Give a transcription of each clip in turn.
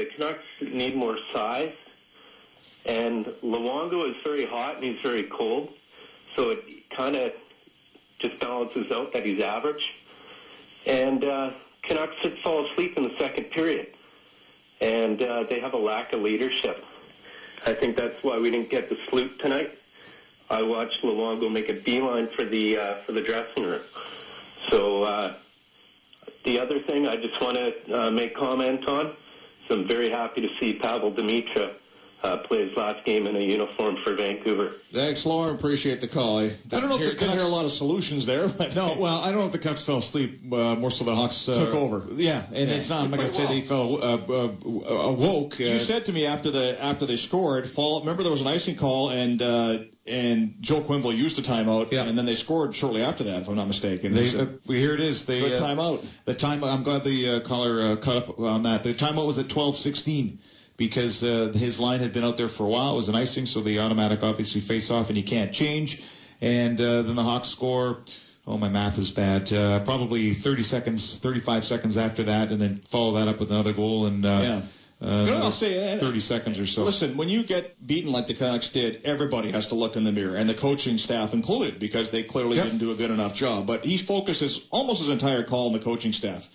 the Canucks need more size, and Luongo is very hot and he's very cold, so it kind of just balances out that he's average. And Canucks fall asleep in the second period, and they have a lack of leadership. I think that's why we didn't get the salute tonight. I watched Luongo make a beeline for the dressing room. So the other thing I just want to make comment on is I'm very happy to see Pavel Demitra play his last game in a uniform for Vancouver. Thanks, Lauren. Appreciate the call. I don't know if the Canucks hear a lot of solutions there. But no, well, I don't know if the Canucks fell asleep. More so the Hawks took over. Yeah, and it's not. I'm not going to say they fell awoke. You said to me after they scored, remember there was an icing call and Joe Quenneville used a timeout, and then they scored shortly after that, if I'm not mistaken. Here it is. Good timeout. I'm glad the caller cut up on that. The timeout was at 12:16. Because his line had been out there for a while. It was an icing, so the automatic obviously face off, and you can't change. And then the Hawks score, my math is bad, probably 35 seconds after that, and then follow that up with another goal, and I'll say 30 seconds or so. Listen, when you get beaten like the Canucks did, everybody has to look in the mirror, and the coaching staff included, because they clearly didn't do a good enough job. But he focuses almost his entire call on the coaching staff.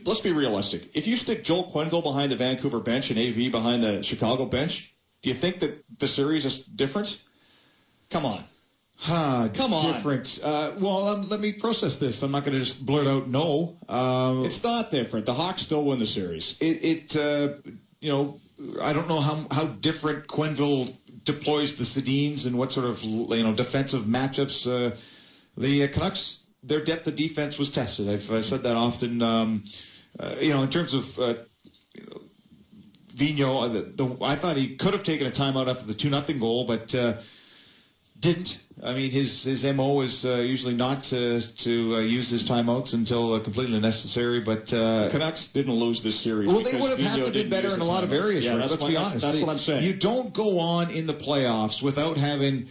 Let's be realistic. If you stick Joel Quenneville behind the Vancouver bench and AV behind the Chicago bench, do you think that the series is different? Come on. Come on. Different. Let me process this. I'm not going to just blurt out no. It's not different. The Hawks still win the series. I don't know how different Quenneville deploys the Sedins and what sort of defensive matchups. The Canucks, their depth of defense was tested. I've said that often. In terms of Vigneault, I thought he could have taken a timeout after the 2-0 goal, but didn't. I mean, his MO is usually not to use his timeouts until completely necessary. But the Canucks didn't lose this series. Well, they would have had to do better in a lot of areas. Yeah, let's be honest. That's what I'm saying. You don't go on in the playoffs without having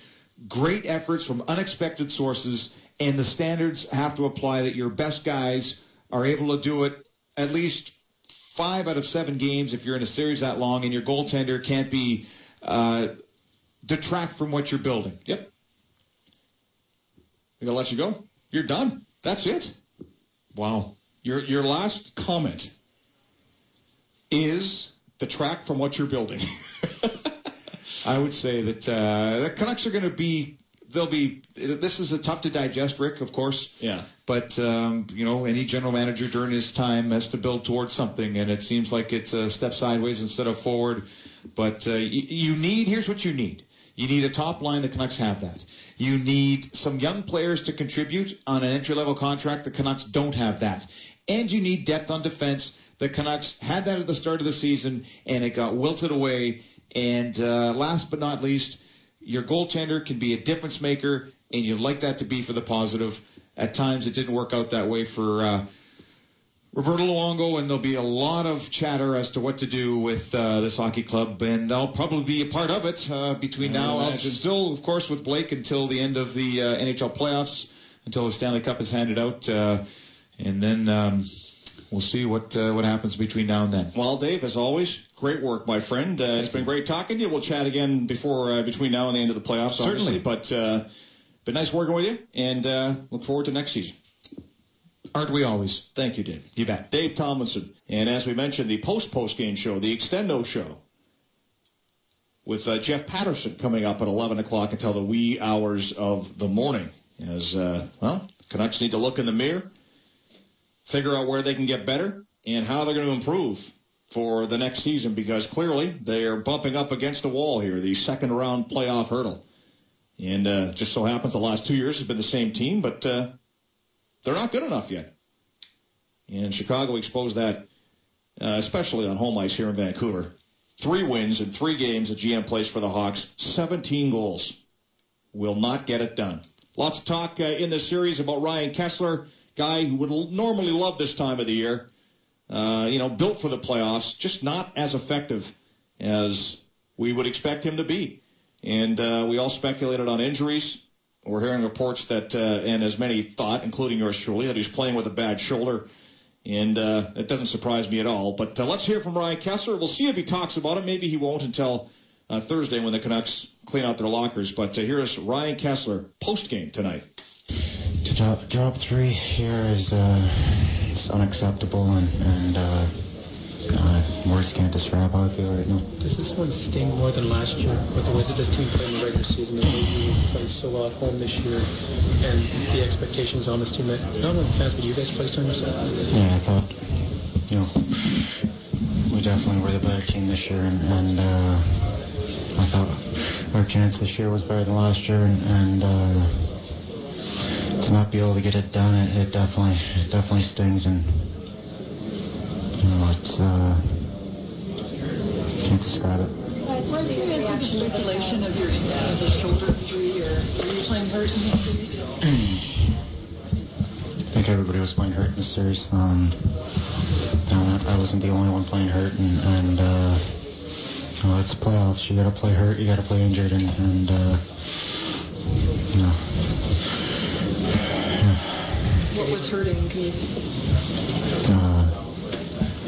great efforts from unexpected sources. And the standards have to apply that your best guys are able to do it at least 5 out of 7 games if you're in a series that long, and your goaltender can't be detract from what you're building. Yep. I'm going to let you go. You're done. That's it. Wow. Your last comment is detract from what you're building. I would say that the Canucks are going to be... This is a tough to digest, Rick, of course. Yeah. But, any general manager during his time has to build towards something, and it seems like it's a step sideways instead of forward. But here's what you need. You need a top line. The Canucks have that. You need some young players to contribute on an entry-level contract. The Canucks don't have that. And you need depth on defense. The Canucks had that at the start of the season, and it got wilted away. And last but not least, your goaltender can be a difference maker, and you'd like that to be for the positive. At times, it didn't work out that way for Roberto Luongo, and there'll be a lot of chatter as to what to do with this hockey club, and I'll probably be a part of it between now. I'll still, of course, with Blake until the end of the NHL playoffs, until the Stanley Cup is handed out, and then we'll see what happens between now and then. Well, Dave, as always, great work, my friend. It's been great talking to you. We'll chat again between now and the end of the playoffs, certainly. But nice working with you, and look forward to next season. Aren't we always? Thank you, Dave. You bet. Dave Tomlinson. And as we mentioned, the post-game show, the Extendo show, with Jeff Patterson coming up at 11 o'clock until the wee hours of the morning. As, Canucks need to look in the mirror, figure out where they can get better, and how they're going to improve for the next season, because clearly they are bumping up against a wall here, the second-round playoff hurdle. And just so happens the last 2 years has been the same team, but they're not good enough yet. And Chicago exposed that, especially on home ice here in Vancouver. 3 wins in 3 games that GM plays for the Hawks, 17 goals. Will not get it done. Lots of talk in this series about Ryan Kessler, guy who would normally love this time of the year. Built for the playoffs, just not as effective as we would expect him to be. And we all speculated on injuries. We're hearing reports that, and as many thought, including yours truly, that he's playing with a bad shoulder. And that doesn't surprise me at all. But let's hear from Ryan Kesler. We'll see if he talks about it. Maybe he won't until Thursday when the Canucks clean out their lockers. But here's Ryan Kesler post-game tonight. To drop 3 here is it's unacceptable, and words can't describe how I feel right now. Does this one sting more than last year with the way that this team played in the regular season, the way you played so well at home this year, and the expectations on this team that not only the fans but you guys placed on yourself? Yeah, I thought, we definitely were the better team this year, and I thought our chance this year was better than last year, and to not be able to get it done, it definitely stings, and it's can't describe it. Was there any speculation of the shoulder injury, or were you playing hurt in this series? I think everybody was playing hurt in this series. I wasn't the only one playing hurt, and it's playoffs. You got to play hurt, you got to play injured, and What was hurting?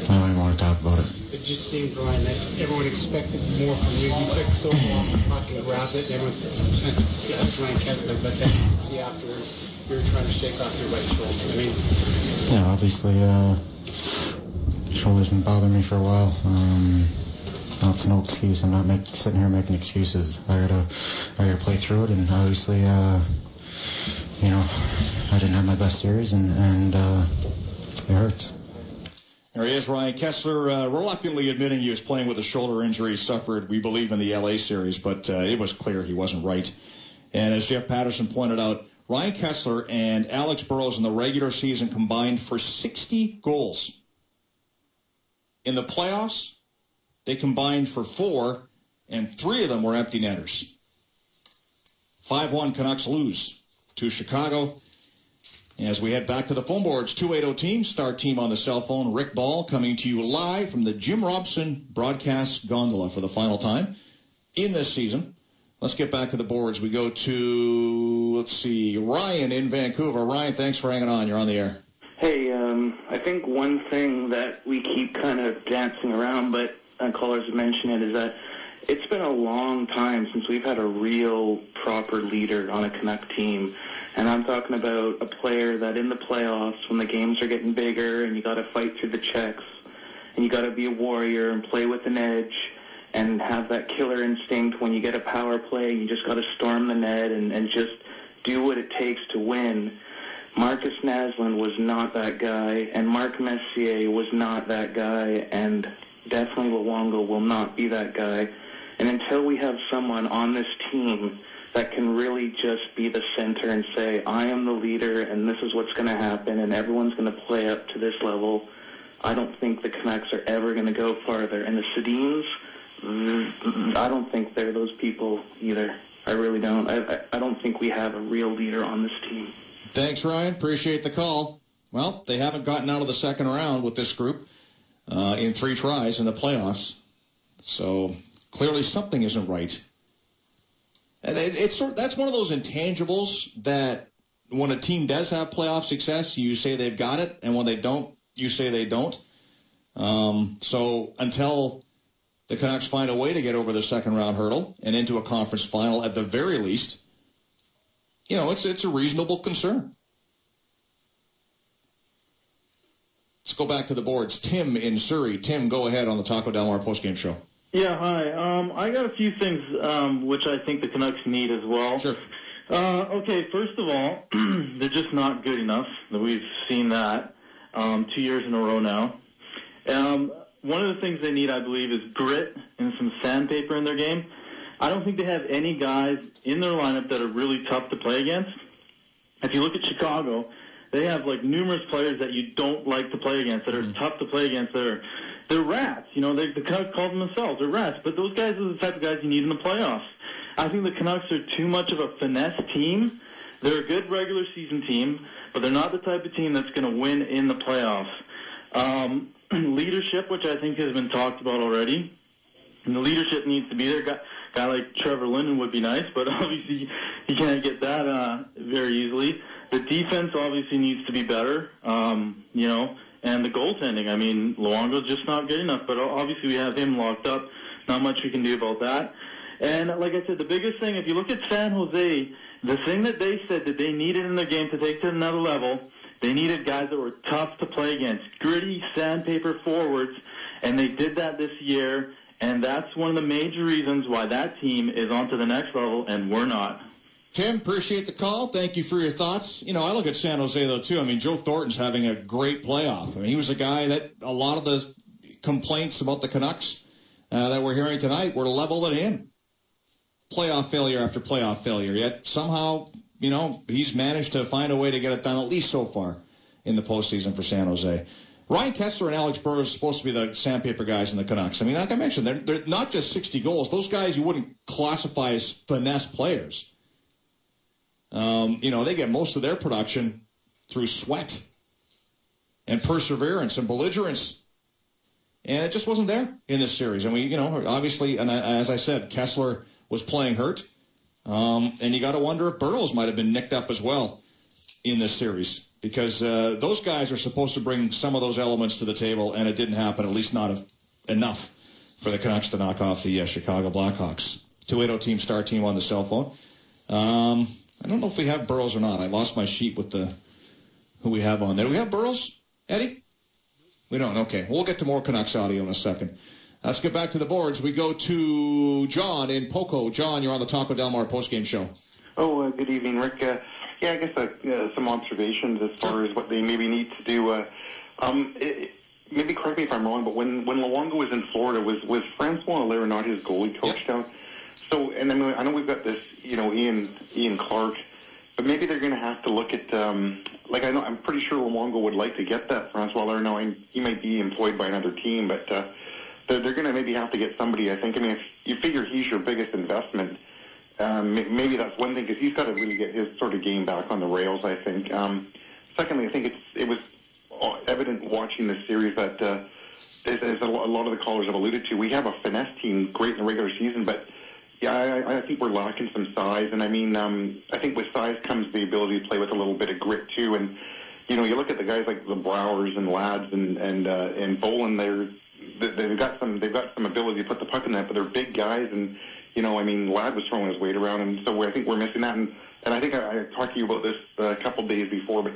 I don't even want to talk about it. It just seemed, Brian, that everyone expected more from you. You took so long to fucking grab it. Everyone's that's Ryan Kesler, but then you could see afterwards you were trying to shake off your right shoulder. I mean, yeah, obviously, shoulder's been bothering me for a while. That's no excuse. I'm not sitting here making excuses. I gotta play through it, and obviously, I didn't have my best series, and it hurts. There he is, Ryan Kesler, reluctantly admitting he was playing with a shoulder injury he suffered, we believe, in the LA series, but it was clear he wasn't right. And as Jeff Patterson pointed out, Ryan Kesler and Alex Burrows in the regular season combined for 60 goals. In the playoffs, they combined for 4, and 3 of them were empty netters. 5-1 Canucks lose to Chicago. As we head back to the phone boards, 280-team, star team on the cell phone, Rick Ball, coming to you live from the Jim Robson broadcast gondola for the final time in this season. Let's get back to the boards. We go to, Ryan in Vancouver. Ryan, thanks for hanging on. You're on the air. Hey, I think one thing that we keep kind of dancing around, but callers have mentioned it, is that it's been a long time since we've had a real proper leader on a Canuck team. And I'm talking about a player that in the playoffs, when the games are getting bigger and you got to fight through the checks and you got to be a warrior and play with an edge and have that killer instinct when you get a power play, you just got to storm the net and just do what it takes to win. Marcus Naslund was not that guy, and Mark Messier was not that guy, and definitely Luongo will not be that guy. And until we have someone on this team that can really just be the center and say, I am the leader and this is what's going to happen and everyone's going to play up to this level, I don't think the Canucks are ever going to go farther. And the Sedins, I don't think they're those people either. I really don't. I don't think we have a real leader on this team. Thanks, Ryan. Appreciate the call. Well, they haven't gotten out of the second round with this group in 3 tries in the playoffs. So clearly something isn't right. And that's one of those intangibles that when a team does have playoff success, you say they've got it, and when they don't, you say they don't. So until the Canucks find a way to get over the second round hurdle and into a conference final at the very least, it's a reasonable concern. Let's go back to the boards. Tim in Surrey. Tim, go ahead on the Taco Del Mar postgame show. Yeah, hi. I got a few things which I think the Canucks need as well. Sure. Okay, first of all, they're just not good enough. We've seen that 2 years in a row now. One of the things they need, I believe, is grit and some sandpaper in their game. I don't think they have any guys in their lineup that are really tough to play against. If you look at Chicago, they have numerous players that you don't like to play against, that are tough to play against, that are... They're rats. The Canucks call them themselves. They're rats. But those guys are the type of guys you need in the playoffs. I think the Canucks are too much of a finesse team. They're a good regular season team, but they're not the type of team that's going to win in the playoffs. Leadership, which I think has been talked about already. And the leadership needs to be there. A guy like Trevor Linden would be nice, but obviously you can't get that very easily. The defense obviously needs to be better. And the goaltending, I mean, Luongo's just not good enough, but obviously we have him locked up. Not much we can do about that. And like I said, the biggest thing, if you look at San Jose, the thing that they said that they needed in their game to take to another level, they needed guys that were tough to play against, gritty, sandpaper forwards, and they did that this year, and that's one of the major reasons why that team is on to the next level, and we're not. Tim, appreciate the call. Thank you for your thoughts. You know, I look at San Jose, though, too. I mean, Joe Thornton's having a great playoff. I mean, he was a guy that a lot of the complaints about the Canucks that we're hearing tonight were leveled at him. Playoff failure after playoff failure. Yet somehow, you know, he's managed to find a way to get it done, at least so far, in the postseason for San Jose. Ryan Kessler and Alex Burrows are supposed to be the sandpaper guys in the Canucks. I mean, like I mentioned, they're not just 60 goals. Those guys you wouldn't classify as finesse players. You know, they get most of their production through sweat and perseverance and belligerence. And it just wasn't there in this series. And we, you know, obviously, and as I said, Kessler was playing hurt. And you got to wonder if Burrows might have been nicked up as well in this series. Because those guys are supposed to bring some of those elements to the table, and it didn't happen, at least not enough for the Canucks to knock off the Chicago Blackhawks. 280 Star Team on the cell phone. I don't know if we have Burrows or not. I lost my sheet with who we have on there. Do we have Burrows, Eddie? We don't. Okay. We'll get to more Canucks audio in a second. Let's get back to the boards. We go to John in Poco. John, you're on the Taco Del Mar postgame show. Oh, good evening, Rick. Yeah, I guess some observations as far as what they maybe need to do. Maybe correct me if I'm wrong, but when Luongo was in Florida, was Francois Allaire not his goalie coach down? So, and I mean, I know we've got this, you know, Ian Clark, but maybe they're going to have to look at, like I'm pretty sure Luongo would like to get that Francois Allaire. Now, he might be employed by another team, but they're going to maybe have to get somebody. I think. I mean, if you figure he's your biggest investment, maybe that's one thing because he's got to really get his sort of game back on the rails. I think. Secondly, I think it was evident watching this series that as a lot of the callers have alluded to, we have a finesse team, great in the regular season, but. Yeah, I think we're lacking some size, and I mean, I think with size comes the ability to play with a little bit of grit too. And you know, you look at the guys like the Browers and Lads and Bolin, they've got some ability to put the puck in that, but they're big guys, and you know, I mean, Lad was throwing his weight around, and so I think we're missing that. And I think I talked to you about this a couple days before, but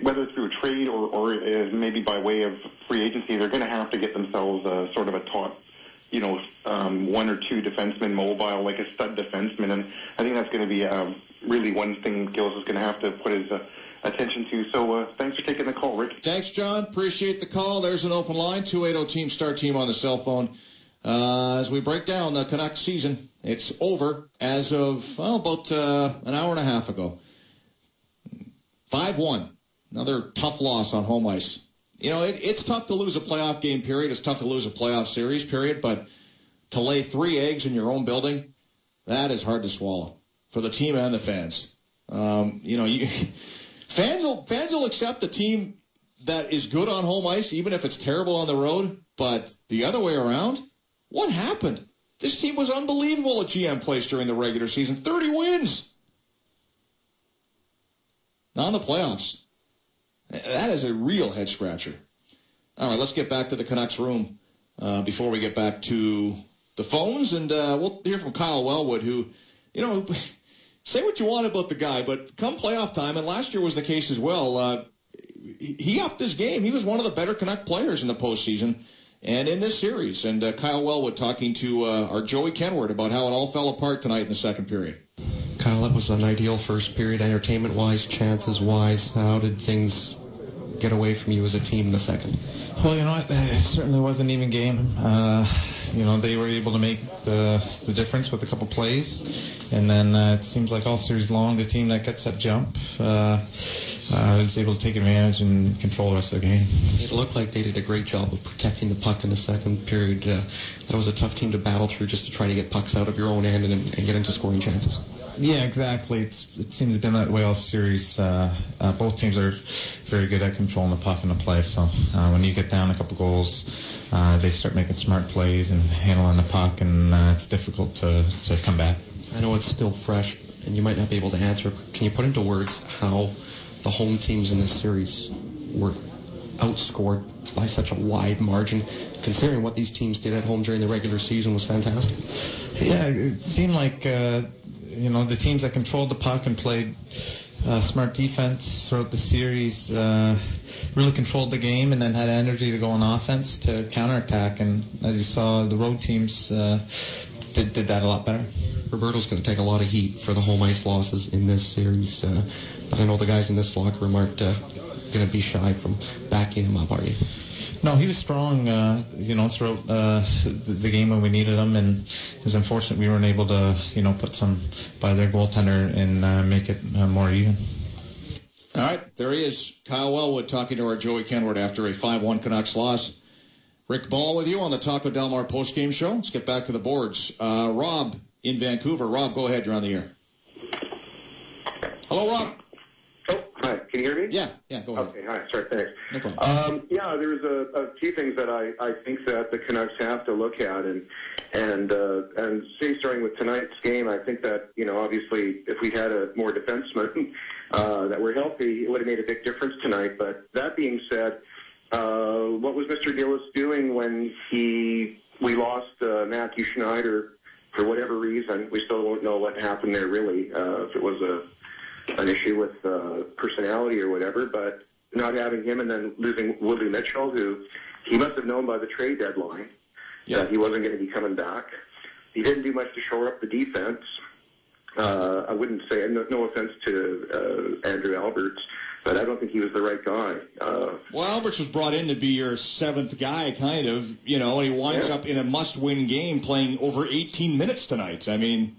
whether through a trade or maybe by way of free agency, they're going to have to get themselves sort of a top. You know, one or two defensemen mobile, like a stud defenseman, and I think that's going to be really one thing Gills is going to have to put his attention to. So thanks for taking the call, Rick. Thanks, John. Appreciate the call. There's an open line, 280 Star Team on the cell phone. As we break down the Canucks season, it's over as of, about an hour and a half ago. 5-1. Another tough loss on home ice. You know, it's tough to lose a playoff game, period. It's tough to lose a playoff series, period. But to lay 3 eggs in your own building, that is hard to swallow for the team and the fans. You know, fans will accept a team that is good on home ice, even if it's terrible on the road. But the other way around, what happened? This team was unbelievable at GM Place during the regular season. 30 wins. Not in the playoffs. That is a real head-scratcher. All right, let's get back to the Canucks room before we get back to the phones. And we'll hear from Kyle Wellwood, who, you know, say what you want about the guy, but come playoff time, and last year was the case as well, he upped his game. He was one of the better Canuck players in the postseason and in this series. And Kyle Wellwood talking to our Joey Kenward about how it all fell apart tonight in the second period. Kyle, it was an ideal first period, entertainment-wise, chances-wise. How did things get away from you as a team in the second? Well, you know what? It certainly was an even game. You know, they were able to make the difference with a couple plays. And then it seems like all series long, the team that gets that jump was able to take advantage and control the rest of the game. It looked like they did a great job of protecting the puck in the second period. That was a tough team to battle through just to try to get pucks out of your own end and get into scoring chances. Yeah, exactly. It seems to have been that way all series. Both teams are very good at controlling the puck in the play. So when you get down a couple goals, they start making smart plays and handling the puck, and it's difficult to come back. I know it's still fresh, and you might not be able to answer. Can you put into words how the home teams in this series were outscored by such a wide margin, considering what these teams did at home during the regular season, was fantastic. Yeah, it seemed like the teams that controlled the puck and played smart defense throughout the series really controlled the game, and then had energy to go on offense to counterattack. And as you saw, the road teams did that a lot better. Roberto's going to take a lot of heat for the home ice losses in this series, but I know the guys in this locker room aren't going to be shy from backing him up, are you? No, he was strong, throughout the game when we needed him, and it was unfortunate we weren't able to, put some by their goaltender and make it more even. All right, there he is, Kyle Wellwood talking to our Joey Kenward after a 5-1 Canucks loss. Rick Ball with you on the Taco Del Mar postgame show. Let's get back to the boards. Rob in Vancouver. Rob, go ahead. You're on the air. Hello, Rob. Oh, hi. Can you hear me? Yeah, go ahead. Okay, hi. Sorry, thanks. No problem. There's a few things that I think that the Canucks have to look at, and say starting with tonight's game, I think that, obviously if we had a more defensemen that were healthy, it would have made a big difference tonight. But that being said, what was Mr. Gillis doing when we lost Matthew Schneider for whatever reason? We still don't know what happened there, really, if it was an issue with personality or whatever, but not having him and then losing Willie Mitchell, who he must have known by the trade deadline that he wasn't going to be coming back. He didn't do much to shore up the defense. I wouldn't say, no offense to Andrew Alberts, but I don't think he was the right guy. Well, Alberts was brought in to be your seventh guy, kind of, and he winds up in a must-win game playing over 18 minutes tonight. I mean,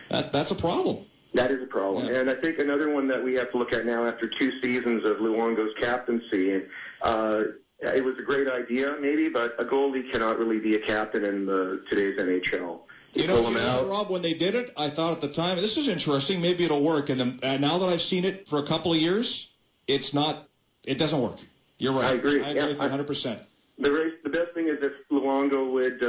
that's a problem. That is a problem. Yeah. And I think another one that we have to look at now after 2 seasons of Luongo's captaincy, it was a great idea maybe, but a goalie cannot really be a captain in today's NHL. Rob, when they did it, I thought at the time, this is interesting, maybe it'll work. And now that I've seen it for a couple of years, it doesn't work. You're right. I agree. I agree with you 100%. The best thing is if Luongo would,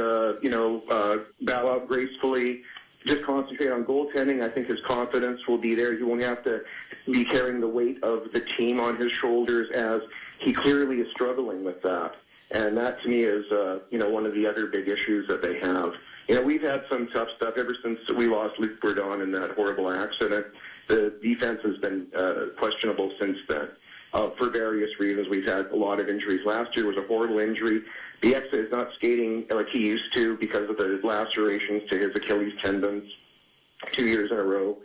bow out gracefully, just concentrate on goaltending. I think his confidence will be there. He won't have to be carrying the weight of the team on his shoulders, as he clearly is struggling with that. And that, to me, is, one of the other big issues that they have. We've had some tough stuff ever since we lost Luc Bourdon in that horrible accident. The defense has been questionable since then for various reasons. We've had a lot of injuries. Last year was a horrible injury. Bieksa is not skating like he used to because of the lacerations to his Achilles tendons 2 years in a row.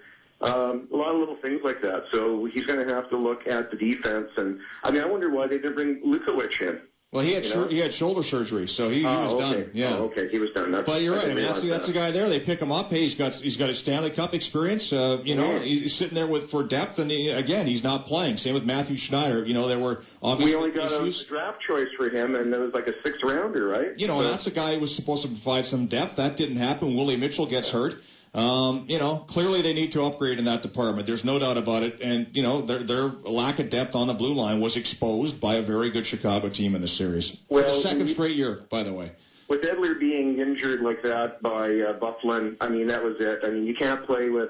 A lot of little things like that. So he's going to have to look at the defense. And, I wonder why they didn't bring Lukowicz in. Well, he had shoulder surgery, so he was done. Yeah. Oh, okay, he was done. But you're right. That's the guy there. They pick him up. Hey, he's got his Stanley Cup experience. He's sitting there for depth, and he's not playing. Same with Matthew Schneider. There were obviously we only got issues. A draft choice for him, and it was like a 6th rounder, right? That's a guy who was supposed to provide some depth. That didn't happen. Willie Mitchell gets hurt. Clearly they need to upgrade in that department. There's no doubt about it. And, their lack of depth on the blue line was exposed by a very good Chicago team in the series. For the second straight year, by the way. With Edler being injured like that by Bufflin, that was it. You can't play with,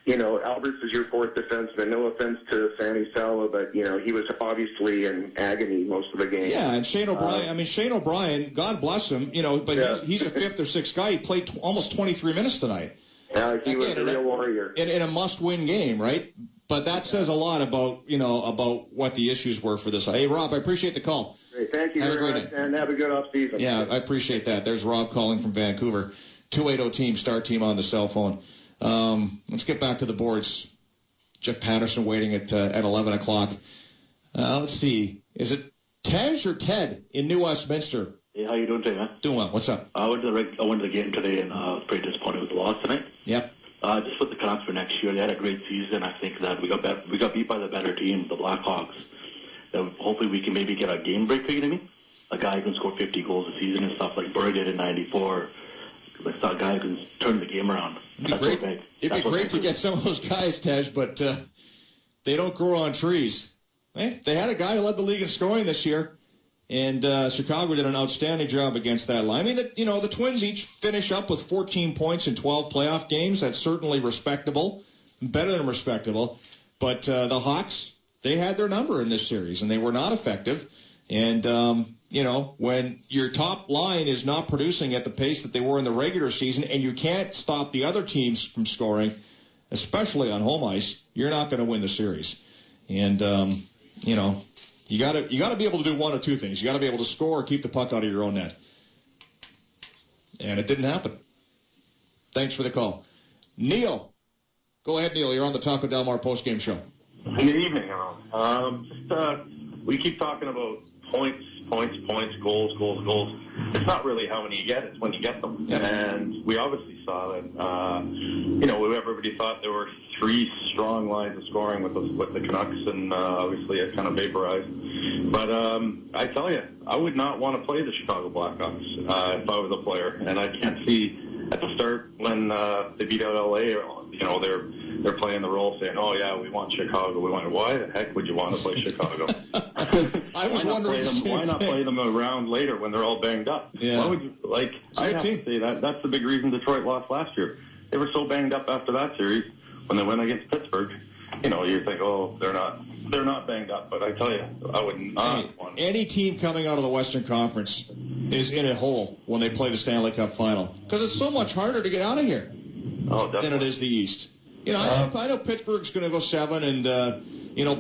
Alberts is your 4th defenseman. No offense to Sammy Salo, but, he was obviously in agony most of the game. Yeah, and Shane O'Brien, Shane O'Brien, God bless him, but he's a 5th or 6th guy. He played almost 23 minutes tonight. He was a real warrior. In a must-win game, right? But that says a lot about what the issues were for this. Hey, Rob, I appreciate the call. Great. Thank you very much, and have a good off-season. Yeah, I appreciate that. There's Rob calling from Vancouver. 280-TEAM, star team on the cell phone. Let's get back to the boards. Jeff Patterson waiting at 11 o'clock. Let's see. Is it Tej or Ted in New Westminster? Hey, how you doing today, man? Doing well. What's up? I went to the game today, and I was pretty disappointed with the loss tonight. Yep. Just with the Canucks for next year, they had a great season. I think that we got beat by the better team, the Blackhawks. That hopefully we can maybe get a game break. You know what I mean? A guy who can score 50 goals a season and stuff like Berg did in '94. Like a guy who can turn the game around. It'd be great to get some of those guys, Tej, but they don't grow on trees. They had a guy who led the league in scoring this year. And Chicago did an outstanding job against that line. The Twins each finish up with 14 points in 12 playoff games. That's certainly respectable, better than respectable. But the Hawks, they had their number in this series, and they were not effective. And, when your top line is not producing at the pace that they were in the regular season, and you can't stop the other teams from scoring, especially on home ice, you're not going to win the series. And, you got to be able to do one of two things. You got to be able to score or keep the puck out of your own net. And it didn't happen. Thanks for the call. Neil. Go ahead, Neil. You're on the Taco Del Mar postgame show. Good evening, everyone. We keep talking about points, goals. It's not really how many you get, it's when you get them. Yep. And we obviously saw that, everybody thought there were three strong lines of scoring with the Canucks, and obviously it kind of vaporized. But I tell you, I would not want to play the Chicago Blackhawks if I was a player. And I can't see at the start when they beat out LA, they're playing the role saying, oh, yeah, we want Chicago. Why the heck would you want to play Chicago? I was wondering why not play them around later when they're all banged up? Yeah. Why would you, I have to say that's the big reason Detroit lost last year. They were so banged up after that series when they went against Pittsburgh. You think, oh, they're not banged up. But I tell you, I would not want to. Any team coming out of the Western Conference is in a hole when they play the Stanley Cup Final because it's so much harder to get out of here than it is the East. I know Pittsburgh's going to go 7, and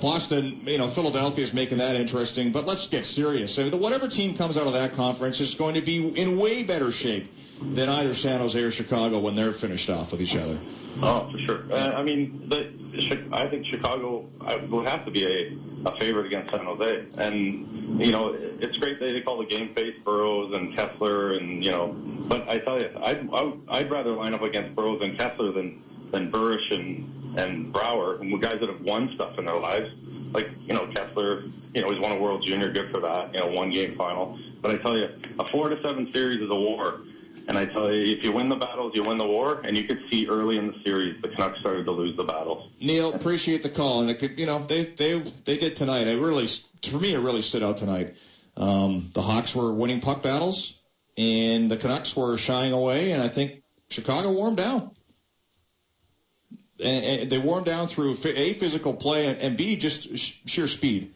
Boston, Philadelphia's making that interesting. But let's get serious. I mean, whatever team comes out of that conference is going to be in way better shape than either San Jose or Chicago when they're finished off with each other. Oh, for sure. I think Chicago would have to be a favorite against San Jose. And, it's great that they call the game face Burrows and Kessler, but I tell you, I'd rather line up against Burrows and Kessler than Burish and Brouwer, and guys that have won stuff in their lives. Like, Kessler, he's won a World Junior, good for that, 1-game final. But I tell you, a 4-7 series is a war. And I tell you, if you win the battles, you win the war. And you could see early in the series, the Canucks started to lose the battles. Neil, appreciate the call. And it could, they did tonight. For me, it really stood out tonight. The Hawks were winning puck battles, and the Canucks were shying away. And I think Chicago wore them down. And they wore them down through A, physical play, and B, just sheer speed.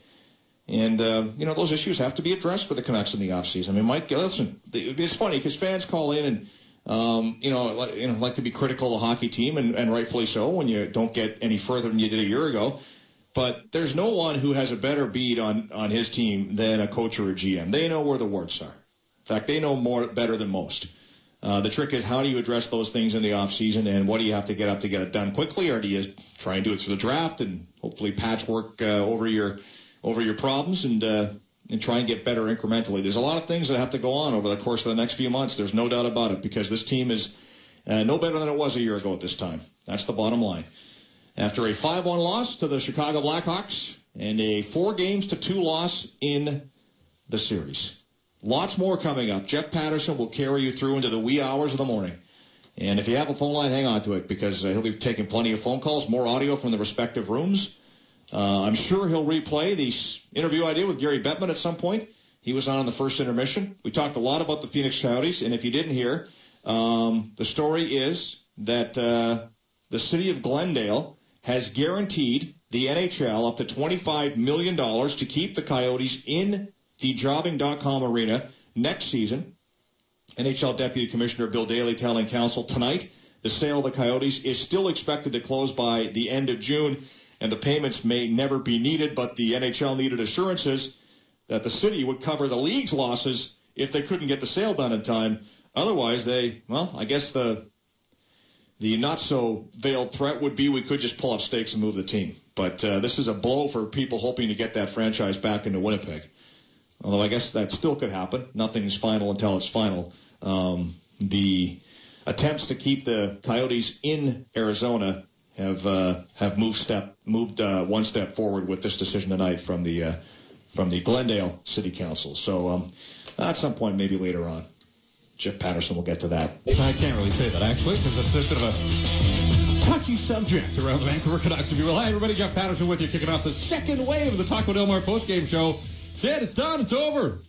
And, those issues have to be addressed for the Canucks in the offseason. I mean, Mike, listen, it's funny because fans call in and, like to be critical of the hockey team, and rightfully so when you don't get any further than you did a year ago. But there's no one who has a better beat on his team than a coach or a GM. They know where the warts are. In fact, they know better than most. The trick is, how do you address those things in the offseason, and what do you have to get up to get it done quickly, or do you try and do it through the draft and hopefully patchwork over your problems and try and get better incrementally? There's a lot of things that have to go on over the course of the next few months. There's no doubt about it, because this team is no better than it was a year ago at this time. That's the bottom line. After a 5-1 loss to the Chicago Blackhawks and a 4-2 loss in the series. Lots more coming up. Jeff Patterson will carry you through into the wee hours of the morning. And if you have a phone line, hang on to it, because he'll be taking plenty of phone calls, more audio from the respective rooms. I'm sure he'll replay the interview I did with Gary Bettman at some point. He was on the first intermission. We talked a lot about the Phoenix Coyotes, and if you didn't hear, the story is that the city of Glendale has guaranteed the NHL up to $25 million to keep the Coyotes in the Jobbing.com arena next season. NHL Deputy Commissioner Bill Daly telling Council tonight the sale of the Coyotes is still expected to close by the end of June, and the payments may never be needed, but the NHL needed assurances that the city would cover the league's losses if they couldn't get the sale done in time. Otherwise, I guess the not-so-veiled threat would be we could just pull up stakes and move the team. But this is a blow for people hoping to get that franchise back into Winnipeg. Although I guess that still could happen. Nothing's final until it's final. The attempts to keep the Coyotes in Arizona have moved one step forward with this decision tonight from the Glendale City Council. So at some point, maybe later on, Jeff Patterson will get to that. I can't really say that, actually, because it's a bit of a touchy subject around the Vancouver Canucks, if you will. Hi, everybody. Jeff Patterson with you, kicking off the second wave of the Taco Del Mar postgame show. It's it. It's done. It's over.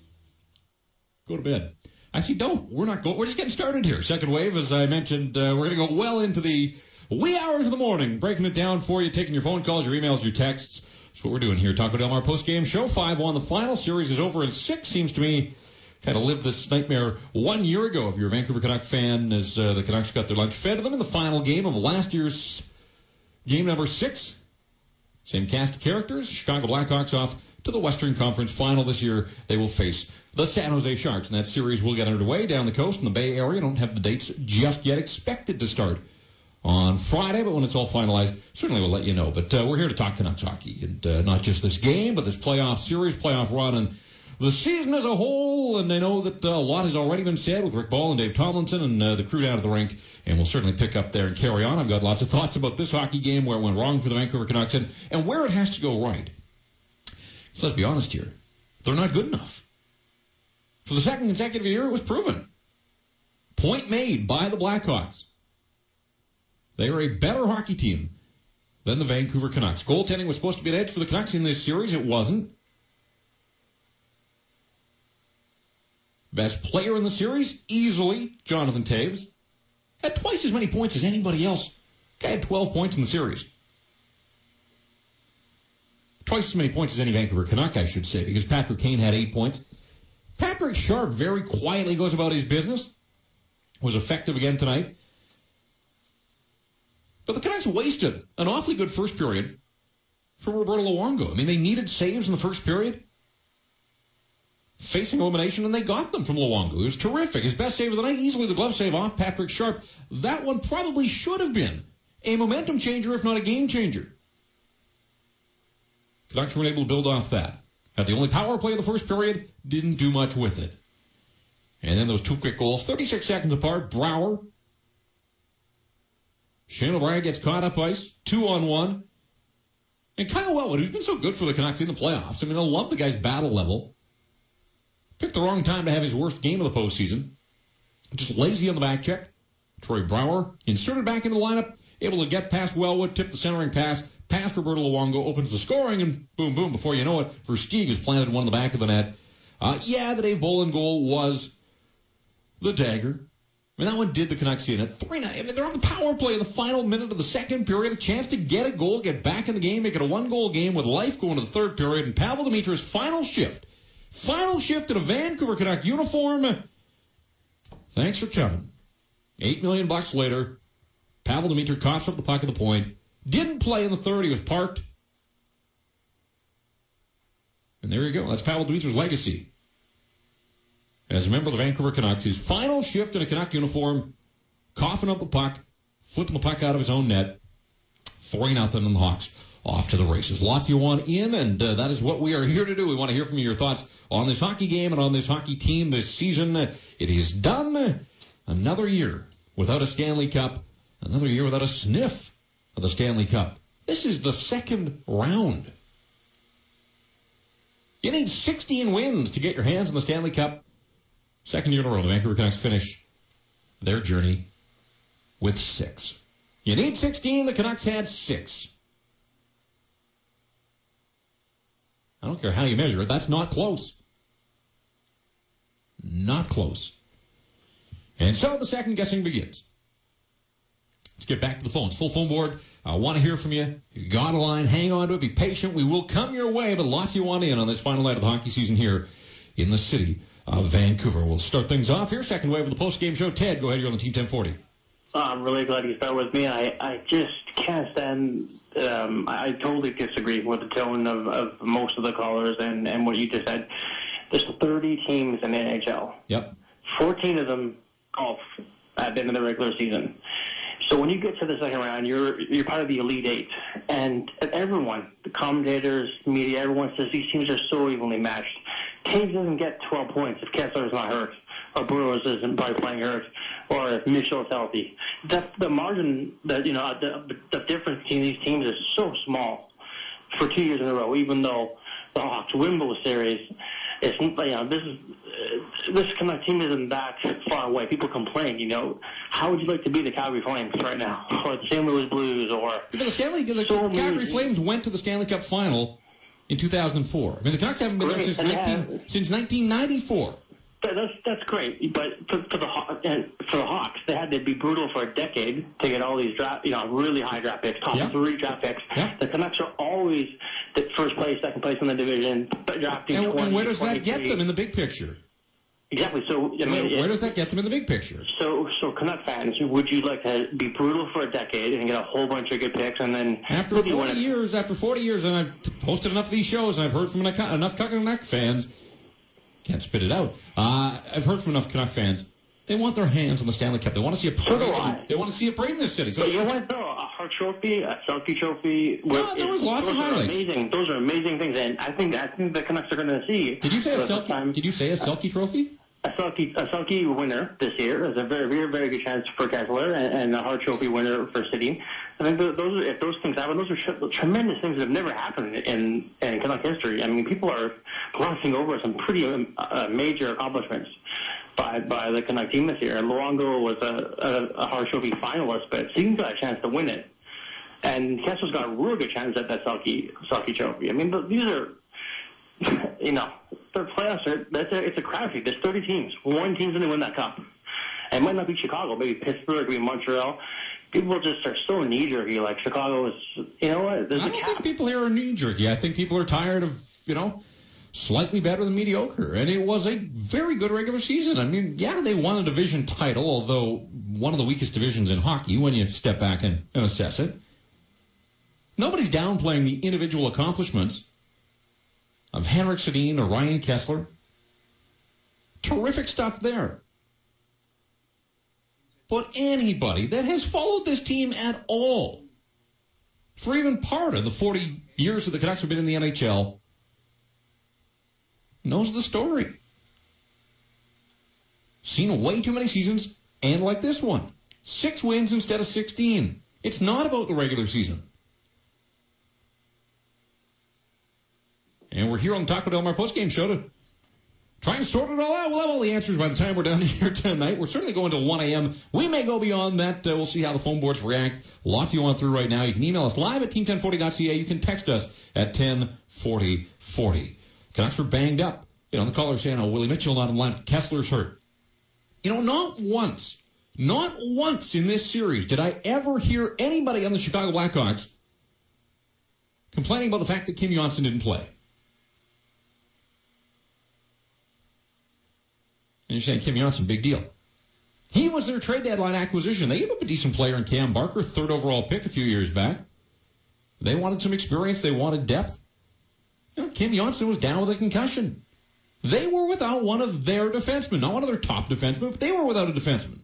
Go to bed. Actually, don't. We're not going. We're just getting started here. Second wave, as I mentioned, we're going to go well into the wee hours of the morning, breaking it down for you, taking your phone calls, your emails, your texts. That's what we're doing here. Taco Del Mar post-game show. 5-1 the final. Series is over in 6. Seems to me kind of lived this nightmare 1 year ago. If you're a Vancouver Canuck fan, as the Canucks got their lunch fed to them in the final game of last year's game number 6. Same cast of characters. Chicago Blackhawks off to the Western Conference Final this year. They will face the San Jose Sharks, and that series will get underway down the coast in the Bay Area. Don't have the dates just yet. Expected to start on Friday, but when it's all finalized, certainly we'll let you know. But we're here to talk Canucks hockey, and not just this game, but this playoff series, playoff run, and the season as a whole. And I know that a lot has already been said with Rick Ball and Dave Tomlinson and the crew down at the rink, and we'll certainly pick up there and carry on. I've got lots of thoughts about this hockey game, where it went wrong for the Vancouver Canucks, and where it has to go right. So let's be honest here. They're not good enough. For the second consecutive year, it was proven. Point made by the Blackhawks. They are a better hockey team than the Vancouver Canucks. Goaltending was supposed to be an edge for the Canucks in this series. It wasn't. Best player in the series, easily, Jonathan Toews. Had twice as many points as anybody else. Guy had 12 points in the series. Twice as many points as any Vancouver Canuck, I should say, because Patrick Kane had 8 points. Patrick Sharp very quietly goes about his business. Was effective again tonight. But the Canucks wasted an awfully good first period from Roberto Luongo. I mean, they needed saves in the first period, facing elimination, and they got them from Luongo. It was terrific. His best save of the night, easily the glove save off Patrick Sharp. That one probably should have been a momentum changer, if not a game changer. Canucks weren't able to build off that. Had the only power play of the first period, didn't do much with it. And then those 2 quick goals, 36 seconds apart, Brouwer. Shane O'Brien gets caught up ice, 2-on-1. And Kyle Wellwood, who's been so good for the Canucks in the playoffs. I mean, I love the guy's battle level. Picked the wrong time to have his worst game of the postseason. Just lazy on the back check. Troy Brouwer inserted back into the lineup, able to get past Wellwood, tip the centering pass, past Roberto Luongo, opens the scoring, and boom, boom, before you know it, Versteeg has planted one in the back of the net. The Dave Bolin goal was the dagger. I mean, that one did the Canucks in at 3-9. I mean, they're on the power play in the final minute of the second period. A chance to get a goal, get back in the game, make it a 1-goal game with life going to the third period. And Pavel Dimitra's final shift in a Vancouver Canuck uniform. Thanks for coming. $8 million later, Pavel Dimitra coughs up the puck at the point. Didn't play in the third. He was parked. And there you go. That's Pavel Dimitra's legacy. As a member of the Vancouver Canucks, his final shift in a Canuck uniform, coughing up the puck, flipping the puck out of his own net, 3-0, and the Hawks off to the races. Lots you want in, and that is what we are here to do. We want to hear from you, your thoughts on this hockey game and on this hockey team this season. It is done. Another year without a Stanley Cup. Another year without a sniff of the Stanley Cup. This is the second round. You need 16 wins to get your hands on the Stanley Cup. Second year in a row, the Vancouver Canucks finish their journey with 6. You need 16, the Canucks had 6. I don't care how you measure it, that's not close. Not close. And so the second guessing begins. Let's get back to the phones. Full phone board. I want to hear from you. You got a line. Hang on to it. Be patient. We will come your way, but lots you want in on this final night of the hockey season here in the city of Vancouver. We'll start things off here. Second wave of the post-game show. Ted, go ahead. You're on the Team 1040. I'm really glad you started with me. I just can't stand. I totally disagree with the tone of most of the callers and what you just said. There's 30 teams in the NHL. Yep. 14 of them golf at the end of the regular season. So when you get to the second round, you're part of the Elite Eight. And everyone, the commentators, media, everyone says these teams are so evenly matched. Taves doesn't get 12 points if Kessler's not hurt, or Brewers isn't probably playing hurt, or if Mitchell's healthy. The margin, the difference between these teams is so small for 2 years in a row, even though the Hawks win both series. It's, this Canucks team isn't that far away. People complain, how would you like to be the Calgary Flames right now, or the St. Louis Blues, or the Calgary Flames went to the Stanley Cup final in 2004. I mean, the Canucks haven't been there since 1994. That's great, but for the Hawks, they had to be brutal for a decade to get all these really high draft picks, top 3 draft picks. Yeah. The Canucks are always the first place, second place in the division, drafting. And where does that get them in the big picture? Exactly. So where does that get them in the big picture? So Canuck fans, would you like to be brutal for a decade and get a whole bunch of good picks, and then after 40 years, and I've hosted enough of these shows, and I've heard from enough Canuck fans. Can't spit it out. I've heard from enough Canuck fans. They want their hands on the Stanley Cup. They want to see a parade. So do I. They want to see a parade in this city. So you want a Hart Trophy, a Selke Trophy. No, there was lots of highlights. Those are amazing things, and I think the Canucks are going to see. Did you say a Selke? Did you say a Selke Trophy? A Selke winner this year is a very, very, very good chance for Kessler, and a Hart Trophy winner for City. I think if those things happen, those are tremendous things that have never happened in Canuck history. I mean, people are glossing over some pretty major accomplishments by the Canuck team this year. Luongo was a Hart Trophy finalist, but Seaton's got a chance to win it, and Kessler's got a real good chance at that Selke Trophy. I mean, these are, the playoffs it's a crapshoot. There's 30 teams. One team's going to win that cup. And it might not be Chicago, maybe Pittsburgh, maybe Montreal. People just are so knee-jerky. Like, Chicago is, you know what? I don't think people here are knee-jerky. I think people are tired of, slightly better than mediocre. And it was a very good regular season. I mean, yeah, they won a division title, although one of the weakest divisions in hockey when you step back and assess it. Nobody's downplaying the individual accomplishments of Henrik Sedin or Ryan Kessler. Terrific stuff there. But anybody that has followed this team at all for even part of the 40 years that the Canucks have been in the NHL knows the story. Seen way too many seasons, and like this one. 6 wins instead of 16. It's not about the regular season. And we're here on the Taco Del Mar postgame show to try and sort it all out. We'll have all the answers by the time we're done here tonight. We're certainly going to 1 a.m. We may go beyond that. We'll see how the phone boards react. Lots you want through right now. You can email us live at team1040.ca. You can text us at 104040. Canucks are banged up. The caller's saying, Willie Mitchell not in line. Kessler's hurt. Not once in this series did I ever hear anybody on the Chicago Blackhawks complaining about the fact that Kim Johnson didn't play. And you're saying, Kim Johnson, big deal. He was their trade deadline acquisition. They gave up a decent player in Cam Barker, 3rd overall pick a few years back. They wanted some experience. They wanted depth. Kim Johnson was down with a concussion. They were without one of their defensemen. Not one of their top defensemen, but they were without a defenseman.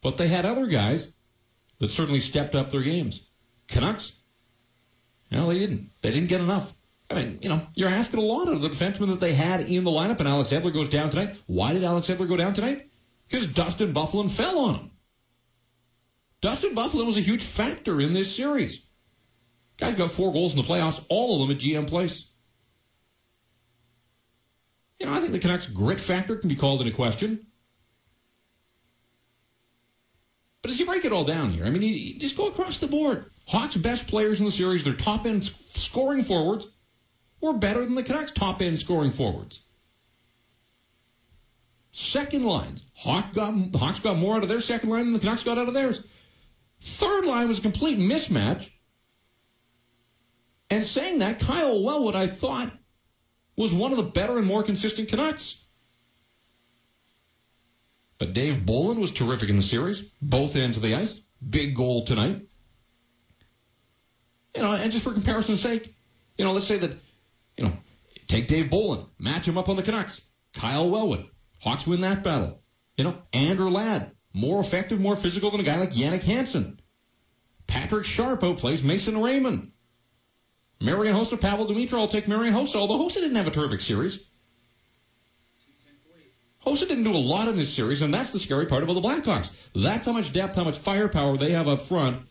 But they had other guys that certainly stepped up their games. Canucks? No, they didn't. They didn't get enough. I mean, you're asking a lot of the defensemen that they had in the lineup, and Alex Edler goes down tonight. Why did Alex Edler go down tonight? Because Dustin Byfuglien fell on him. Dustin Byfuglien was a huge factor in this series. Guy's got 4 goals in the playoffs, all of them at GM Place. I think the Canucks' grit factor can be called into question. But as you break it all down here, I mean, you just go across the board. Hawks' best players in the series, their top-end scoring forwards, were better than the Canucks' top-end scoring forwards. Second lines. The Hawks got more out of their second line than the Canucks got out of theirs. Third line was a complete mismatch. And saying that, Kyle Wellwood, I thought, was one of the better and more consistent Canucks. But Dave Bolland was terrific in the series. Both ends of the ice. Big goal tonight. And just for comparison's sake, let's say that, take Dave Bolland, match him up on the Canucks. Kyle Wellwood. Hawks win that battle. Andrew Ladd, more effective, more physical than a guy like Yannick Hansen. Patrick Sharp outplays Mason Raymond. Marian Hossa, Pavel Dimitra, I'll take Marian Hossa, although Hossa didn't have a terrific series. Hossa didn't do a lot in this series, and that's the scary part about the Blackhawks. That's how much depth, how much firepower they have up front.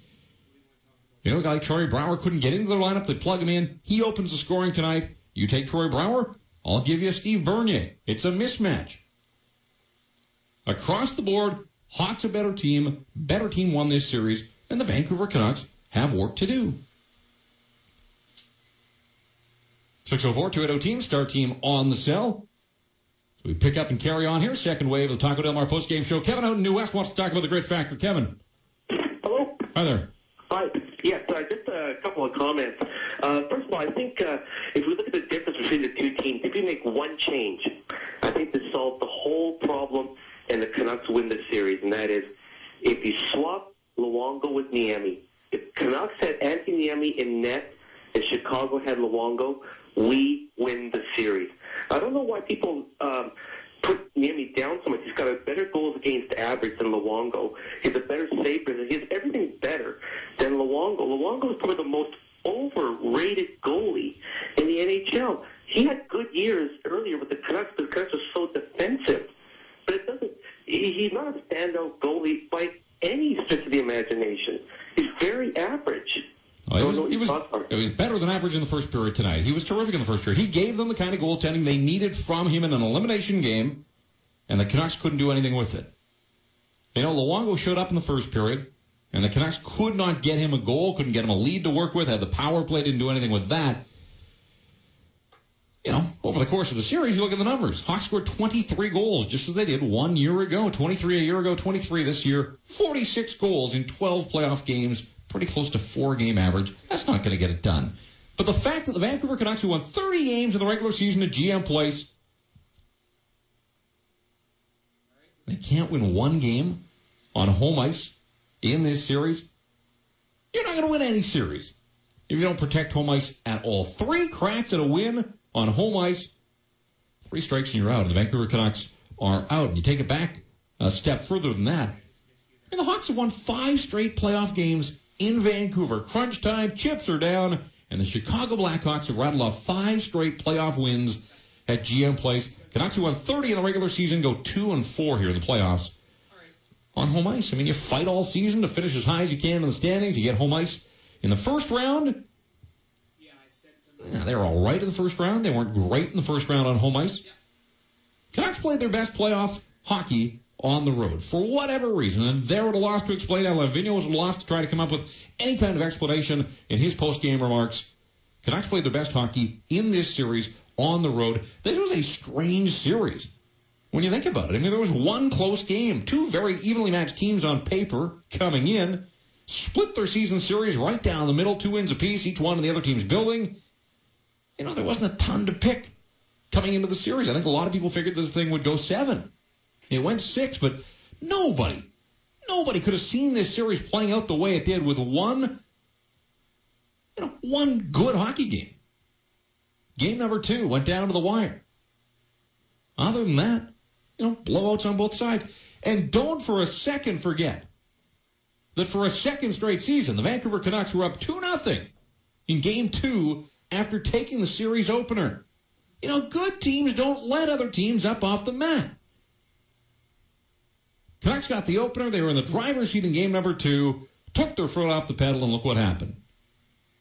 A guy like Troy Brouwer couldn't get into their lineup. They plug him in. He opens the scoring tonight. You take Troy Brouwer, I'll give you Steve Bernier. It's a mismatch. Across the board, Hawks a better team. Better team won this series, and the Vancouver Canucks have work to do. 604-280-TEAM, star team on the cell. We pick up and carry on here. Second wave of the Taco Del Mar postgame show. Kevin out in New West wants to talk about the Grit Factor. Kevin. Hello. Hi there. Hi. Yes, just a couple of comments. First of all, I think if we look at the difference between the two teams, if you make one change, I think this solves the whole problem and the Canucks win the series, and that is if you swap Luongo with Niemi. If Canucks had Antti Niemi in net and Chicago had Luongo, we win the series. I don't know why people put Niemi down so much. He's got a better goals against average than Luongo. He's a better saver. He has everything better than Luongo. Luongo is probably the most overrated goalie in the NHL. He had good years earlier with the Canucks, but the Canucks are so defensive. But it doesn't. He's not a standout goalie by any stretch of the imagination. He's very average. He was better than average in the first period tonight. He was terrific in the first period. He gave them the kind of goaltending they needed from him in an elimination game, and the Canucks couldn't do anything with it. You know, Luongo showed up in the first period, and the Canucks could not get him a goal, couldn't get him a lead to work with, had the power play, didn't do anything with that. You know, over the course of the series, you look at the numbers. Hawks scored 23 goals, just as they did 1 year ago. 23 a year ago, 23 this year. 46 goals in 12 playoff games. Pretty close to 4-game average. That's not going to get it done. But the fact that the Vancouver Canucks, who won 30 games in the regular season at GM Place, they can't win one game on home ice in this series, you're not going to win any series if you don't protect home ice at all. 3 cracks at a win on home ice, 3 strikes and you're out. And the Vancouver Canucks are out. And you take it back a step further than that. And the Hawks have won 5 straight playoff games in Vancouver. Crunch time, chips are down, and the Chicago Blackhawks have rattled off 5 straight playoff wins at GM Place. Canucks who won 30 in the regular season go 2-4 here in the playoffs on home ice. I mean, you fight all season to finish as high as you can in the standings. You get home ice in the first round. Yeah, they were all right in the first round. They weren't great in the first round on home ice. Canucks played their best playoff hockey on the road, for whatever reason, and they're at a loss to explain. Lavigno was at a loss to try to come up with any kind of explanation in his post-game remarks. Canucks played their best hockey in this series on the road. This was a strange series when you think about it. I mean, there was one close game. 2 very evenly matched teams on paper coming in, split their season series right down the middle, 2 wins apiece, each one in the other team's building. You know, there wasn't a ton to pick coming into the series. I think a lot of people figured this thing would go 7. It went 6, but nobody could have seen this series playing out the way it did with one good hockey game. Game number 2 went down to the wire. Other than that, blowouts on both sides. And don't for a second forget that for a second straight season, the Vancouver Canucks were up 2-0 in Game 2 after taking the series opener. You know, good teams don't let other teams up off the mat. Canucks got the opener. They were in the driver's seat in game number 2, took their foot off the pedal, and look what happened.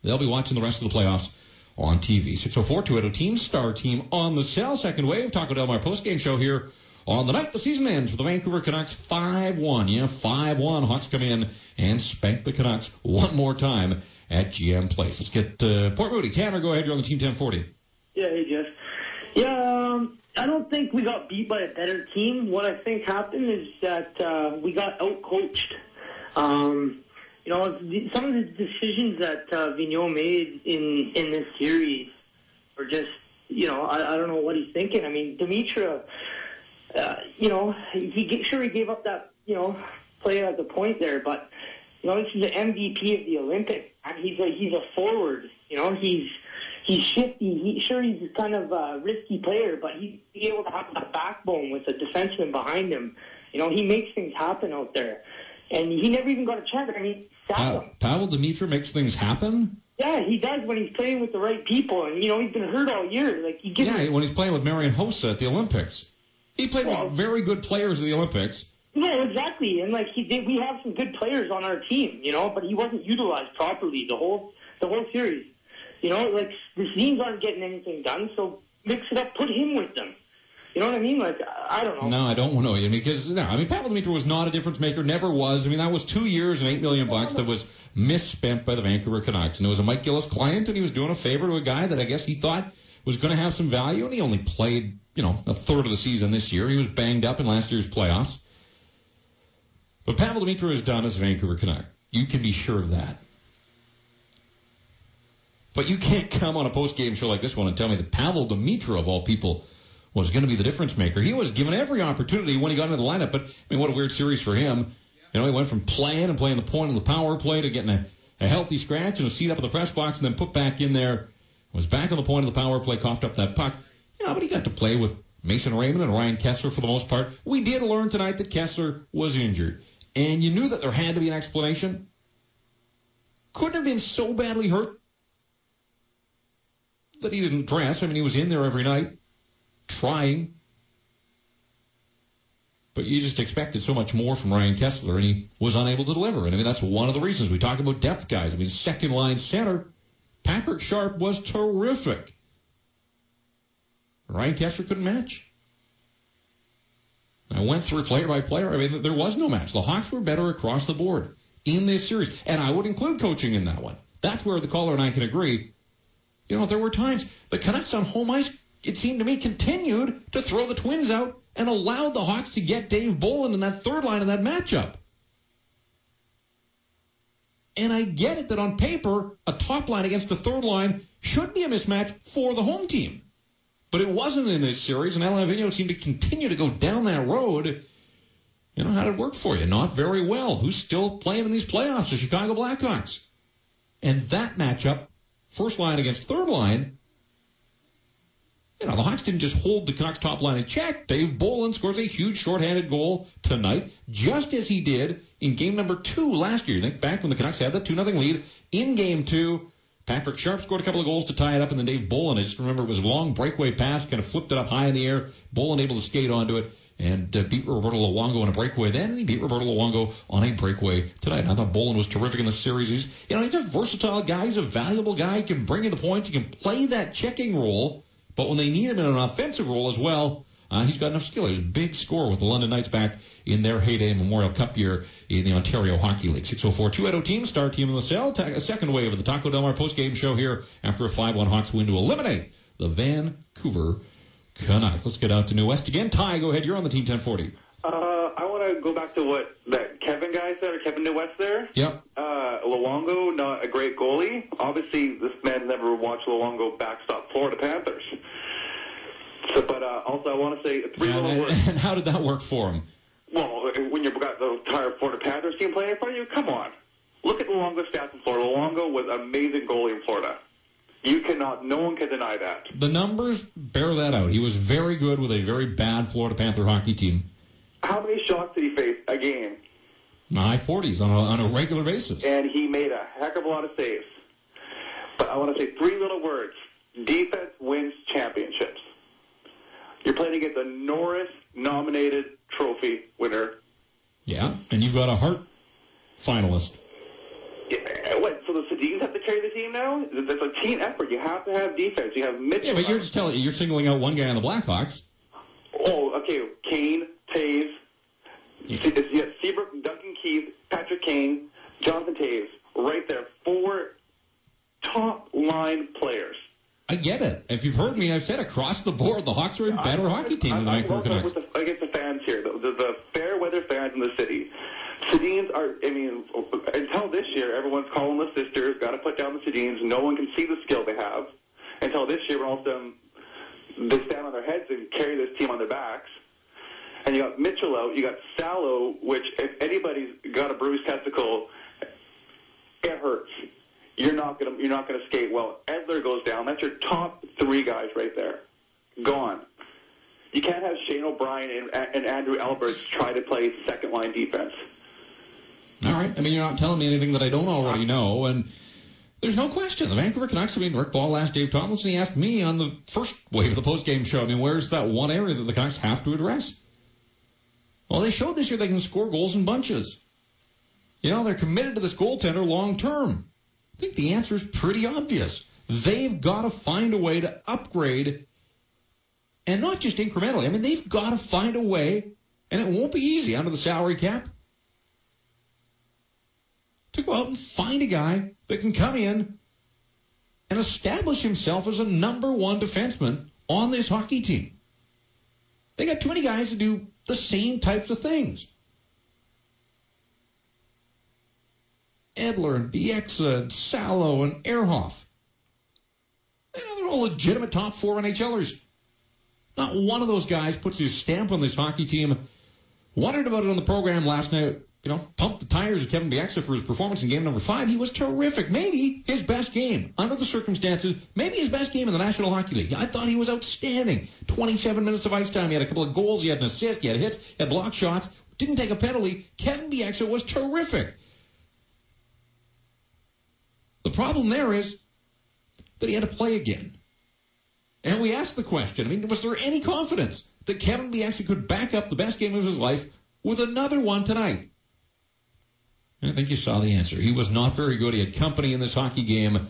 They'll be watching the rest of the playoffs on TV. 604-280-TEAM, Star Team on the cell. Second wave, Taco Del Mar postgame show here on the night the season ends for the Vancouver Canucks 5-1. Yeah, 5-1. Hawks come in and spank the Canucks one more time at GM Place. Let's get Port Moody. Tanner, go ahead. You're on the Team 1040. Yeah, hey, Jeff. Yeah, I don't think we got beat by a better team. What I think happened is that we got out-coached. Some of the decisions that Vigneault made in this series were just, I don't know what he's thinking. I mean, Dimitra, he gave up that, play at the point there, but, this is the MVP of the Olympics. He's a forward, He's shifty. He's kind of a risky player, but he's able to have that backbone with a defenseman behind him. He makes things happen out there. And he never even got a chance. I mean, Pavel Dimitra makes things happen? Yeah, he does when he's playing with the right people. And, he's been hurt all year. When he's playing with Marian Hossa at the Olympics. He played with very good players at the Olympics. No, exactly. And, we have some good players on our team, but he wasn't utilized properly the whole series. The teams aren't getting anything done, so mix it up, put him with them. You know what I mean? I don't know. No, I don't know you because Pavel Dimitra was not a difference maker, never was. I mean, that was 2 years and $8 million that was misspent by the Vancouver Canucks. And it was a Mike Gillis client, and he was doing a favor to a guy that I guess he thought was going to have some value, and he only played, a third of the season this year. He was banged up in last year's playoffs. But Pavel Demitra is done as a Vancouver Canuck. You can be sure of that. But you can't come on a post-game show like this one and tell me that Pavel Demitra, of all people, was going to be the difference maker. He was given every opportunity when he got into the lineup, but what a weird series for him. He went from playing the point of the power play to getting a healthy scratch and a seat up in the press box and then put back in there. Was back on the point of the power play, coughed up that puck. But he got to play with Mason Raymond and Ryan Kessler for the most part. We did learn tonight that Kessler was injured. And you knew that there had to be an explanation. Couldn't have been so badly hurt that he didn't dress. He was in there every night, trying. But you just expected so much more from Ryan Kessler, and he was unable to deliver. And that's one of the reasons we talk about depth guys. Second-line center, Patrick Sharp was terrific. Ryan Kessler couldn't match. I went through player by player. There was no match. The Hawks were better across the board in this series. And I would include coaching in that one. That's where the caller and I can agree. There were times the Canucks on home ice, it seemed to me, continued to throw the Twins out and allowed the Hawks to get Dave Bolland in that third line in that matchup. And I get it that on paper, a top line against the third line should be a mismatch for the home team. But it wasn't in this series, and Alain Vigneault seemed to continue to go down that road. How did it work for you? Not very well. Who's still playing in these playoffs? The Chicago Blackhawks. And that matchup, first line against third line, the Hawks didn't just hold the Canucks top line in check. Dave Bolland scores a huge shorthanded goal tonight, just as he did in game number 2 last year. You think back when the Canucks had that 2-0 lead in game 2. Patrick Sharp scored a couple of goals to tie it up, and then Dave Bolland, I just remember it was a long breakaway pass, kind of flipped it up high in the air. Bolland able to skate onto it and beat Roberto Luongo on a breakaway then, and he beat Roberto Luongo on a breakaway tonight. And I thought Bolland was terrific in the series. He's a versatile guy. He's a valuable guy. He can bring you the points. He can play that checking role, but when they need him in an offensive role as well, he's got enough skill. He was a big scorer with the London Knights back in their heyday Memorial Cup year in the Ontario Hockey League. 604-280 team, star team in the cell. A second wave of the Taco Del Mar postgame show here after a 5-1 Hawks win to eliminate the Vancouver Canucks. Let's get out to New West again. Ty, go ahead. You're on the Team 1040. I want to go back to what that Kevin guy said, or Kevin New West there. Yep. Luongo, not a great goalie. Obviously, this man never watched Luongo backstop Florida Panthers. So, but also I want to say 3 little words. And how did that work for him? Well, when you've got the entire Florida Panthers team playing in front of you, come on. Look at Luongo's stats in Florida. Luongo was an amazing goalie in Florida. No one can deny that. The numbers bear that out. He was very good with a very bad Florida Panther hockey team. How many shots did he face a game? High 40s on a regular basis. And he made a heck of a lot of saves. But I want to say 3 little words. Defense wins championships. You're playing against a Norris-nominated trophy winner. Yeah, and you've got a Hart finalist. Yeah, what, so the Sedins have to carry the team now? It's a team effort. You have to have defense. You have Mitchell. Yeah, but you're singling out one guy on the Blackhawks. Oh, okay. Kane, Taves. Yeah. You have Seabrook, Duncan Keith, Patrick Kane, Jonathan Taves. Right there. 4 top-line players. I get it. If you've heard me, I've said across the board, the Hawks are a better hockey team than the Vancouver Canucks. Against the fans here, the fair-weather fans in the city. Sedins are, until this year, everyone's calling the sisters, got to put down the Sedins. No one can see the skill they have. Until this year, when all of a sudden they stand on their heads and carry this team on their backs. And you got Mitchell out, you got Salo, which if anybody's got a bruised testicle, it hurts. You're not gonna skate well. Edler goes down. That's your top 3 guys right there. Gone. You can't have Shane O'Brien and Andrew Alberts try to play second-line defense. All right. You're not telling me anything that I don't already know, and there's no question. The Vancouver Canucks, Rick Ball asked Dave Tomlinson, he asked me on the first wave of the post-game show, where's that one area that the Canucks have to address? Well, they showed this year they can score goals in bunches. They're committed to this goaltender long-term. I think the answer is pretty obvious. They've got to find a way to upgrade, and not just incrementally. They've got to find a way, and it won't be easy under the salary cap, to go out and find a guy that can come in and establish himself as a number 1 defenseman on this hockey team. They got too many guys to do the same types of things. Edler and Bieksa and Salo and Ehrhoff. They're all legitimate top 4 NHLers. Not one of those guys puts his stamp on this hockey team. Wondered about it on the program last night. Pumped the tires of Kevin Bieksa for his performance in game number 5. He was terrific. Maybe his best game, under the circumstances, maybe his best game in the National Hockey League. I thought he was outstanding. 27 minutes of ice time. He had a couple of goals. He had an assist. He had hits. He had block shots. Didn't take a penalty. Kevin Bieksa was terrific. The problem there is that he had to play again. And we asked the question, was there any confidence that Kevin Bieksa could back up the best game of his life with another one tonight? I think you saw the answer. He was not very good. He had company in this hockey game,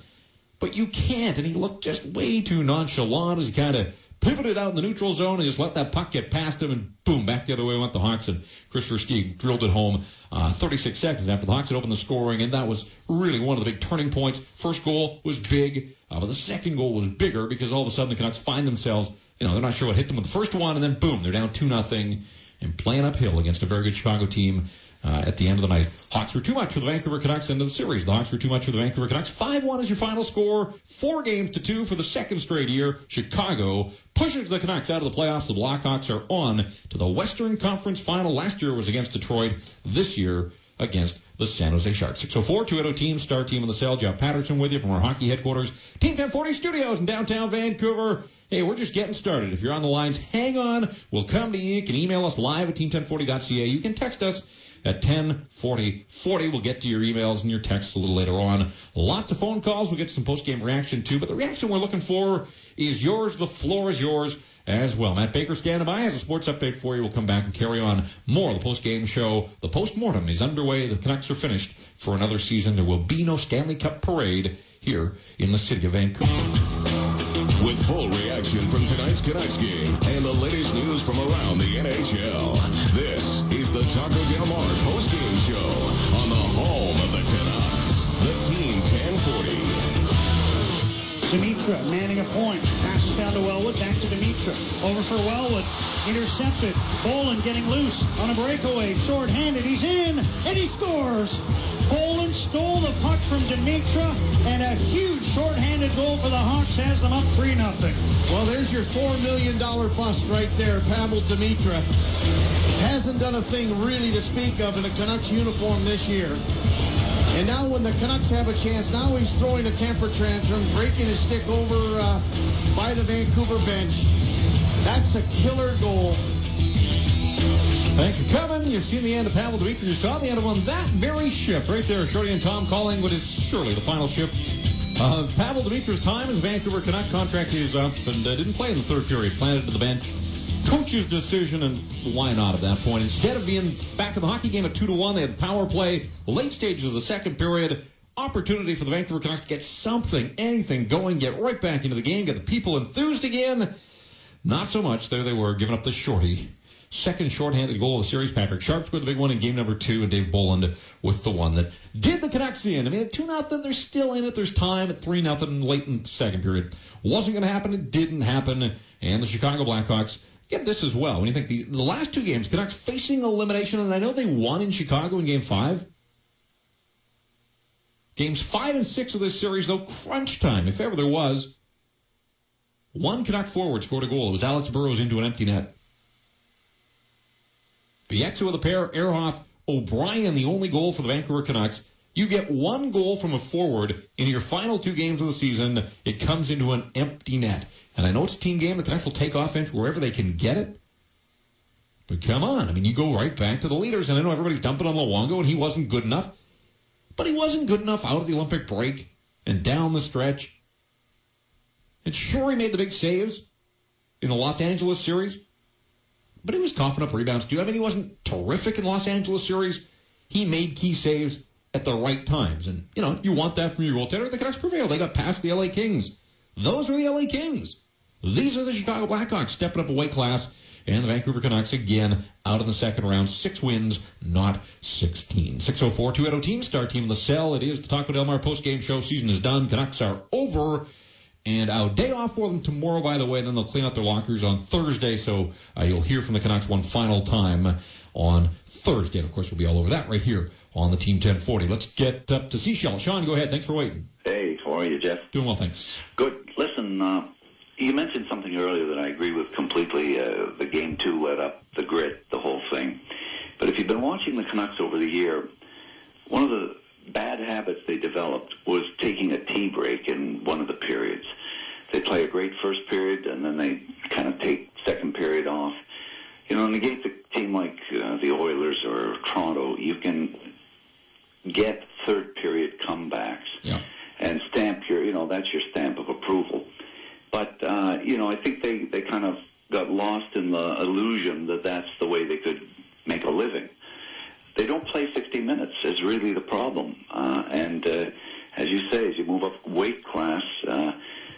but you can't. And he looked just way too nonchalant as he kind of pivoted out in the neutral zone and just let that puck get past him, and boom, back the other way went the Hawks, and Christopher Stieg drilled it home 36 seconds after the Hawks had opened the scoring, and that was really one of the big turning points. First goal was big, but the second goal was bigger because all of a sudden the Canucks find themselves, they're not sure what hit them with the first one, and then boom, they're down 2-0 and playing uphill against a very good Chicago team. At the end of the night, Hawks were too much for the Vancouver Canucks end of the series. The Hawks were too much for the Vancouver Canucks. 5-1 is your final score. 4-2 for the second straight year. Chicago pushes the Canucks out of the playoffs. The Blackhawks are on to the Western Conference Final. Last year was against Detroit. This year against the San Jose Sharks. 604-280-TEAM, Star Team in the cell. Jeff Patterson with you from our hockey headquarters, Team 1040 Studios in downtown Vancouver. Hey, we're just getting started. If you're on the lines, hang on. We'll come to you. You can email us live at team1040.ca. You can text us at 104040. We'll get to your emails and your texts a little later on. Lots of phone calls. We'll get some post-game reaction, too. But the reaction we're looking for is yours. The floor is yours as well. Matt Baker standing by has a sports update for you. We'll come back and carry on more of the post-game show. The post-mortem is underway. The Canucks are finished for another season. There will be no Stanley Cup parade here in the city of Vancouver. With full reaction from tonight's Canucks game and the latest news from around the NHL, this is the Taco Del Mar postgame show on the home of the Canucks, the Team 1040. Dimitra manning a point. Passes down to Wellwood. Back to Dimitra. Over for Wellwood. Intercepted. Bolin getting loose on a breakaway. Short-handed. He's in. And he scores. Bolin stole the puck from Dimitra. And a huge short-handed goal for the Hawks has them up 3-0. Well, there's your $4 million bust right there. Pavel Dimitra hasn't done a thing really to speak of in a Canucks uniform this year. And now when the Canucks have a chance, now he's throwing a temper tantrum, breaking his stick over by the Vancouver bench. That's a killer goal. Thanks for coming. You've seen the end of Pavel Dimitra. You saw the end of on that very shift right there. Shorty and Tom calling what is surely the final shift. Pavel Dimitra's time as Vancouver Canuck contract is up and didn't play in the third period. Planted to the bench. Coach's decision, and why not at that point? Instead of being back in the hockey game at 2-1, they had the power play, late stages of the second period. Opportunity for the Vancouver Canucks to get something, anything going, get right back into the game, get the people enthused again. Not so much. There they were, giving up the shorty. Second shorthanded goal of the series. Patrick Sharp scored the big one in game number 2, and Dave Bolland with the one that did the Canucks in. At 2-0, they're still in it. There's time. At 3-0 late in the second period. Wasn't going to happen. It didn't happen. And the Chicago Blackhawks get this as well. When you think the last two games, Canucks facing elimination, and I know they won in Chicago in Game 5. Games 5 and 6 of this series, though, crunch time, if ever there was. One Canuck forward scored a goal. It was Alex Burrows into an empty net. Bieksa with a pair, Ehrhoff, O'Brien, the only goal for the Vancouver Canucks. You get one goal from a forward in your final two games of the season. It comes into an empty net. And I know it's a team game. The Canucks will take offense wherever they can get it. But come on. You go right back to the leaders. And I know everybody's dumping on Luongo, and he wasn't good enough. But he wasn't good enough out of the Olympic break and down the stretch. And sure, he made the big saves in the Los Angeles series. But he was coughing up rebounds, too. He wasn't terrific in the Los Angeles series. He made key saves at the right times. And, you want that from your goaltender. The Canucks prevailed. They got past the L.A. Kings. Those were the L.A. Kings. These are the Chicago Blackhawks stepping up a weight class. And the Vancouver Canucks, again, out in the second round. 6 wins, not 16. 604-280-TEAM, Star Team in the cell. It is the Taco Del Mar postgame show. Season is done. Canucks are over. and out. Day off for them tomorrow, by the way. Then they'll clean out their lockers on Thursday, so you'll hear from the Canucks one final time on Thursday. And, of course, we'll be all over that right here on the Team 1040. Let's get up to Seashell. Sean, go ahead. Thanks for waiting. Hey, how are you, Jeff? Doing well, thanks. Good. Listen, you mentioned something earlier that I agree with completely. The Game 2 let up the grit, the whole thing. But if you've been watching the Canucks over the year, one of the bad habits they developed was taking a tea break in one of the periods. They play a great first period, and then they kind of take second period off. You know, and against a team like the Oilers or Toronto, you can get third period comebacks and stamp that's your stamp of approval. But, I think they kind of got lost in the illusion that that's the way they could make a living. They don't play 60 minutes is really the problem. And as you say, as you move up weight class,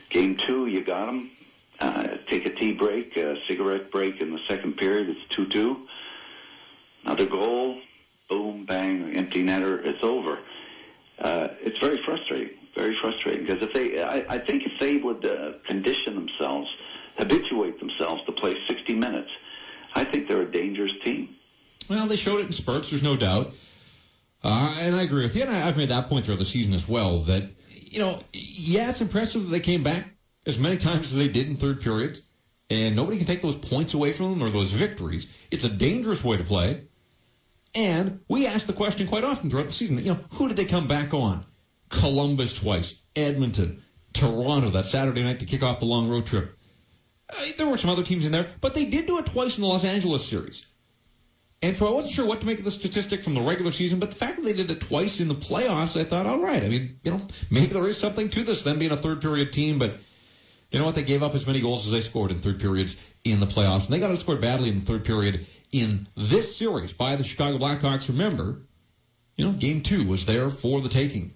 Game 2, you got them. Take a tea break, a cigarette break in the second period. It's 2-2. Another goal, boom, bang, empty netter. It's over. It's very frustrating. Very frustrating because I think if they would condition themselves, habituate themselves to play 60 minutes, I think they're a dangerous team. Well, they showed it in spurts, there's no doubt. And I agree with you, and I've made that point throughout the season as well, that, it's impressive that they came back as many times as they did in third periods, and nobody can take those points away from them or those victories. It's a dangerous way to play. And we ask the question quite often throughout the season, who did they come back on? Columbus twice, Edmonton, Toronto that Saturday night to kick off the long road trip. There were some other teams in there, but they did do it twice in the Los Angeles series. And so I wasn't sure what to make of the statistic from the regular season, but the fact that they did it twice in the playoffs, I thought, all right. I mean, maybe there is something to this, them being a third-period team, but you know what? They gave up as many goals as they scored in third periods in the playoffs, and they got outscored badly in the third period in this series by the Chicago Blackhawks. Remember, Game 2 was there for the taking.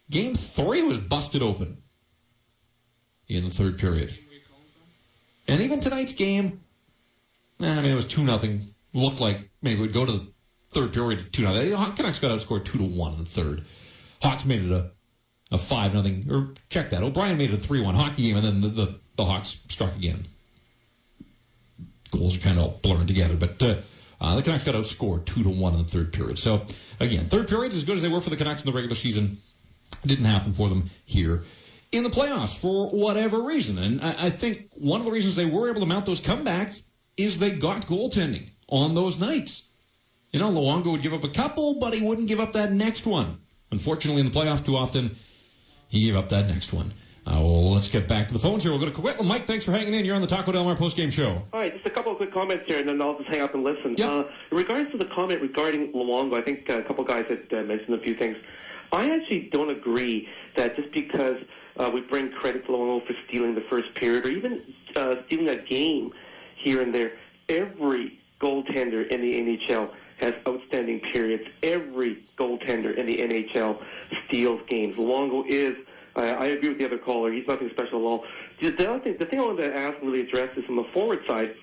Game 3 was busted open in the third period. And even tonight's game, it was 2-0. Looked like maybe it would go to the third period 2-0. The Canucks got outscored 2-1 in the third. Hawks made it a 5-0, or check that. O'Brien made it a 3-1 hockey game, and then the Hawks struck again. Goals are kind of all blurring together, but the Canucks got outscored 2-1 in the third period. So, again, third periods as good as they were for the Canucks in the regular season. Didn't happen for them here in the playoffs for whatever reason. And I think one of the reasons they were able to mount those comebacks is they got goaltending on those nights. Luongo would give up a couple, but he wouldn't give up that next one. Unfortunately, in the playoffs too often, he gave up that next one. Let's get back to the phones here. We'll go to Coquitlam. Mike, thanks for hanging in. You're on the Taco Del Mar postgame show. All right, just a couple of quick comments here, and then I'll just hang up and listen. Yep. In regards to the comment regarding Luongo, I think a couple guys had mentioned a few things. I actually don't agree that just because we bring credit to Luongo for stealing the first period or even stealing a game here and there, every goaltender in the NHL has outstanding periods. Every goaltender in the NHL steals games. Luongo is, I agree with the other caller, he's nothing special at all. The thing I wanted to ask and really address is on the forward side.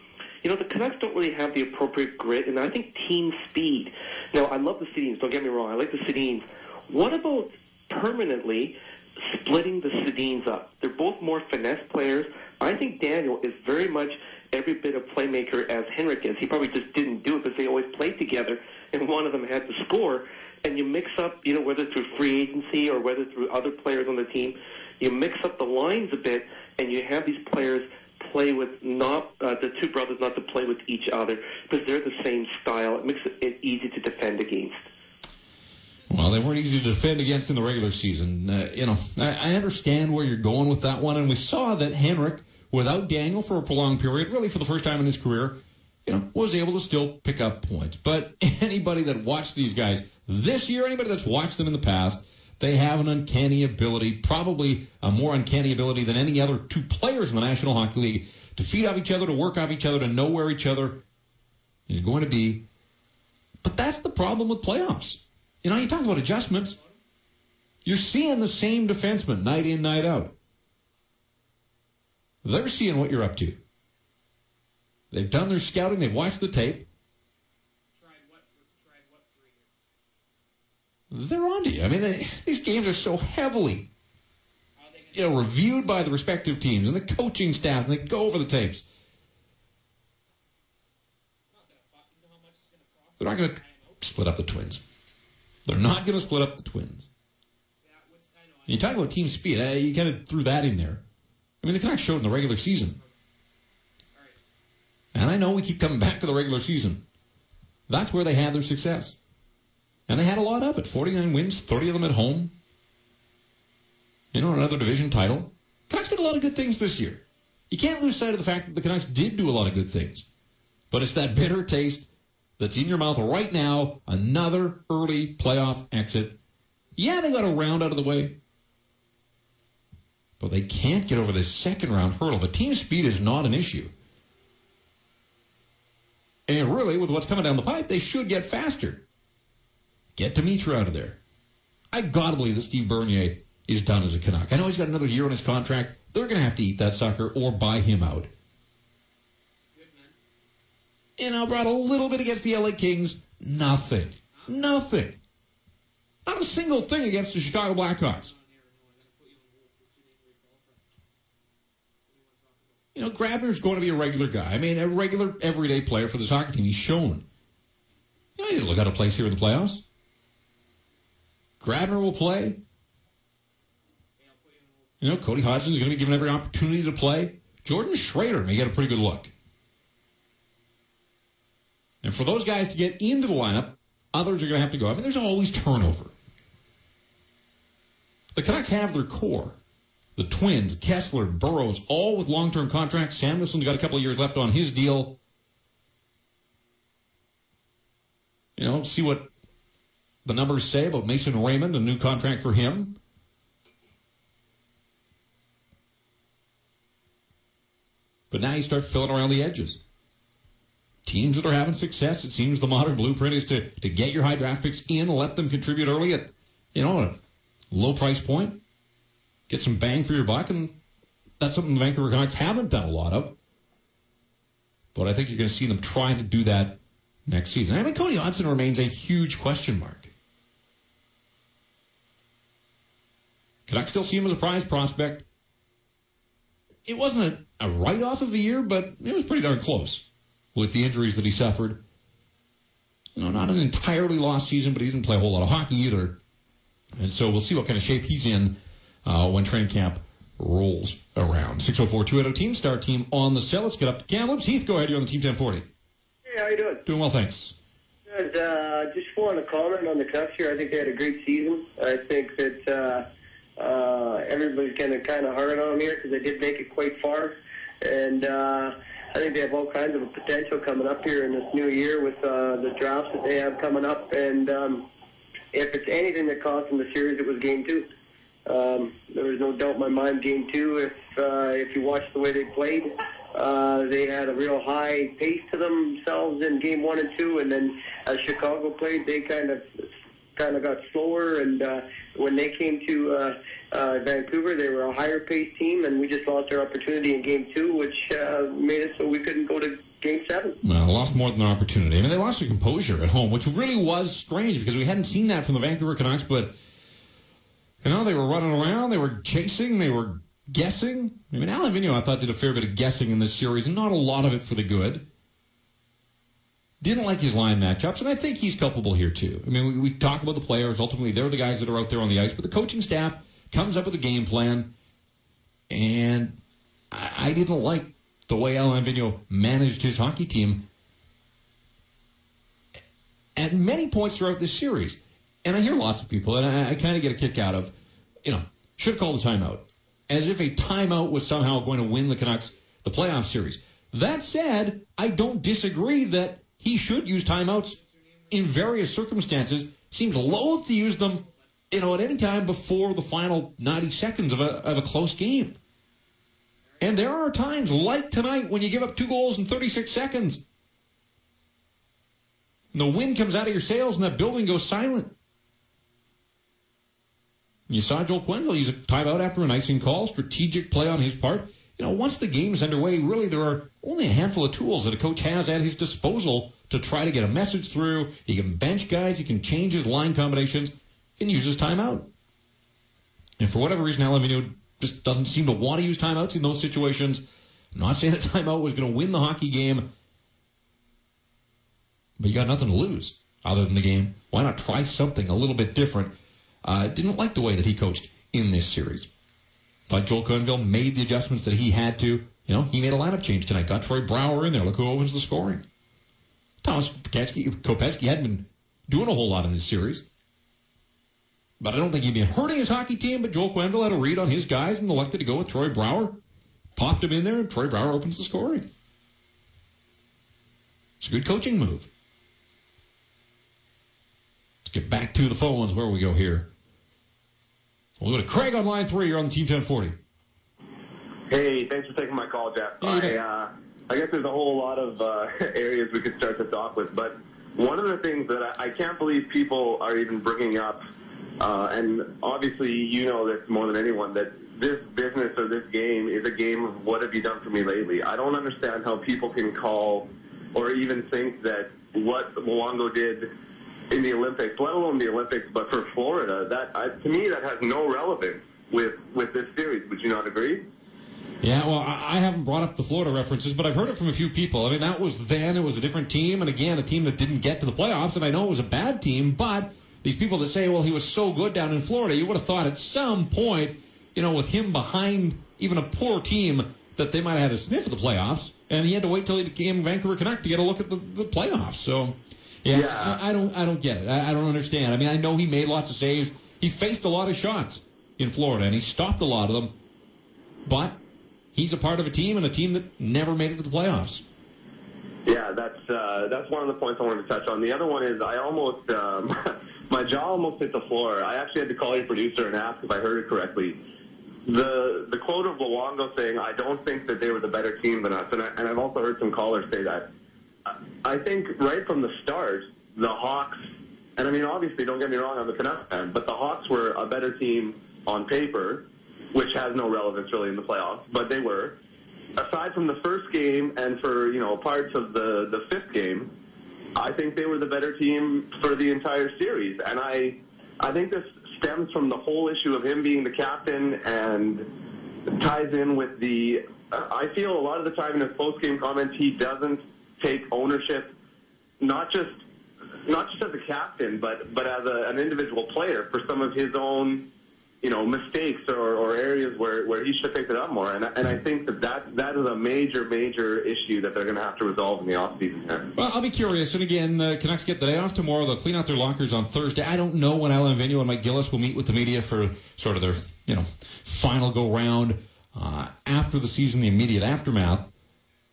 The Canucks don't really have the appropriate grit, and I think team speed. Now, I love the Sedins, don't get me wrong, I like the Sedins. What about permanently splitting the Sedins up? They're both more finesse players. I think Daniel is very much every bit of playmaker as Henrik is. He probably just didn't do it because they always played together, and one of them had to score. And you mix up, whether through free agency or whether through other players on the team, you mix up the lines a bit, and you have these players play with the two brothers not to play with each other because they're the same style. It makes it easy to defend against. Well, they weren't easy to defend against in the regular season. I understand where you're going with that one, and we saw that Henrik, without Daniel for a prolonged period, really for the first time in his career, was able to still pick up points. But anybody that watched these guys this year, anybody that's watched them in the past, they have an uncanny ability, probably a more uncanny ability than any other two players in the National Hockey League, to feed off each other, to work off each other, to know where each other is going to be. But that's the problem with playoffs. You talk about adjustments. You're seeing the same defenseman night in, night out. They're seeing what you're up to. They've done their scouting. They've watched the tape. They're on to you. These games are so heavily reviewed by the respective teams and the coaching staff, and they go over the tapes. They're not going to split up the Twins. They're not going to split up the Twins. You talk about team speed. You kind of threw that in there. I mean, the Canucks showed in the regular season. And I know we keep coming back to the regular season. That's where they had their success. And they had a lot of it. 49 wins, 30 of them at home. Another division title. Canucks did a lot of good things this year. You can't lose sight of the fact that the Canucks did do a lot of good things. But it's that bitter taste that's in your mouth right now. Another early playoff exit. Yeah, they got a round out of the way. But they can't get over this second round hurdle. But team speed is not an issue. And really, with what's coming down the pipe, they should get faster. Get Dimitra out of there. I gotta believe that Steve Bernier is done as a Canuck. I know he's got another year on his contract. They're going to have to eat that sucker or buy him out. And I brought a little bit against the LA Kings. Nothing. Not a single thing against the Chicago Blackhawks. Grabner's going to be a regular guy. I mean, a regular, everyday player for this hockey team. He's shown. He didn't look out of place here in the playoffs. Grabner will play. Cody Hodgson's going to be given every opportunity to play. Jordan Schrader may get a pretty good look. And for those guys to get into the lineup, others are going to have to go. I mean, there's always turnover. The Canucks have their core. The Twins, Kessler, Burrows, all with long-term contracts. Samuelson's got a couple of years left on his deal. See what the numbers say about Mason Raymond, a new contract for him. But now you start filling around the edges. Teams that are having success, it seems the modern blueprint is to get your high draft picks in, let them contribute early at, a low price point. Get some bang for your buck, and that's something the Vancouver Canucks haven't done a lot of. But I think you're going to see them trying to do that next season. I mean, Cody Hodgson remains a huge question mark. Canucks still see him as a prize prospect. It wasn't a write-off of the year, but it was pretty darn close with the injuries that he suffered. Not an entirely lost season, but he didn't play a whole lot of hockey either. And so we'll see what kind of shape he's in when training camp rolls around. 604-280-TEAM, Star Team on the cell. Let's get up to Kamloops. Heath, go ahead. You're on the Team 1040. Hey, how you doing? Doing well, thanks. Good. Just want to comment on the Canucks here. I think they had a great season. I think that everybody's kind of hard on them here because they did make it quite far. And I think they have all kinds of potential coming up here in this new year with the drafts that they have coming up. And if it's anything that cost them the series, it was Game 2. There was no doubt in my mind, Game 2, if you watch the way they played, they had a real high pace to themselves in Game 1 and 2, and then as Chicago played, they kind of got slower, and when they came to Vancouver, they were a higher paced team, and we just lost our opportunity in Game 2, which made it so we couldn't go to Game 7. Well, lost more than an opportunity. I mean, they lost their composure at home, which really was strange because we hadn't seen that from the Vancouver Canucks, but they were running around, they were chasing, they were guessing. I mean, Alain Vigneault, I thought, did a fair bit of guessing in this series, and not a lot of it for the good. Didn't like his line matchups, and I think he's culpable here, too. I mean, we talk about the players. Ultimately, they're the guys that are out there on the ice, but the coaching staff comes up with a game plan, and I didn't like the way Alain Vigneault managed his hockey team at many points throughout this series. And I hear lots of people, and I kind of get a kick out of, should have called a timeout. As if a timeout was somehow going to win the Canucks the playoff series. That said, I don't disagree that he should use timeouts in various circumstances. Seems loath to use them, at any time before the final 90 seconds of a close game. And there are times, like tonight, when you give up 2 goals in 36 seconds. And the wind comes out of your sails and that building goes silent. You saw Joel Quenneville use a timeout after an icing call, strategic play on his part. Once the game is underway, really there are only a handful of tools that a coach has at his disposal to try to get a message through. He can bench guys, he can change his line combinations, and use his timeout. And for whatever reason, Alain Vigneault just doesn't seem to want to use timeouts in those situations. I'm not saying a timeout was going to win the hockey game, but you got nothing to lose other than the game. Why not try something a little bit different? Didn't like the way that he coached in this series. But Joel Quenneville made the adjustments that he had to. He made a lineup change tonight. Got Troy Brouwer in there. Look who opens the scoring. Thomas Kopecky hadn't been doing a whole lot in this series. But I don't think he'd been hurting his hockey team. But Joel Quenneville had a read on his guys and elected to go with Troy Brouwer. Popped him in there, and Troy Brouwer opens the scoring. It's a good coaching move. Let's get back to the phones. Where we go here? We'll go to Craig on line 3. You're on the Team 1040. Hey, thanks for taking my call, Jeff. I guess there's a whole lot of areas we could start this off with, but one of the things that I can't believe people are even bringing up, and obviously you know this more than anyone, that this business or this game is a game of what have you done for me lately. I don't understand how people can call or even think that what Luongo did in the Olympics, let alone the Olympics, but for Florida, to me that has no relevance with this series. Would you not agree? Yeah, well, I haven't brought up the Florida references, but I've heard it from a few people. I mean, that was then. It was a different team, and again, a team that didn't get to the playoffs, and I know it was a bad team, but these people that say, well, he was so good down in Florida, you would have thought at some point, with him behind even a poor team, that they might have had a sniff of the playoffs, and he had to wait till he became Vancouver Canuck to get a look at the playoffs. So, yeah. I don't get it. I don't understand. I mean, I know he made lots of saves. He faced a lot of shots in Florida, and he stopped a lot of them, but he's a part of a team, and a team that never made it to the playoffs. Yeah, that's one of the points I wanted to touch on. The other one is I almost my jaw almost hit the floor. I actually had to call your producer and ask if I heard it correctly. The quote of Luongo saying, "I don't think that they were the better team than us," and I've also heard some callers say that. I think right from the start, the Hawks, and I mean obviously don't get me wrong, I'm a Canucks fan, but the Hawks were a better team on paper, which has no relevance really in the playoffs, but they were. Aside from the first game and for, parts of the fifth game, I think they were the better team for the entire series. And I think this stems from the whole issue of him being the captain and ties in with I feel a lot of the time in his post-game comments, he doesn't take ownership, not just as a captain, but as an individual player for some of his own mistakes or areas where he should have picked it up more. And I think that is a major, major issue that they're going to have to resolve in the offseason here. Well, I'll be curious. And again, the Canucks get the day off tomorrow. They'll clean out their lockers on Thursday. I don't know when Alain Vigneault and Mike Gillis will meet with the media for sort of their, final go-round after the season, the immediate aftermath.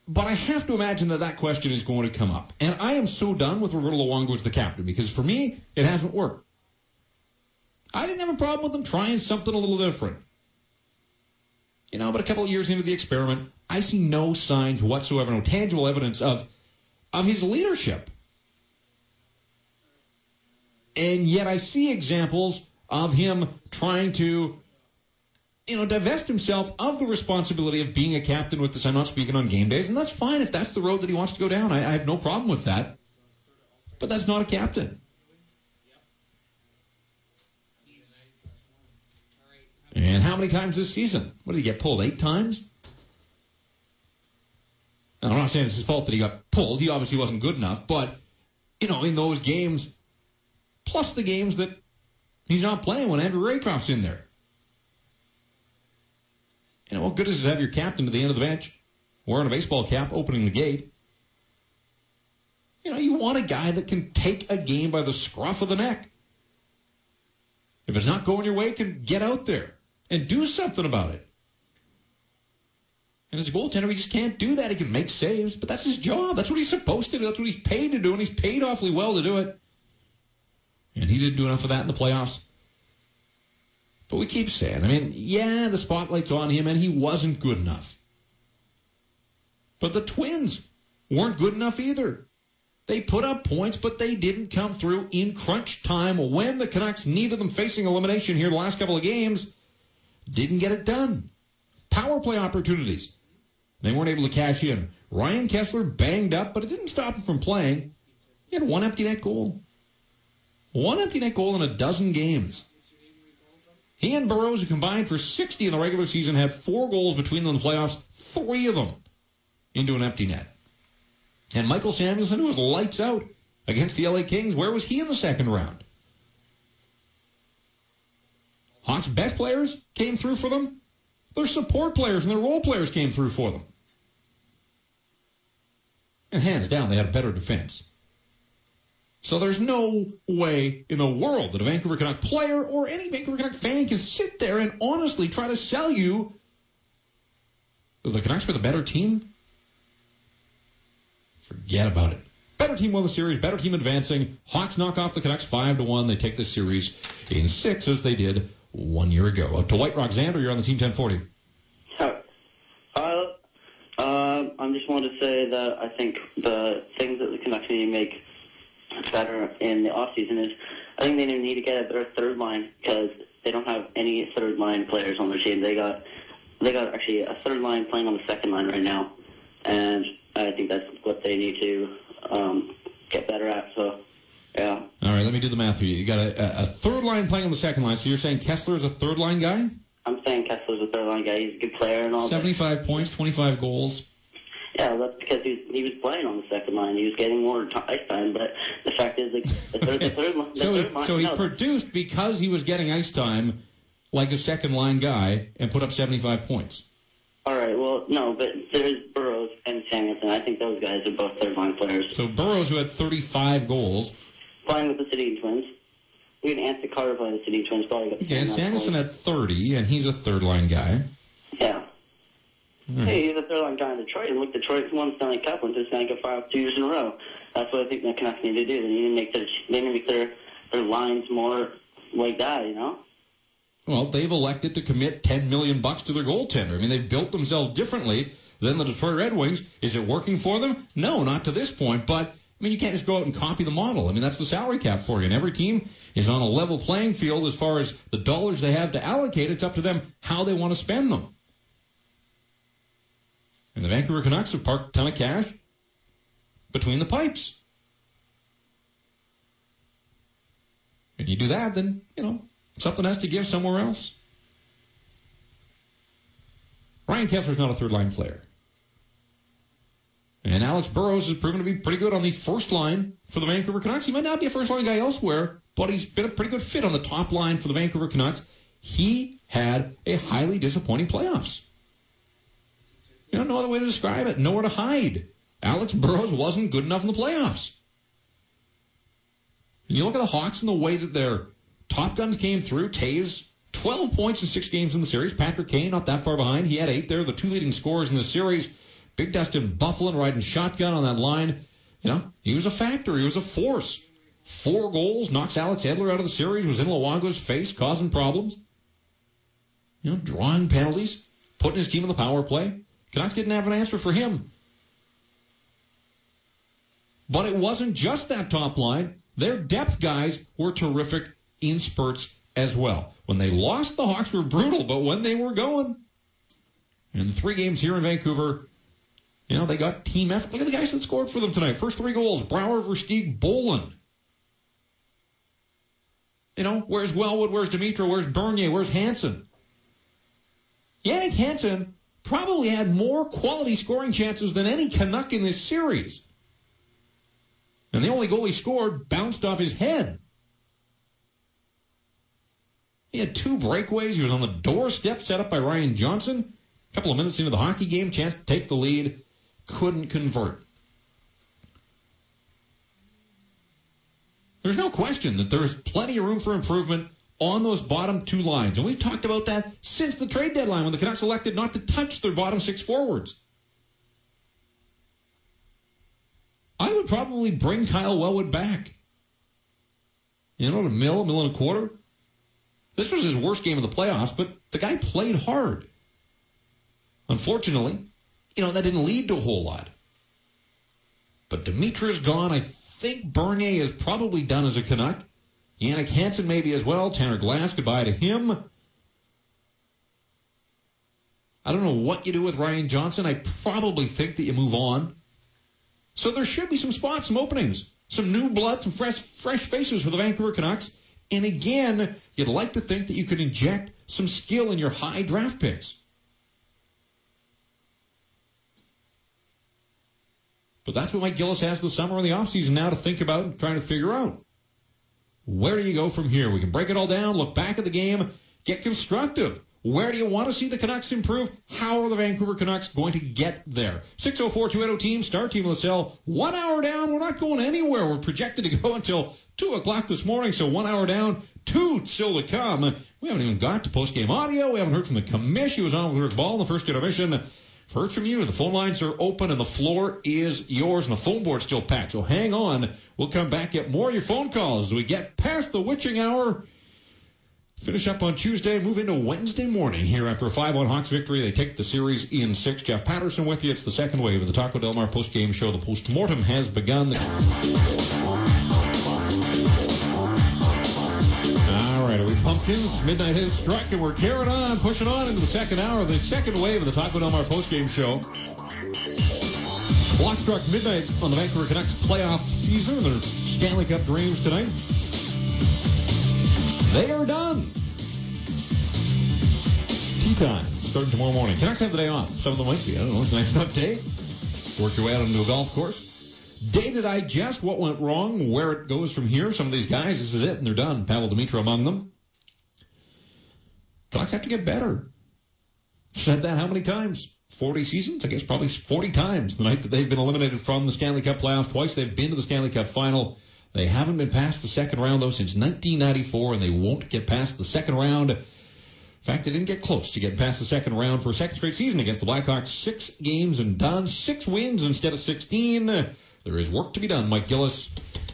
But I have to imagine that question is going to come up. And I am so done with Roberto Luongo as the captain because for me, it hasn't worked. I didn't have a problem with them trying something a little different. But a couple of years into the experiment, I see no signs whatsoever, no tangible evidence of his leadership. And yet I see examples of him trying to, divest himself of the responsibility of being a captain with this. I'm not speaking on game days, and that's fine if that's the road that he wants to go down. I have no problem with that. But that's not a captain. And how many times this season? What did he get pulled? 8 times? Now, I'm not saying it's his fault that he got pulled. He obviously wasn't good enough. But, in those games, plus the games that he's not playing when Andrew Raycroft's in there. What good is it to have your captain to the end of the bench, wearing a baseball cap, opening the gate? You want a guy that can take a game by the scruff of the neck. If it's not going your way, can get out there and do something about it. And as a goaltender, he just can't do that. He can make saves, but that's his job. That's what he's supposed to do. That's what he's paid to do, and he's paid awfully well to do it. And he didn't do enough of that in the playoffs. But we keep saying, the spotlight's on him, and he wasn't good enough. But the Twins weren't good enough either. They put up points, but they didn't come through in crunch time when the Canucks needed them facing elimination here the last couple of games. Didn't get it done. Power play opportunities. They weren't able to cash in. Ryan Kessler banged up, but it didn't stop him from playing. He had one empty net goal. One empty net goal in a dozen games. He and Burrows, who combined for 60 in the regular season, had 4 goals between them in the playoffs, 3 of them into an empty net. And Michael Samuelsson, who was lights out against the LA Kings, where was he in the second round? Hawks' best players came through for them. Their support players and their role players came through for them. And hands down, they had a better defense. So there's no way in the world that a Vancouver Canuck player or any Vancouver Canuck fan can sit there and honestly try to sell you that the Canucks were the better team. Forget about it. Better team won the series, better team advancing. Hawks knock off the Canucks 5-1. They take this series in 6 as they did 1 year ago. Up to White Rock. Xander, you're on the Team 1040. I just wanted to say that I think the things that the Canucks need to make better in the offseason is I think they need to get a better third line because they don't have any third line players on their team. They got actually a third line playing on the second line right now, and I think that's what they need to get better at. So, yeah. All right, let me do the math for you. You got a third line playing on the second line, so you're saying Kessler is a third line guy? I'm saying Kessler's a third line guy. He's a good player and all. 75 points, 25 goals. Yeah, that's because he was playing on the second line. He was getting more ice time, but the fact is, like, the third line... So he produced because he was getting ice time like a second line guy and put up 75 points. All right, well, no, but there's Burrows and Samuelsson. I think those guys are both third line players. So Burrows, who had 35 goals. Playing with the City Twins. We had Anthony Carter playing with the City Twins. Probably got the Samuelsson had 30, and he's a third line guy. Yeah. Right. Hey, he's a third line guy in Detroit, and look, Detroit won Stanley Cup and just Stanley Cup 2 years in a row. That's what I think the Canucks need to do. They need to make their lines more like that, you know? Well, they've elected to commit $10 million to their goaltender. I mean, they've built themselves differently than the Detroit Red Wings. Is it working for them? No, not to this point. But, I mean, you can't just go out and copy the model. I mean, that's the salary cap for you. And every team is on a level playing field as far as the dollars they have to allocate. It's up to them how they want to spend them. And the Vancouver Canucks have parked a ton of cash between the pipes. And you do that, then, you know, something has to give somewhere else. Ryan Kessler's not a third-line player. And Alex Burrows has proven to be pretty good on the first line for the Vancouver Canucks. He might not be a first-line guy elsewhere, but he's been a pretty good fit on the top line for the Vancouver Canucks. He had a highly disappointing playoffs. You know, no other way to describe it. Nowhere to hide. Alex Burrows wasn't good enough in the playoffs. And you look at the Hawks and the way that their top guns came through. Taves, 12 points in 6 games in the series. Patrick Kane, not that far behind. He had 8 there, the 2 leading scorers in the series. Big Dustin Byfuglien riding shotgun on that line. You know, he was a factor. He was a force. 4 goals, knocks Alex Edler out of the series, was in Luongo's face, causing problems. You know, drawing penalties, putting his team in the power play. Canucks didn't have an answer for him. But it wasn't just that top line. Their depth guys were terrific in spurts as well. When they lost, the Hawks were brutal, but when they were going, in the 3 games here in Vancouver, you know, they got team effort. Look at the guys that scored for them tonight. First 3 goals, Brouwer, Versteeg, Bolin. You know, where's Wellwood, where's Dimitra, where's Bernier, where's Hansen? Yannick Hansen probably had more quality scoring chances than any Canuck in this series. And the only goal he scored bounced off his head. He had 2 breakaways. He was on the doorstep set up by Ryan Johnson. A couple of minutes into the hockey game, chance to take the lead. Couldn't convert. There's no question that there's plenty of room for improvement on those bottom 2 lines. And we've talked about that since the trade deadline when the Canucks elected not to touch their bottom 6 forwards. I would probably bring Kyle Wellwood back. You know, to mill and a quarter. This was his worst game of the playoffs, but the guy played hard. Unfortunately, you know, that didn't lead to a whole lot. But Dimitra's gone. I think Bernier is probably done as a Canuck. Yannick Hansen maybe as well. Tanner Glass, goodbye to him. I don't know what you do with Ryan Johnson. I probably think that you move on. So there should be some spots, some openings, some new blood, some fresh faces for the Vancouver Canucks And again, you'd like to think that you could inject some skill in your high draft picks. But that's what Mike Gillis has the summer and the offseason now to think about and trying to figure out. Where do you go from here? We can break it all down, look back at the game, get constructive. Where do you want to see the Canucks improve? How are the Vancouver Canucks going to get there? 604-280-TEAM, Star Team LaSalle. 1 hour down. We're not going anywhere. We're projected to go until 2 o'clock this morning, so 1 hour down, 2 still to come. We haven't even got to post-game audio. We haven't heard from the commish. He was on with Rick Ball in the first intermission. Heard from you. The phone lines are open and the floor is yours, and the phone board's still packed. So hang on. We'll come back, get more of your phone calls as we get past the witching hour. Finish up on Tuesday, move into Wednesday morning here after a 5-1 Hawks victory. They take the series in 6. Jeff Patterson with you. It's the second wave of the Taco Del Mar post-game show. The post-mortem has begun. All right, are we pumpkins? Midnight has struck, and we're carrying on, pushing on into the second hour of the second wave of the Taco Del Mar post-game show. Clock struck midnight on the Vancouver Canucks playoff season. Their Stanley Cup dreams tonight. They are done. Tea time starting tomorrow morning. Canucks have the day off. Some of them might be. I don't know. It's a nice enough day. Work your way out onto a golf course. Day to digest what went wrong, where it goes from here. Some of these guys, this is it, and they're done. Pavel Demitra among them. Canucks have to get better. Said that how many times? 40 seasons? I guess probably 40 times. The night that they've been eliminated from the Stanley Cup playoffs. Twice they've been to the Stanley Cup final. They haven't been past the second round, though, since 1994, and they won't get past the second round. In fact, they didn't get close to getting past the second round for a second straight season against the Blackhawks. 6 games and done. 6 wins instead of 16. There is work to be done, Mike Gillis,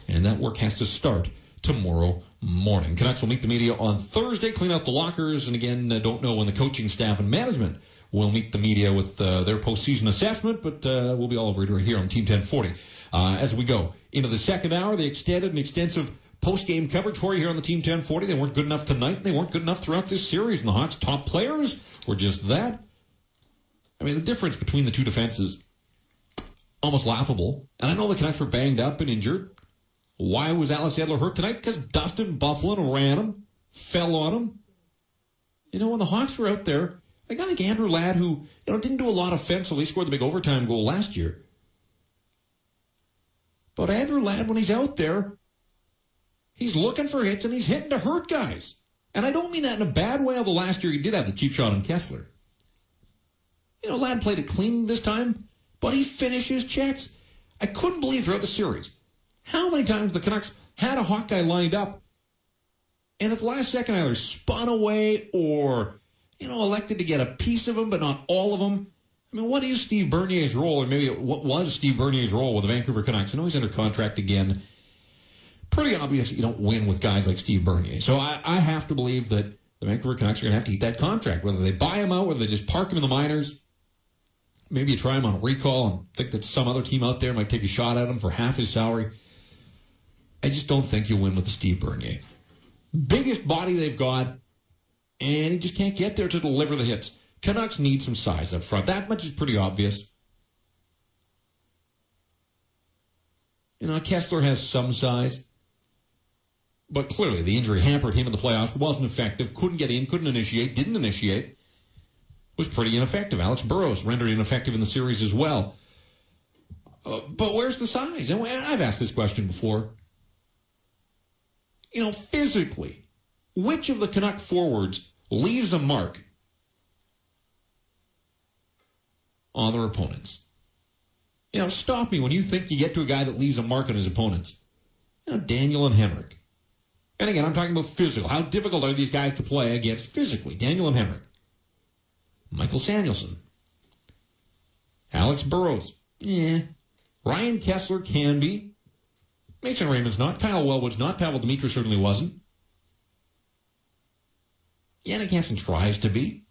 and that work has to start tomorrow morning. Canucks will meet the media on Thursday, clean out the lockers, and again, don't know when the coaching staff and management will meet the media with their postseason assessment, but we'll be all over it right here on Team 1040. As we go into the second hour, the extended and extensive post-game coverage for you here on the Team 1040. They weren't good enough tonight. They weren't good enough throughout this series. And the Hawks' top players were just that. I mean, the difference between the two defenses, almost laughable. And I know the Canucks were banged up and injured. Why was Alex Edler hurt tonight? Because Dustin Byfuglien ran him, fell on him. You know, when the Hawks were out there, a guy like Andrew Ladd, who didn't do a lot offensively, scored the big overtime goal last year. But Andrew Ladd, when he's out there, he's looking for hits and he's hitting to hurt guys. And I don't mean that in a bad way, although last year he did have the cheap shot on Kessler. Ladd played it clean this time, but he finishes checks. I couldn't believe throughout the series how many times the Canucks had a Hawk guy lined up and at the last second either spun away or, elected to get a piece of him, but not all of them. I mean, what is Steve Bernier's role, or maybe what was Steve Bernier's role with the Vancouver Canucks? I know he's under contract again. Pretty obvious that you don't win with guys like Steve Bernier. So I have to believe that the Vancouver Canucks are going to have to eat that contract, whether they buy him out, whether they just park him in the minors. Maybe you try him on a recall and think that some other team out there might take a shot at him for half his salary. I just don't think you win with the Steve Bernier. Biggest body they've got, and he just can't get there to deliver the hits. Canucks need some size up front. That much is pretty obvious. Kessler has some size. But clearly the injury hampered him in the playoffs. Wasn't effective. Couldn't get in. Couldn't initiate. Didn't initiate. Was pretty ineffective. Alex Burrows rendered ineffective in the series as well. But where's the size? And I've asked this question before. Physically, which of the Canuck forwards leaves a mark on their opponents? Stop me when you think you get to a guy that leaves a mark on his opponents. Daniel and Henrik. And again, I'm talking about physical. How difficult are these guys to play against physically? Daniel and Henrik. Michael Samuelsson. Alex Burrows. Ryan Kessler can be. Mason Raymond's not. Kyle Wellwood's not. Pavel Demitra certainly wasn't. Yannick Hansen tries to be.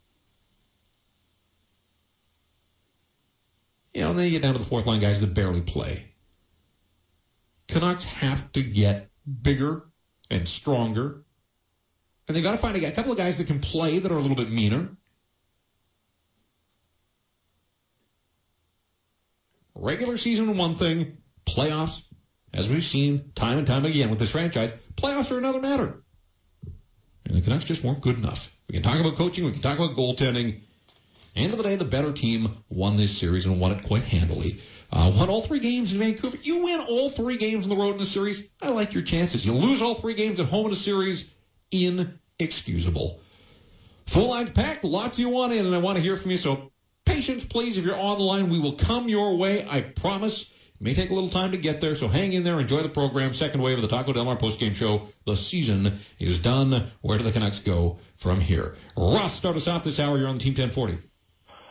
And then you get down to the fourth line guys that barely play. Canucks have to get bigger and stronger. And they've got to find a couple of guys that can play that are a little bit meaner. Regular season, one thing. Playoffs, as we've seen time and time again with this franchise, playoffs are another matter. And the Canucks just weren't good enough. We can talk about coaching, we can talk about goaltending. End of the day, the better team won this series and won it quite handily. Won all 3 games in Vancouver. You win all 3 games on the road in a series, I like your chances. You lose all 3 games at home in a series, inexcusable. Full line's packed, lots of you want in, and I want to hear from you, so patience, please. If you're on the line, we will come your way, I promise. It may take a little time to get there, so hang in there, enjoy the program. Second wave of the Taco Del Mar postgame show. The season is done. Where do the Canucks go from here? Ross, start us off this hour. You're on the Team 1040.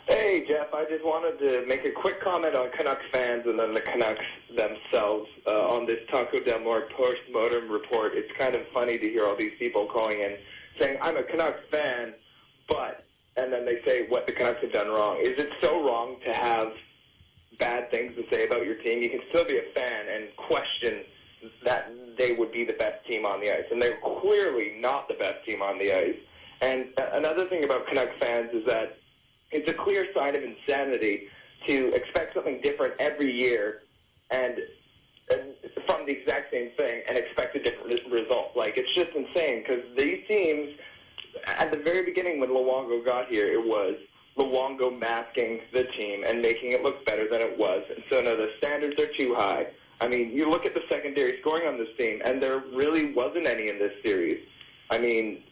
Hey, Jeff, I just wanted to make a quick comment on Canucks fans and then the Canucks themselves on this Taco Del Mar post-mortem report. It's kind of funny to hear all these people calling in saying, I'm a Canucks fan, but, and then they say what the Canucks have done wrong. Is it so wrong to have bad things to say about your team? You can still be a fan and question that they would be the best team on the ice, and they're clearly not the best team on the ice. And another thing about Canucks fans is that it's a clear sign of insanity to expect something different every year and from the exact same thing and expect a different result. Like, it's just insane because these teams, at the very beginning when Luongo got here, it was Luongo masking the team and making it look better than it was. And so, no, the standards are too high. I mean, you look at the secondary scoring on this team, and there really wasn't any in this series. I mean,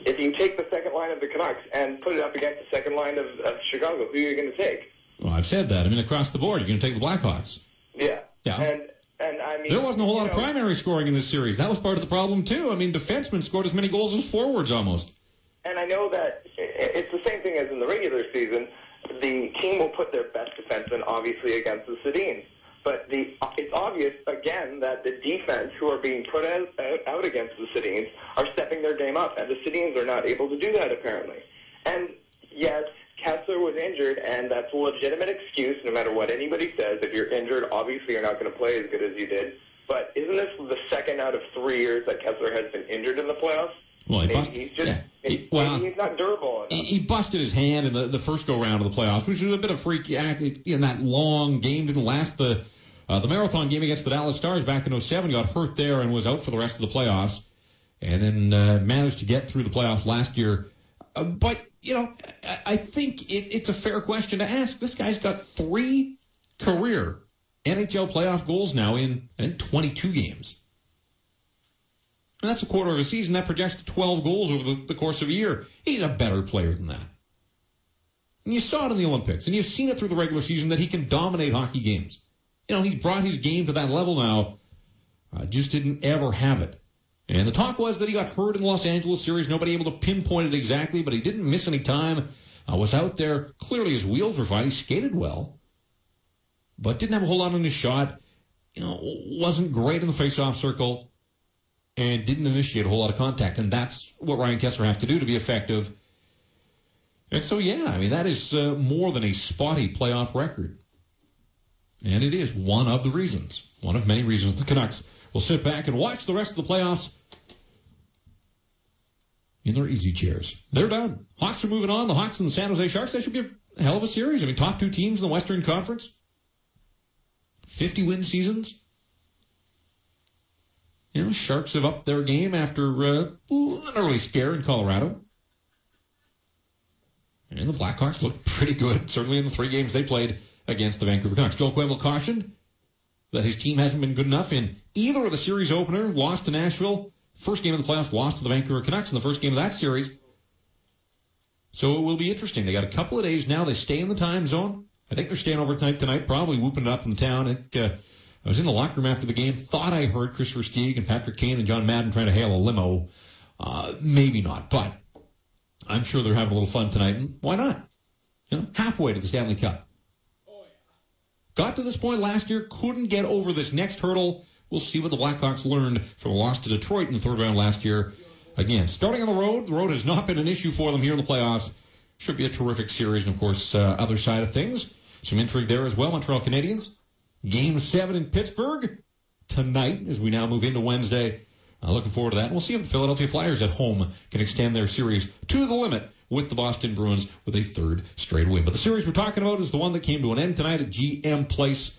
if you take the second line of the Canucks and put it up against the second line of Chicago, who are you going to take? Well, I've said that. I mean, across the board, you're going to take the Blackhawks. Yeah. Yeah. And I mean, there wasn't a whole lot of primary scoring in this series. That was part of the problem, too. I mean, defensemen scored as many goals as forwards almost. And I know that it's the same thing as in the regular season. The team will put their best defenseman, obviously, against the Sedins. But it's obvious, again, that the defense who are being put out against the Sedins are stepping their game up, and the Sedins are not able to do that, apparently. And, yes, Kessler was injured, and that's a legitimate excuse, no matter what anybody says. If you're injured, obviously you're not going to play as good as you did. But isn't this the second out of 3 years that Kessler has been injured in the playoffs? Well, he's not durable enough. He busted his hand in the first go-round of the playoffs, which was a bit of a freak act in that long game. Didn't last. The marathon game against the Dallas Stars back in 2007, got hurt there and was out for the rest of the playoffs. And then managed to get through the playoffs last year. But, you know, I think it's a fair question to ask. This guy's got 3 career NHL playoff goals now in, I think, 22 games. And that's a quarter of a season. That projects to 12 goals over the course of a year. He's a better player than that. And you saw it in the Olympics, and you've seen it through the regular season that he can dominate hockey games. You know, he's brought his game to that level now. Just didn't ever have it. And the talk was that he got hurt in the Los Angeles series. Nobody able to pinpoint it exactly, but he didn't miss any time. Was out there. Clearly his wheels were fine. He skated well, but didn't have a whole lot on his shot. You know, wasn't great in the face-off circle, and didn't initiate a whole lot of contact. And that's what Ryan Kessler has to do to be effective. And so, yeah, I mean, that is more than a spotty playoff record. And it is one of the reasons, one of many reasons the Canucks will sit back and watch the rest of the playoffs in their easy chairs. They're done. Hawks are moving on. The Hawks and the San Jose Sharks, that should be a hell of a series. I mean, top 2 teams in the Western Conference. 50-win seasons. You know, Sharks have upped their game after an early scare in Colorado. And the Blackhawks looked pretty good, certainly in the 3 games they played against the Vancouver Canucks. Joel Quenneville cautioned that his team hasn't been good enough in either of the series opener, lost to Nashville, first game of the playoffs, lost to the Vancouver Canucks in the first game of that series. So it will be interesting. They got a couple of days now. They stay in the time zone. I think they're staying overnight tonight, probably whooping it up in town. I was in the locker room after the game, thought I heard Chris Versteeg and Patrick Kane and John Madden trying to hail a limo. Maybe not, but I'm sure they're having a little fun tonight, and why not? You know, halfway to the Stanley Cup. Got to this point last year, couldn't get over this next hurdle. We'll see what the Blackhawks learned from a loss to Detroit in the 3rd round last year. Again, starting on the road has not been an issue for them here in the playoffs. Should be a terrific series, and of course, other side of things, some intrigue there as well. Montreal Canadiens, Game 7 in Pittsburgh tonight as we now move into Wednesday. Looking forward to that. And we'll see if the Philadelphia Flyers at home can extend their series to the limit with the Boston Bruins with a 3rd straight win. But the series we're talking about is the one that came to an end tonight at GM Place.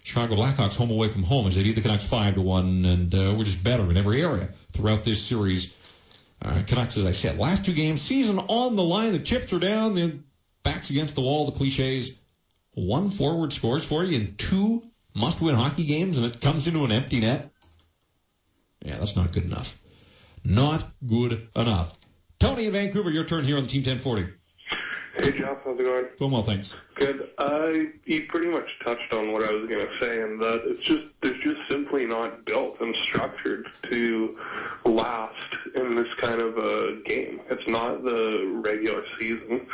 Chicago Blackhawks home away from home as they beat the Canucks 5-1, and we're just better in every area throughout this series. Canucks, as I said, last 2 games, season on the line. The chips are down, the backs against the wall, the cliches. 1 forward scores for you in 2 must-win hockey games, and it comes into an empty net. Yeah, that's not good enough. Not good enough. Tony in Vancouver, your turn here on the Team 1040. Hey, Jeff, how's it going? Doing well, thanks. Good. You pretty much touched on what I was going to say, and that it's just simply not built and structured to last in this kind of a game. It's not the regular season.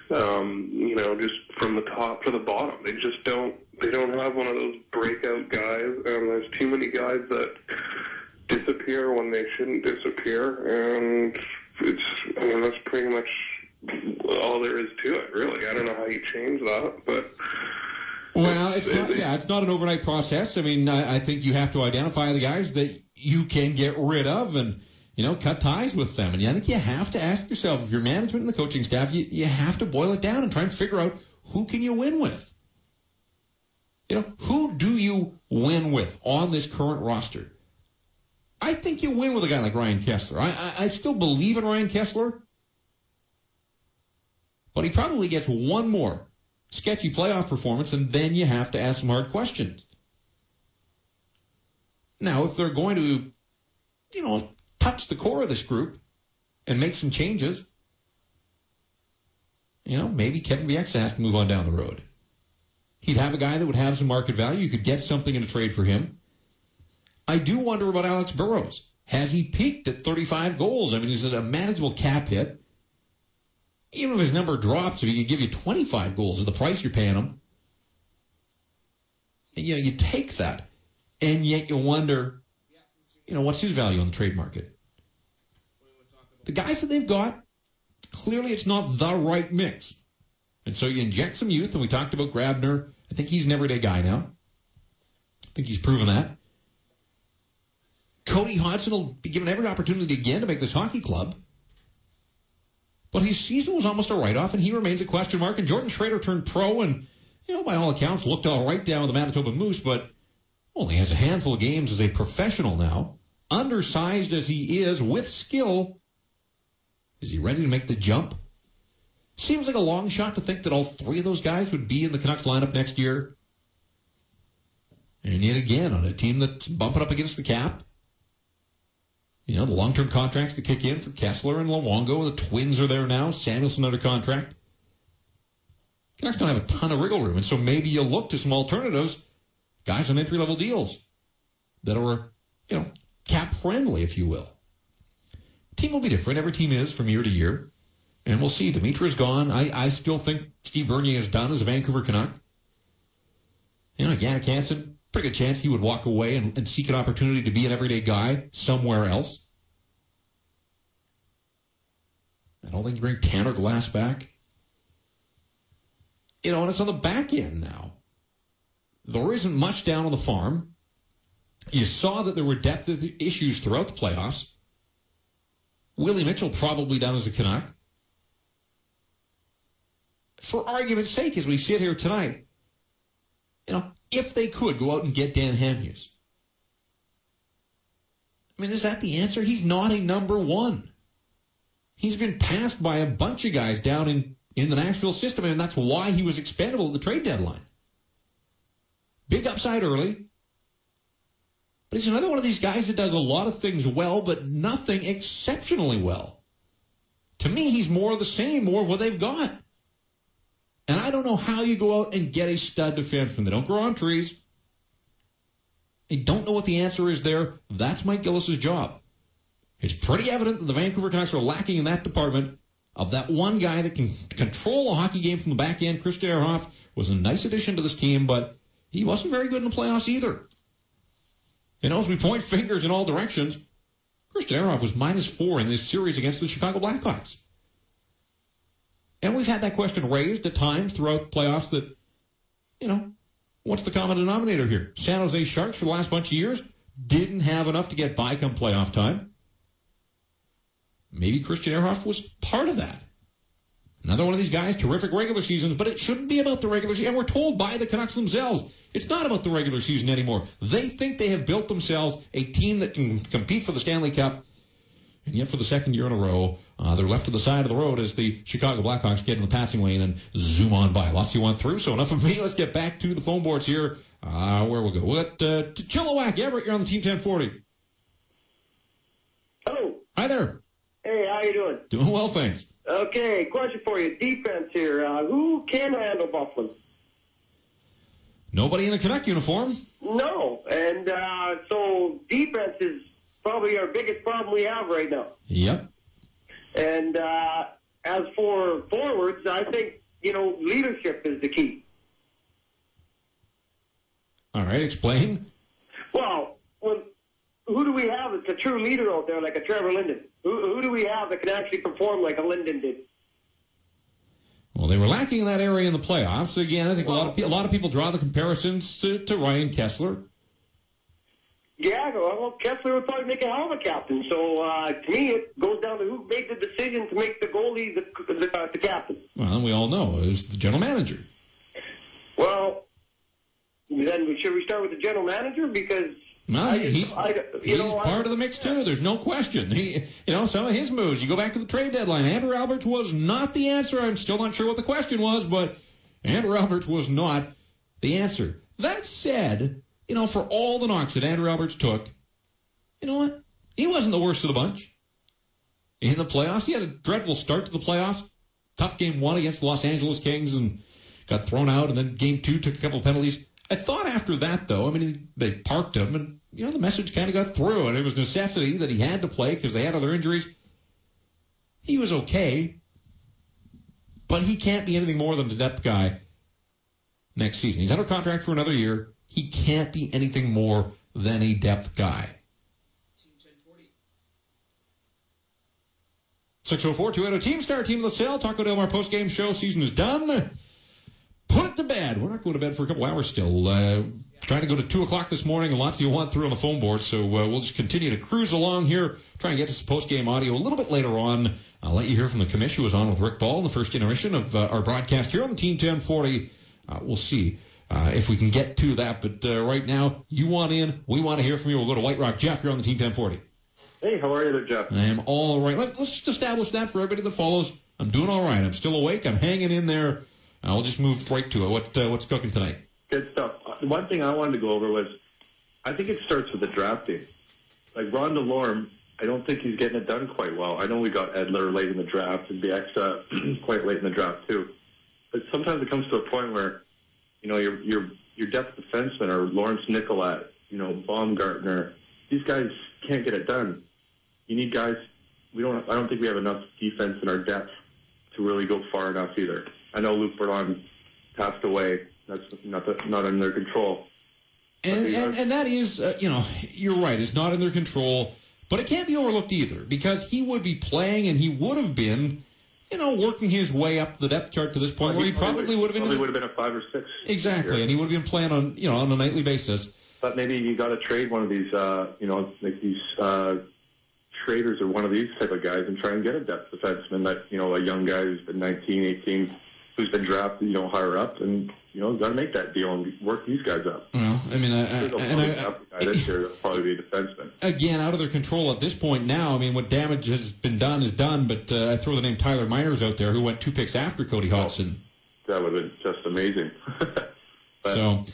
Just from the top to the bottom, they just don't. They don't have one of those breakout guys, and there's too many guys that disappear when they shouldn't disappear, and that's pretty much all there is to it, really. I don't know how you change that, but... Well, it's not an overnight process. I mean, I think you have to identify the guys that you can get rid of and, cut ties with them. And I think you have to ask yourself, if you're management and the coaching staff, you have to boil it down and try and figure out who can you win with. Who do you win with on this current roster? I think you win with a guy like Ryan Kessler. I still believe in Ryan Kessler. But he probably gets one more sketchy playoff performance, and then you have to ask some hard questions. Now, if they're going to, touch the core of this group and make some changes, maybe Kevin Bieksa has to move on down the road. He'd have a guy that would have some market value. You could get something in a trade for him. I do wonder about Alex Burrows. Has he peaked at 35 goals? I mean, is it a manageable cap hit? Even if his number drops, if he could give you 25 goals at the price you're paying him, you take that. And yet you wonder, what's his value on the trade market? The guys that they've got, clearly it's not the right mix. And so you inject some youth, and we talked about Grabner. I think he's an everyday guy now. I think he's proven that. Cody Hodgson will be given every opportunity again to make this hockey club. But his season was almost a write-off, and he remains a question mark. And Jordan Schrader turned pro and, by all accounts, looked all right down with the Manitoba Moose, but only has a handful of games as a professional now. Undersized as he is, with skill, is he ready to make the jump? Seems like a long shot to think that all 3 of those guys would be in the Canucks lineup next year. And yet again, on a team that's bumping up against the cap, the long-term contracts that kick in for Kessler and Luongo. The Twins are there now. Samuelson under contract. Canucks don't have a ton of wriggle room, and so maybe you'll look to some alternatives, guys on entry-level deals that are, cap-friendly, if you will. The team will be different. Every team is from year to year. And we'll see. Dimitra's gone. I still think Steve Bernier is done as a Vancouver Canuck. Yannick Hansen, pretty good chance he would walk away and seek an opportunity to be an everyday guy somewhere else. I don't think you bring Tanner Glass back. And it's on the back end now. There isn't much down on the farm. You saw that there were depth issues throughout the playoffs. Willie Mitchell probably done as a Canuck. For argument's sake, as we sit here tonight, if they could go out and get Dan Hamhuis. I mean, is that the answer? He's not a number 1. He's been passed by a bunch of guys down in the Nashville system, and that's why he was expendable at the trade deadline. Big upside early. But he's another one of these guys that does a lot of things well, but nothing exceptionally well. To me, he's more of the same, more of what they've got. And I don't know how you go out and get a stud defenseman. They don't grow on trees. They don't know what the answer is there. That's Mike Gillis' job. It's pretty evident that the Vancouver Canucks are lacking in that department of that one guy that can control a hockey game from the back end. Christian Ehrhoff was a nice addition to this team, but he wasn't very good in the playoffs either. As we point fingers in all directions, Christian Ehrhoff was -4 in this series against the Chicago Blackhawks. And we've had that question raised at times throughout the playoffs that, what's the common denominator here? San Jose Sharks for the last bunch of years didn't have enough to get by come playoff time. Maybe Christian Ehrhoff was part of that. Another one of these guys, terrific regular seasons, but it shouldn't be about the regular season. And we're told by the Canucks themselves, it's not about the regular season anymore. They think they have built themselves a team that can compete for the Stanley Cup and yet for the second year in a row, they're left to the side of the road as the Chicago Blackhawks get in the passing lane and zoom on by. Lots you want through, so enough of me. Let's get back to the phone boards here. Where we'll go. We'll get to Chilliwack. Everett, you're on the Team 1040. Hello. Hi there. Hey, how you doing? Doing well, thanks. Okay, question for you. Defense here. Who can handle Buffalo? Nobody in a Canuck uniform. No, and so defense is probably our biggest problem we have right now. Yep. And as for forwards, I think, leadership is the key. All right, explain. Well, who do we have that's a true leader out there like a Trevor Linden? Who do we have that can actually perform like a Linden did? Well, they were lacking in that area in the playoffs. Again, I think a lot of people draw the comparisons to Ryan Kessler. Yeah, well, Kessler would probably make a hell of a captain. So, to me, it goes down to who made the decision to make the goalie the captain. Well, we all know it was the general manager. Well, then should we start with the general manager? Because he's part of the mix too. There's no question. Some of his moves. You go back to the trade deadline. Andrew Alberts was not the answer. I'm still not sure what the question was, but Andrew Alberts was not the answer. That said, for all the knocks that Andrew Alberts took, you know what? He wasn't the worst of the bunch. In the playoffs, he had a dreadful start to the playoffs. Tough game 1 against the Los Angeles Kings and got thrown out, and then game 2 took a couple of penalties. I thought after that, though, they parked him, and, the message kind of got through, and it was necessity that he had to play because they had other injuries. He was okay, but he can't be anything more than a depth guy next season. He's under contract for another year. He can't be anything more than a depth guy. 604-280 Team Star, Team of the Cell. Taco Del Mar post-game show. Season is done. Put it to bed. We're not going to bed for a couple hours still. Trying to go to 2 o'clock this morning, and lots of you want through on the phone board, so we'll just continue to cruise along here, try and get to some post-game audio a little bit later on. I'll let you hear from the commish who was on with Rick Ball in the first intermission of our broadcast here on the Team 1040. We'll see if we can get to that, but right now, you want in, we want to hear from you. We'll go to White Rock. Jeff, you're on the Team 1040. Hey, how are you there, Jeff? I am all right. Let's just establish that for everybody that follows. I'm doing all right. I'm still awake. I'm hanging in there. I'll just move right to it. What's cooking tonight? Good stuff. One thing I wanted to go over was, I think it starts with the drafting. Like Ron DeLorme, I don't think he's getting it done quite well. I know we got Edler late in the draft and Bieksa quite late in the draft too. But sometimes it comes to a point where, your depth defensemen are Lawrence Nicolet, Baumgartner. These guys can't get it done. You need guys. I don't think we have enough defense in our depth to really go far enough either. I know Luc Berlin passed away. That's not in their control. And that is, you're right. It's not in their control, but it can't be overlooked either because he would be playing and he would have been, working his way up the depth chart to this point where he probably would have been. Probably would have been a 5 or 6. Exactly, and he would have been playing on, on a nightly basis. But maybe you got to trade one of these, these traders or one of these type of guys and try and get a depth defenseman that, a young guy who's been 19, 18, who's been drafted, higher up, and got to make that deal and work these guys up. Well, this year will probably be a defenseman. Again, out of their control at this point now. What damage has been done is done. But I throw the name Tyler Myers out there, who went 2 picks after Cody Hodgson. That would have been just amazing. So,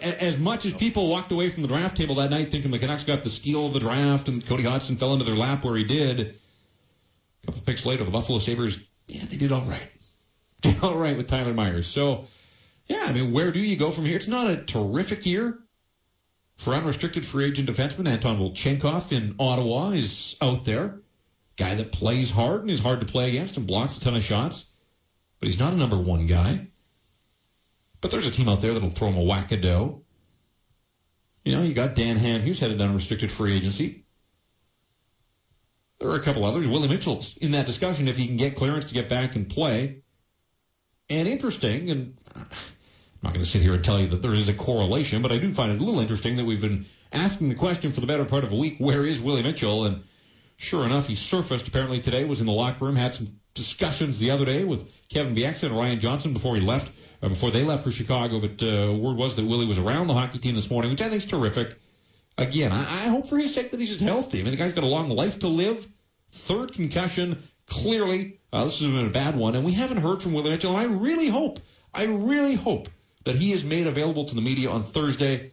as much as people walked away from the draft table that night thinking the Canucks got the steal of the draft and Cody Hodgson fell into their lap where he did, a couple picks later, the Buffalo Sabres, they did all right. Did all right with Tyler Myers. So, where do you go from here? It's not a terrific year for unrestricted free agent defenseman. Anton Volchenkov in Ottawa is out there. Guy that plays hard and is hard to play against and blocks a ton of shots. But he's not a number 1 guy. But there's a team out there that'll throw him a whack-a-dough. You got Dan Ham, who's headed unrestricted free agency. There are a couple others. Willie Mitchell's in that discussion if he can get clearance to get back and play. And interesting, and I'm not going to sit here and tell you that there is a correlation, but I do find it a little interesting that we've been asking the question for the better part of a week, where is Willie Mitchell? And sure enough, he surfaced apparently today, was in the locker room, had some discussions the other day with Kevin Bieksa and Ryan Johnson before they left for Chicago. But word was that Willie was around the hockey team this morning, which I think is terrific. Again, I hope for his sake that he's just healthy. I mean, the guy's got a long life to live. Third concussion, clearly. This has been a bad one, and we haven't heard from Willie Mitchell. I really hope that he is made available to the media on Thursday.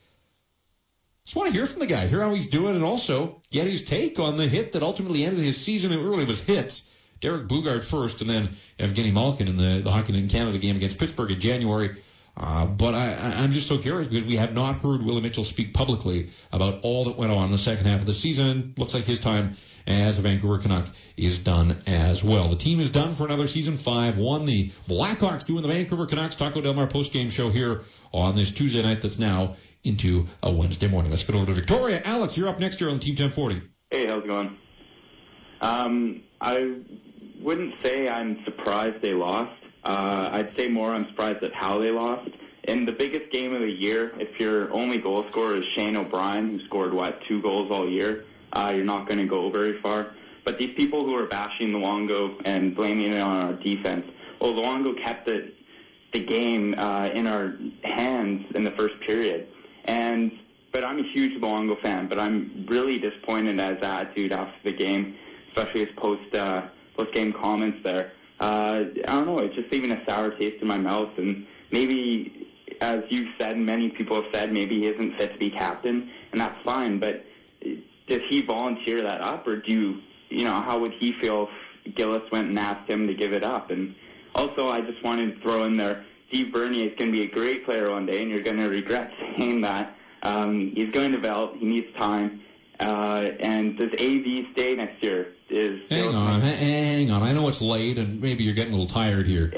Just want to hear from the guy, hear how he's doing, and also get his take on the hit that ultimately ended his season. It really was hits. Derek Bugard first, and then Evgeny Malkin in the Hockey Night in Canada game against Pittsburgh in January. But I'm just so curious because we have not heard Willie Mitchell speak publicly about all that went on in the second half of the season. Looks like his time as a Vancouver Canuck is done as well. The team is done for another season, 5-1. The Blackhawks doing the Vancouver Canucks Taco Del Mar postgame show here on this Tuesday night that's now into a Wednesday morning. Let's get over to Victoria. Alex, you're up next year on Team 1040. Hey, how's it going? I wouldn't say I'm surprised they lost. I'd say more I'm surprised at how they lost. In the biggest game of the year, if your only goal scorer is Shane O'Brien, who scored, 2 goals all year, you're not going to go very far. But these people who are bashing Luongo and blaming it on our defense, well, Luongo kept the game in our hands in the first period. But I'm a huge Luongo fan, but I'm really disappointed at his attitude after the game, especially his post-game comments there. I don't know, it's just leaving a sour taste in my mouth, and maybe, as you've said, many people have said, maybe he isn't fit to be captain, and that's fine, but does he volunteer that up, or how would he feel if Gillis went and asked him to give it up? And also, I just wanted to throw in there, Steve Bernier is going to be a great player one day, and you're going to regret saying that. He's going to develop, he needs time, and does AV stay next year? Hang on. I know it's late, and maybe you're getting a little tired here.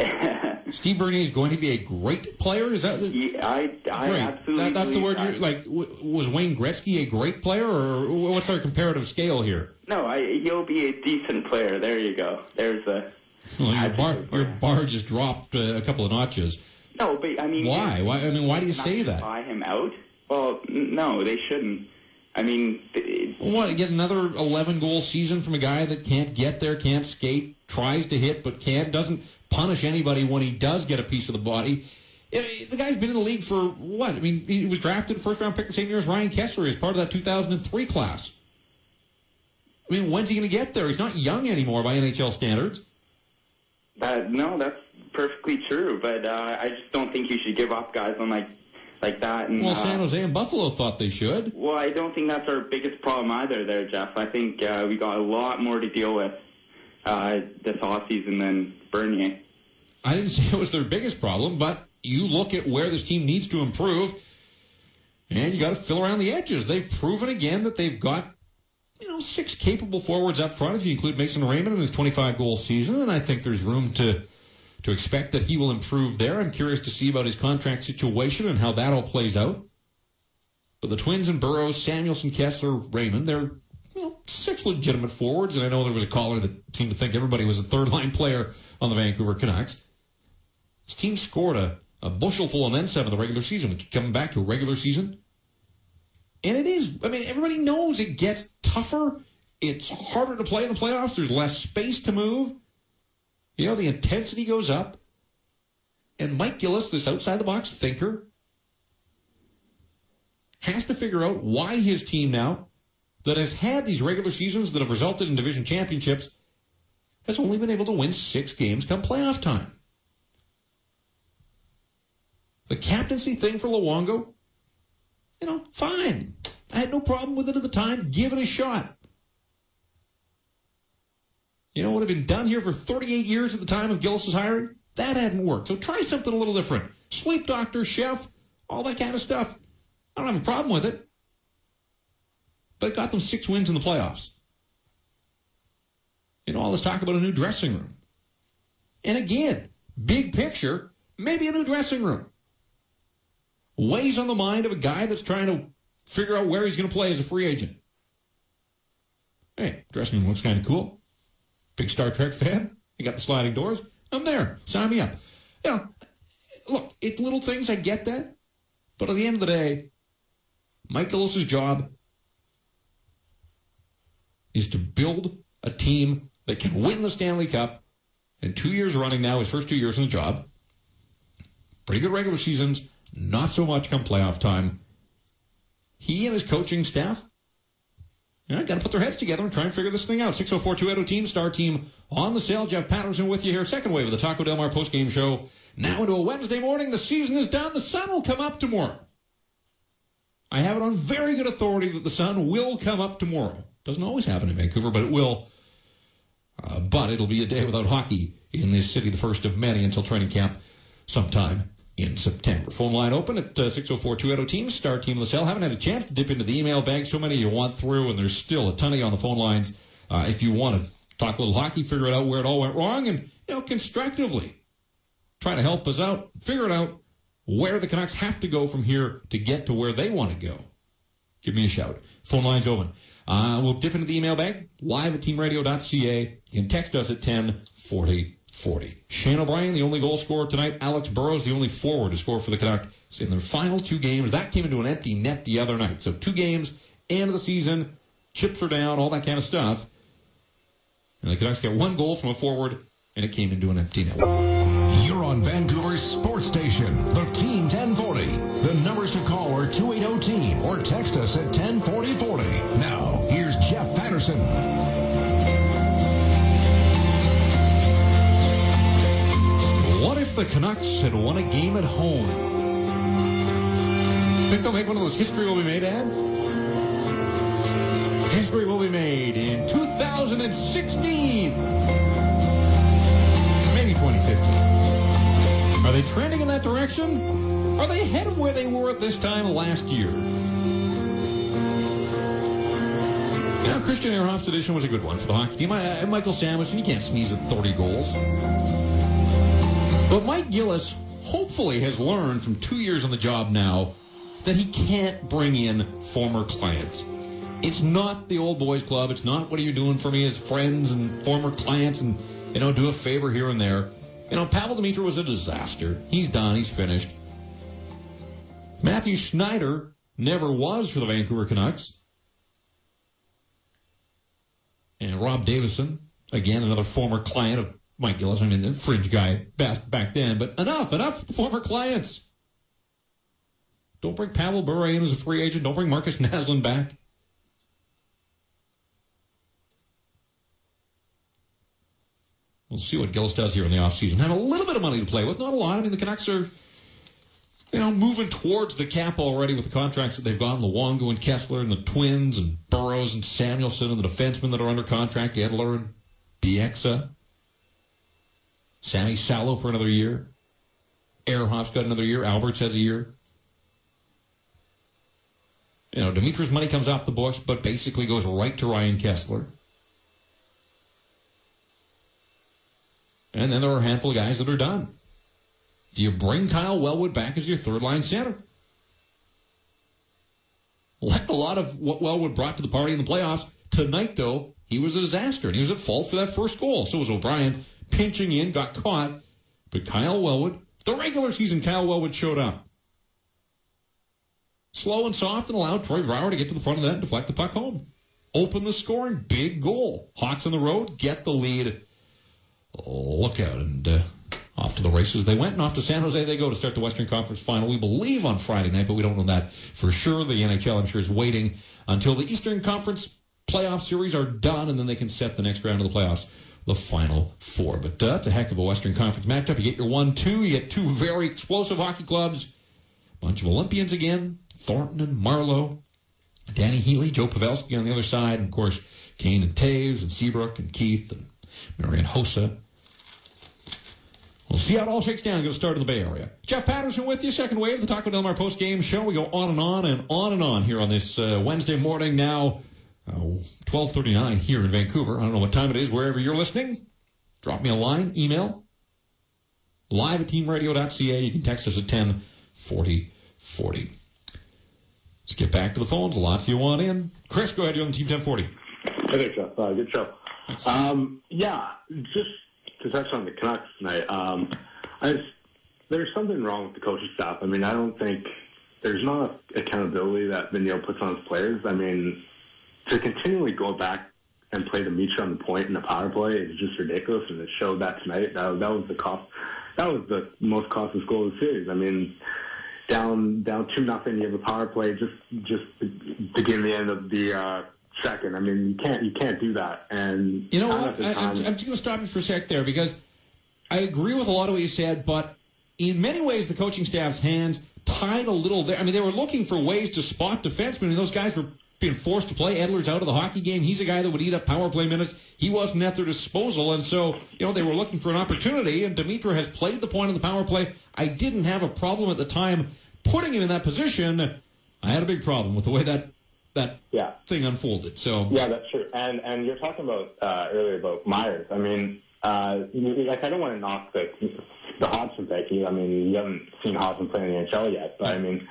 Steve Bernier is going to be a great player? Is that I absolutely that's the word you're like. Was Wayne Gretzky a great player, or what's our comparative scale here? No, he'll be a decent player. There you go. There's the. Well, your bar just dropped a couple of notches. No, but I mean, why? Why do you say that? Buy him out? Well, no, they shouldn't. I mean, get another 11-goal season from a guy that can't get there, can't skate, tries to hit but can't, doesn't punish anybody when he does get a piece of the body. The guy's been in the league for what? I mean, he was drafted first-round pick the same year as Ryan Kessler as part of that 2003 class. I mean, when's he going to get there? He's not young anymore by NHL standards. No, that's perfectly true, but I just don't think you should give up guys on like that. And, San Jose and Buffalo thought they should. Well, I don't think that's our biggest problem either there, Jeff. I think we got a lot more to deal with this offseason than Bernier. I didn't say it was their biggest problem, but you look at where this team needs to improve, and you got to fill around the edges. They've proven again that they've got 6 capable forwards up front, if you include Mason Raymond in his 25-goal season, and I think there's room to expect that he will improve there. I'm curious to see about his contract situation and how that all plays out. But the Twins and Burrows, Samuelson, Kessler, Raymond, they're 6 legitimate forwards, and I know there was a caller that seemed to think everybody was a third-line player on the Vancouver Canucks. This team scored a bushelful and then some in the regular season. We keep coming back to a regular season. And it is, everybody knows it gets tougher. It's harder to play in the playoffs. There's less space to move. The intensity goes up. And Mike Gillis, this outside-the-box thinker, has to figure out why his team now, that has had these regular seasons that have resulted in division championships, has only been able to win 6 games come playoff time. The captaincy thing for Luongo, fine. I had no problem with it at the time. Give it a shot. What had been done here for 38 years at the time of Gillis' hiring? That hadn't worked. So try something a little different. Sleep doctor, chef, all that kind of stuff. I don't have a problem with it. But it got them 6 wins in the playoffs. All this talk about a new dressing room. And again, big picture, maybe a new dressing room. Weighs on the mind of a guy that's trying to figure out where he's going to play as a free agent. Hey, dressing room looks kind of cool. Big Star Trek fan. You got the sliding doors. I'm there. Sign me up. Look, it's little things. I get that. But at the end of the day, Mike Gillis' job is to build a team that can win the Stanley Cup. And 2 years running now, his first 2 years in the job. Pretty good regular seasons. Not so much come playoff time. he and his coaching staff, got to put their heads together and try and figure this thing out. 604-280-TEAM, Star Team on the sale. Jeff Patterson with you here. Second wave of the Taco Del Mar postgame show. Now into a Wednesday morning. The season is done. The sun will come up tomorrow. I have it on very good authority that the sun will come up tomorrow. Doesn't always happen in Vancouver, but it will. But it'll be a day without hockey in this city, the first of many, until training camp sometime in September. Phone line open at 604-280-TEAM, Star Team of the Cell. Haven't had a chance to dip into the email bag. So many you want through, and there's still a ton of you on the phone lines. If you want to talk a little hockey, figure it out where it all went wrong, and constructively try to help us out, figure it out where the Canucks have to go from here to get to where they want to go. Give me a shout. Phone line's open. We'll dip into the email bag, live at teamradio.ca. You can text us at 104040. Shane O'Brien, the only goal scorer tonight. Alex Burrows, the only forward to score for the Canucks in their final 2 games. That came into an empty net the other night. So 2 games, end of the season, chips are down, all that kind of stuff. And the Canucks got 1 goal from a forward, and it came into an empty net. You're on Vancouver's sports station, the Team 1040. The numbers to call are 280-TEAM or text us at 104040. Now, here's Jeff Patterson. What if the Canucks had won a game at home? Think they'll make one of those history will be made ads? History will be made in 2016. Maybe 2015. Are they trending in that direction? Are they ahead of where they were at this time last year? Christian Ehrhoff's edition was a good one for the hockey team. Michael Samuelson, you can't sneeze at 30 goals. But Mike Gillis hopefully has learned from 2 years on the job now that he can't bring in former clients. It's not the old boys club. It's not what are you doing for me as friends and former clients and, do a favor here and there. Pavel Demitra was a disaster. He's done. He's finished. Matthew Schneider never was for the Vancouver Canucks. And Rob Davison, again, another former client of Mike Gillis. I mean, the fringe guy best back then. But enough with the former clients. Don't bring Pavel Bure in as a free agent. Don't bring Marcus Naslund back. We'll see what Gillis does here in the offseason. Have a little bit of money to play with. Not a lot. I mean, the Canucks are, moving towards the cap already with the contracts that they've got. Luongo and Kessler and the Twins and Burrows and Samuelson and the defensemen that are under contract. Edler and Bieksa. Sammy Salo for another year. Ehrhoff's got another year. Alberts has a year. Dimitra's money comes off the books, but basically goes right to Ryan Kessler. And then there are a handful of guys that are done. Do you bring Kyle Wellwood back as your third-line center? Like a lot of what Wellwood brought to the party in the playoffs, tonight, though, he was a disaster, and he was at fault for that first goal. So was O'Brien, pinching in, got caught. But Kyle Wellwood, the regular season, Kyle Wellwood showed up. Slow and soft and allowed Troy Brouwer to get to the front of the net and deflect the puck home. Open the scoring, big goal. Hawks on the road, get the lead. Look out, and off to the races they went, and off to San Jose they go to start the Western Conference Final, we believe, on Friday night, but we don't know that for sure. The NHL, I'm sure, is waiting until the Eastern Conference playoff series are done, and then they can set the next round of the playoffs, the Final Four. But it's a heck of a Western Conference matchup. You get your 1-2, you get 2 very explosive hockey clubs, bunch of Olympians again, Thornton and Marlowe, Danny Healy, Joe Pavelski on the other side, and, of course, Kane and Taves and Seabrook and Keith and Marian Hossa. We'll see how it all shakes down. Going to start in the Bay Area. Jeff Patterson with you, second wave, the Taco Del Mar post-game show. We go on and on and on and on here on this Wednesday morning now, 12:39 here in Vancouver. I don't know what time it is, wherever you're listening. Drop me a line, email, live at teamradio.ca. You can text us at 104040. Let's get back to the phones. Lots you want in. Chris, go ahead. You're on the Team 1040. Hey there, Jeff. Good show. Just to touch on the Canucks tonight, there's something wrong with the coaching staff. I mean, I don't think there's not accountability that Vigneault puts on his players. I mean, to continually go back and play Demitra on the point in the power play is just ridiculous, and it showed that tonight. That was the most costless goal of the series. I mean, down 2-0. You have a power play just to get in the end of the second. I mean, you can't do that. And you know what? I'm just going to stop you for a sec there, because I agree with a lot of what you said, but in many ways the coaching staff's hands tied a little there. I mean, they were looking for ways to spot defensemen, and those guys were being forced to play. Edler's out of the hockey game. He's a guy that would eat up power play minutes. He wasn't at their disposal, and so, they were looking for an opportunity, and Dimitra has played the point of the power play. I didn't have a problem at the time putting him in that position. I had a big problem with the way that thing unfolded. So yeah, that's true. And you're talking about earlier about Myers. I mean, I don't want to knock the Hodgson pick. I mean, you haven't seen Hodgson play in the NHL yet, but I mean,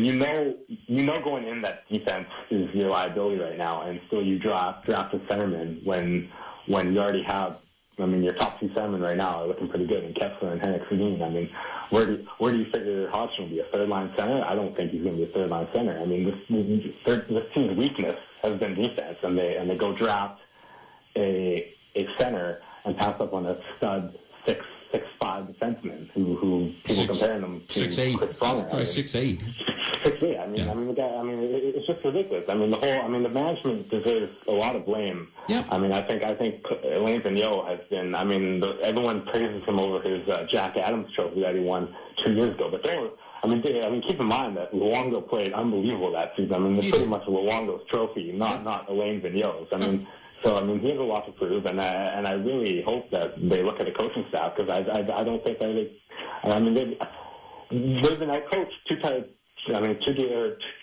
you know, going in that defense is your liability right now, and still you draft a centerman when you already have. I mean, your top two centermen right now are looking pretty good, in Kessler and Henrik Sedin. I mean, where do you figure Hodgson will be, a third-line center? I don't think he's going to be a third-line center. I mean, this team's weakness has been defense, and they go draft a center and pass up on a stud 6'5" defenseman who people comparing them to 6'8". Chris Pronger. 6'8". 6'8". I mean, the guy. I mean, it's just ridiculous. I mean, the management deserves a lot of blame. Yeah. I mean, I think Alain Vigneault has been. I mean, everyone praises him over his Jack Adams trophy that he won 2 years ago. But keep in mind that Luongo played unbelievable that season. I mean, it's pretty much Luongo's trophy, not Alain Vigneault's. I mean. So, I mean, he has a lot to prove, and I really hope that they look at the coaching staff, because I don't think that they've been outcoached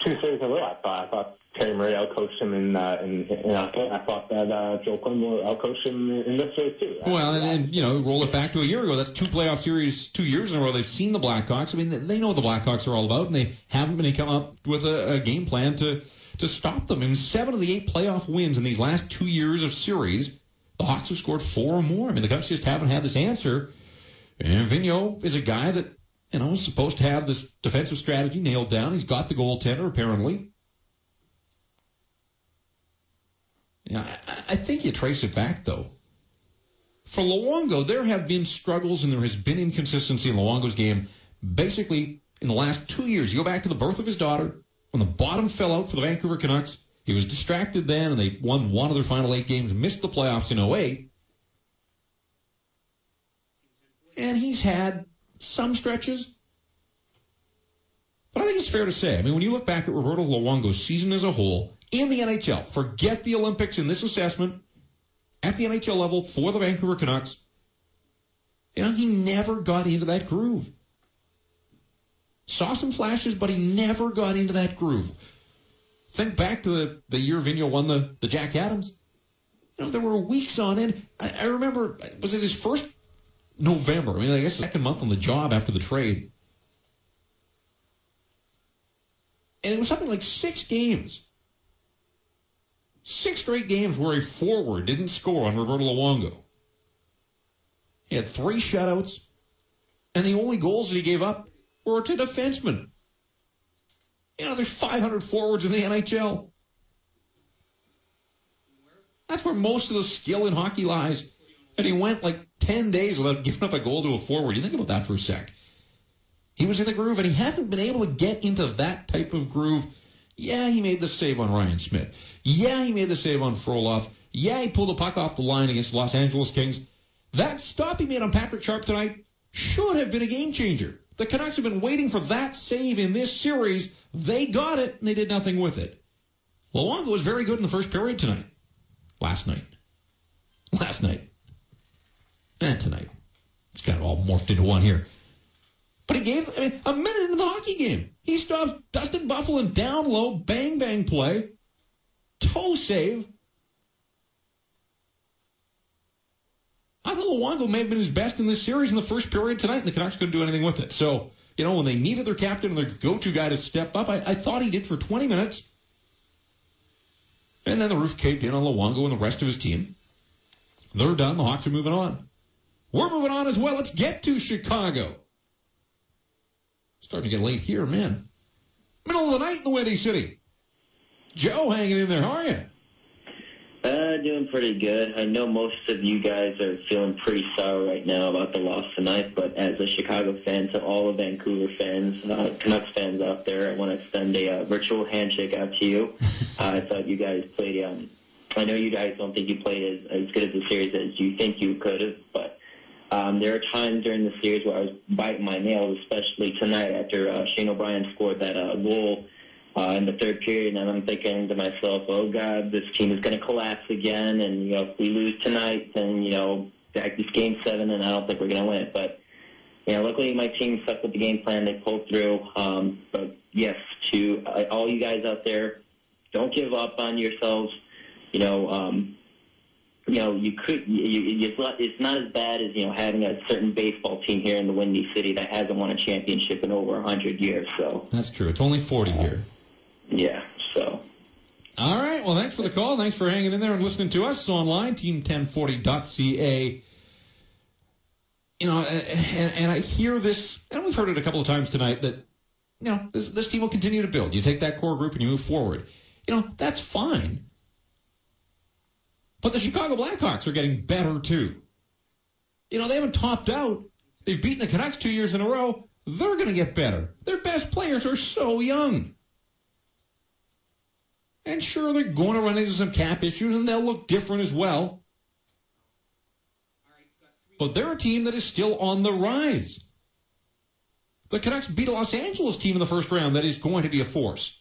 two series in a row. I thought Terry Murray outcoached him in I thought that Joe Quinn will outcoach him in this series too. Well, and roll it back to a year ago. That's 2 playoff series 2 years in a row. They've seen the Blackhawks. I mean, they know what the Blackhawks are all about, and they haven't been able to come up with a game plan to stop them. In 7 of the 8 playoff wins in these last 2 years of series, the Hawks have scored 4 or more. I mean, the Canucks just haven't had this answer. And Vigneault is a guy that, is supposed to have this defensive strategy nailed down. He's got the goaltender, apparently. I think you trace it back, though. For Luongo, there have been struggles and there has been inconsistency in Luongo's game basically in the last 2 years. You go back to the birth of his daughter, when the bottom fell out for the Vancouver Canucks. He was distracted then, and they won one of their final 8 games, missed the playoffs in 2008. And he's had some stretches. But I think it's fair to say, I mean, when you look back at Roberto Luongo's season as a whole in the NHL, forget the Olympics in this assessment, at the NHL level for the Vancouver Canucks, he never got into that groove. Saw some flashes, but he never got into that groove. Think back to the year Vigneault won the Jack Adams. There were weeks on end. I remember, was it his first November? I mean, I guess the second month on the job after the trade. And it was something like 6 games. 6 straight games where a forward didn't score on Roberto Luongo. He had 3 shutouts, and the only goals that he gave up were to defensemen. There's 500 forwards in the NHL. That's where most of the skill in hockey lies. And he went like 10 days without giving up a goal to a forward. You think about that for a sec. He was in the groove, and he hasn't been able to get into that type of groove. Yeah, he made the save on Ryan Smith. Yeah, he made the save on Frolov. Yeah, he pulled the puck off the line against the Los Angeles Kings. That stop he made on Patrick Sharp tonight should have been a game changer. The Canucks have been waiting for that save in this series. They got it, and they did nothing with it. Luongo was very good in the first period tonight. Last night. And tonight. It's kind of all morphed into one here. But he gave a minute into the hockey game. He stopped Dustin Byfuglien down low, bang, bang play, toe save. I thought Luongo may have been his best in this series in the first period tonight, and the Canucks couldn't do anything with it. So, when they needed their captain and their go-to guy to step up, I thought he did for 20 minutes. And then the roof caved in on Luongo and the rest of his team. They're done. The Hawks are moving on. We're moving on as well. Let's get to Chicago. Starting to get late here, man. Middle of the night in the Windy City. Joe hanging in there. How are you? Doing pretty good. I know most of you guys are feeling pretty sour right now about the loss tonight, but as a Chicago fan to all the Vancouver fans, Canucks fans out there, I want to extend a virtual handshake out to you. I thought you guys played, I know you guys don't think you played as good as the series as you think you could have, but there are times during the series where I was biting my nails, especially tonight after Shane O'Brien scored that goal in the third period, and I'm thinking to myself, oh, God, this team is going to collapse again, and, you know, if we lose tonight, then, you know, back to Game 7, and I don't think we're going to win it. But, you know, luckily my team stuck with the game plan. They pulled through. But, yes, to all you guys out there, don't give up on yourselves. You know, it's not as bad as, you know, having a certain baseball team here in the Windy City that hasn't won a championship in over 100 years. So that's true. It's only 40 here. Yeah, so. All right. Well, thanks for the call. Thanks for hanging in there and listening to us online, team1040.ca. You know, and I hear this, and we've heard it a couple of times tonight, that, you know, this team will continue to build. You take that core group and you move forward. You know, that's fine. But the Chicago Blackhawks are getting better, too. You know, they haven't topped out. They've beaten the Canucks 2 years in a row. They're going to get better. Their best players are so young. And sure, they're going to run into some cap issues, and they'll look different as well. But they're a team that is still on the rise. The Canucks beat a Los Angeles team in the first round that is going to be a force.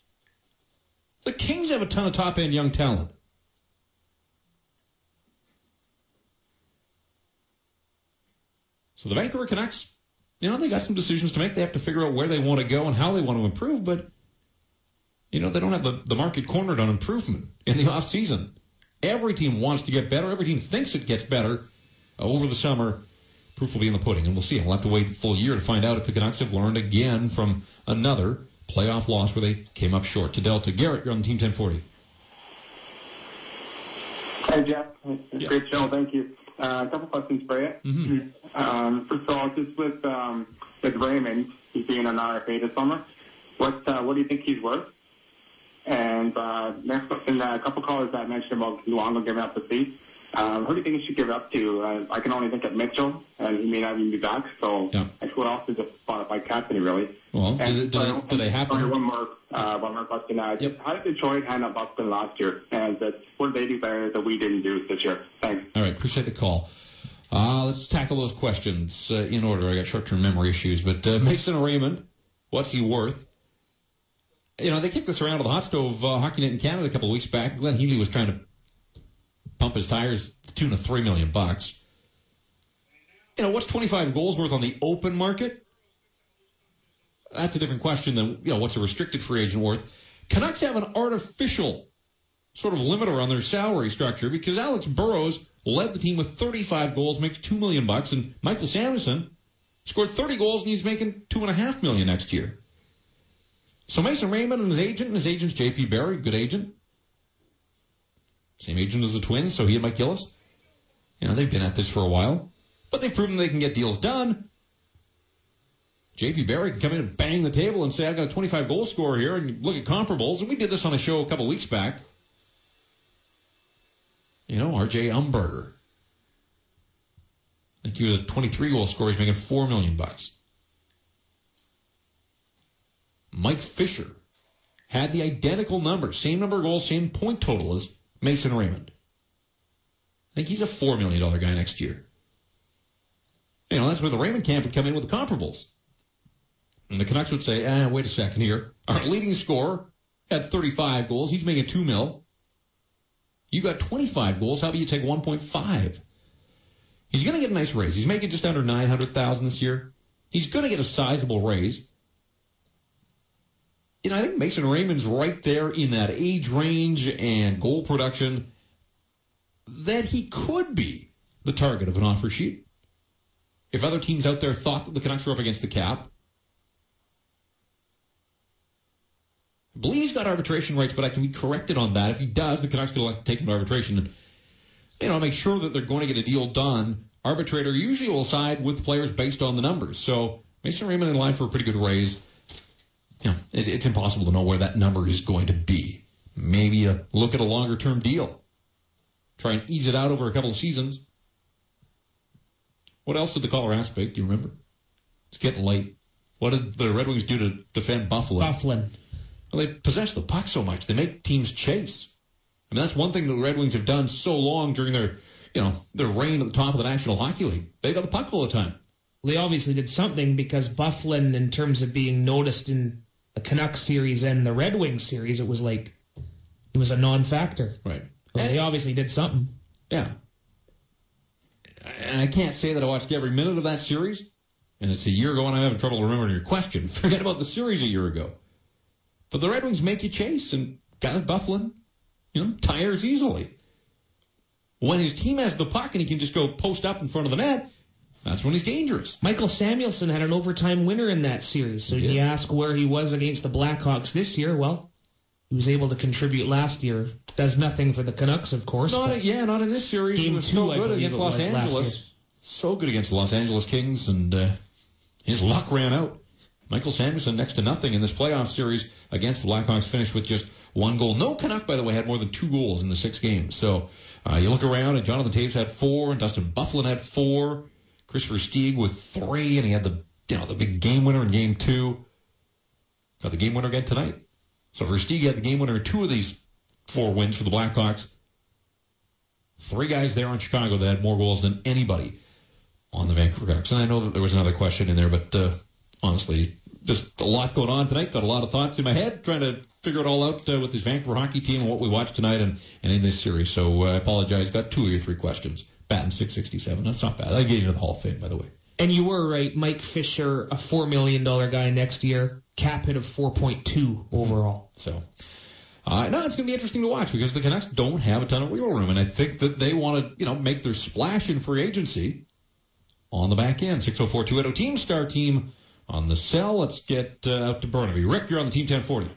The Kings have a ton of top-end young talent. So the Vancouver Canucks, you know, they got some decisions to make. They have to figure out where they want to go and how they want to improve, but, you know, they don't have the market cornered on improvement in the offseason. Every team wants to get better. Every team thinks it gets better over the summer. Proof will be in the pudding, and we'll see. And we'll have to wait a full year to find out if the Canucks have learned again from another playoff loss where they came up short to Delta. Garrett, you're on Team 1040. Hi, Jeff. Great show. Thank you. A couple questions for you. Mm-hmm. First of all, just with Raymond, he's being an RFA this summer. What do you think he's worth? And next question, a couple callers that mentioned about Luongo giving up the seat. Who do you think he should give it up to? I can only think of Mitchell, and he may not even be back. So, what else is just by Cassidy, really? Well, do they have to? One more question. How did Detroit handle Boston last year? And what did they do better that we didn't do this year? Thanks. All right, appreciate the call. Let's tackle those questions in order. I got short-term memory issues, but Mason Raymond, what's he worth? You know, they kicked this around with the Hot Stove Hockey Net in Canada a couple of weeks back. Glenn Healy was trying to pump his tires to the tune of $3 million. You know, what's 25 goals worth on the open market? That's a different question than, you know, what's a restricted free agent worth. Canucks have an artificial sort of limiter on their salary structure because Alex Burrows led the team with 35 goals, makes $2 million, and Michael Samuelson scored 30 goals, and he's making $2.5 million next year. So Mason Raymond and his agent's J.P. Barry, good agent. Same agent as the Twins, so he and Mike Gillis. You know, they've been at this for a while. But they've proven they can get deals done. J.P. Barry can come in and bang the table and say, I've got a 25-goal scorer here, and you look at comparables. And we did this on a show a couple weeks back. You know, R.J. Umberger. I think he was a 23-goal scorer. He's making $4 million. Mike Fisher had the identical number, same number of goals, same point total as Mason Raymond. I think he's a $4 million guy next year. You know, that's where the Raymond camp would come in with the comparables. And the Canucks would say, wait a second here. Our leading scorer had 35 goals. He's making $2 million. You got 25 goals. How about you take 1.5? He's going to get a nice raise. He's making just under $900,000 this year. He's going to get a sizable raise. You know, I think Mason Raymond's right there in that age range and goal production that he could be the target of an offer sheet. If other teams out there thought that the Canucks were up against the cap. I believe he's got arbitration rights, but I can be corrected on that. If he does, the Canucks could take him to arbitration and, you know, make sure that they're going to get a deal done. Arbitrator usually will side with players based on the numbers. So Mason Raymond in line for a pretty good raise. You know, it's impossible to know where that number is going to be. Maybe a look at a longer-term deal. try and ease it out over a couple of seasons. What else did the caller ask, Big? Do you remember? It's getting late. What did the Red Wings do to defend Buffalo? Buffalo. Well, they possess the puck so much. They make teams chase. I mean, that's one thing the Red Wings have done so long during their reign at the top of the National Hockey League. They got the puck all the time. They obviously did something because Buffalo, in terms of being noticed in the Canucks series and the Red Wings series, it was a non-factor. Right. Well, they obviously did something. Yeah. And I can't say that I watched every minute of that series, and it's a year ago and I'm having trouble remembering your question. Forget about the series a year ago. But the Red Wings make you chase, and guy like Buffalo, tires easily. When his team has the puck and he can just go post up in front of the net, that's when he's dangerous. Michael Samuelsson had an overtime winner in that series. So you ask where he was against the Blackhawks this year. Well, he was able to contribute last year. Does nothing for the Canucks, of course. Not in this series. He was so good against Los Angeles. So good against the Los Angeles Kings, and his luck ran out. Michael Samuelsson next to nothing in this playoff series against the Blackhawks, finished with just 1 goal. No Canuck, by the way, had more than 2 goals in the 6 games. So you look around, and Jonathan Toews had 4, and Dustin Byfuglien had 4, Christopher Stieg with 3, and he had the big game winner in Game 2. Got the game winner again tonight. So for Stieg, he had the game winner in 2 of these 4 wins for the Blackhawks. 3 guys there in Chicago that had more goals than anybody on the Vancouver Canucks. And I know that there was another question in there, but honestly, just a lot going on tonight. Got a lot of thoughts in my head, trying to figure it all out with this Vancouver hockey team and what we watched tonight and in this series. So I apologize. Got 2 of your 3 questions. Batting .667. That's not bad. I gave you to the Hall of Fame, by the way. And you were right. Mike Fisher, a $4 million guy next year. Cap hit of 4.2 overall. So, no, it's going to be interesting to watch because the Canucks don't have a ton of wiggle room, and I think that they want to, make their splash in free agency on the back end. 604-280 Team Star Team on the cell. Let's get out to Burnaby. Rick, you're on the Team 1040.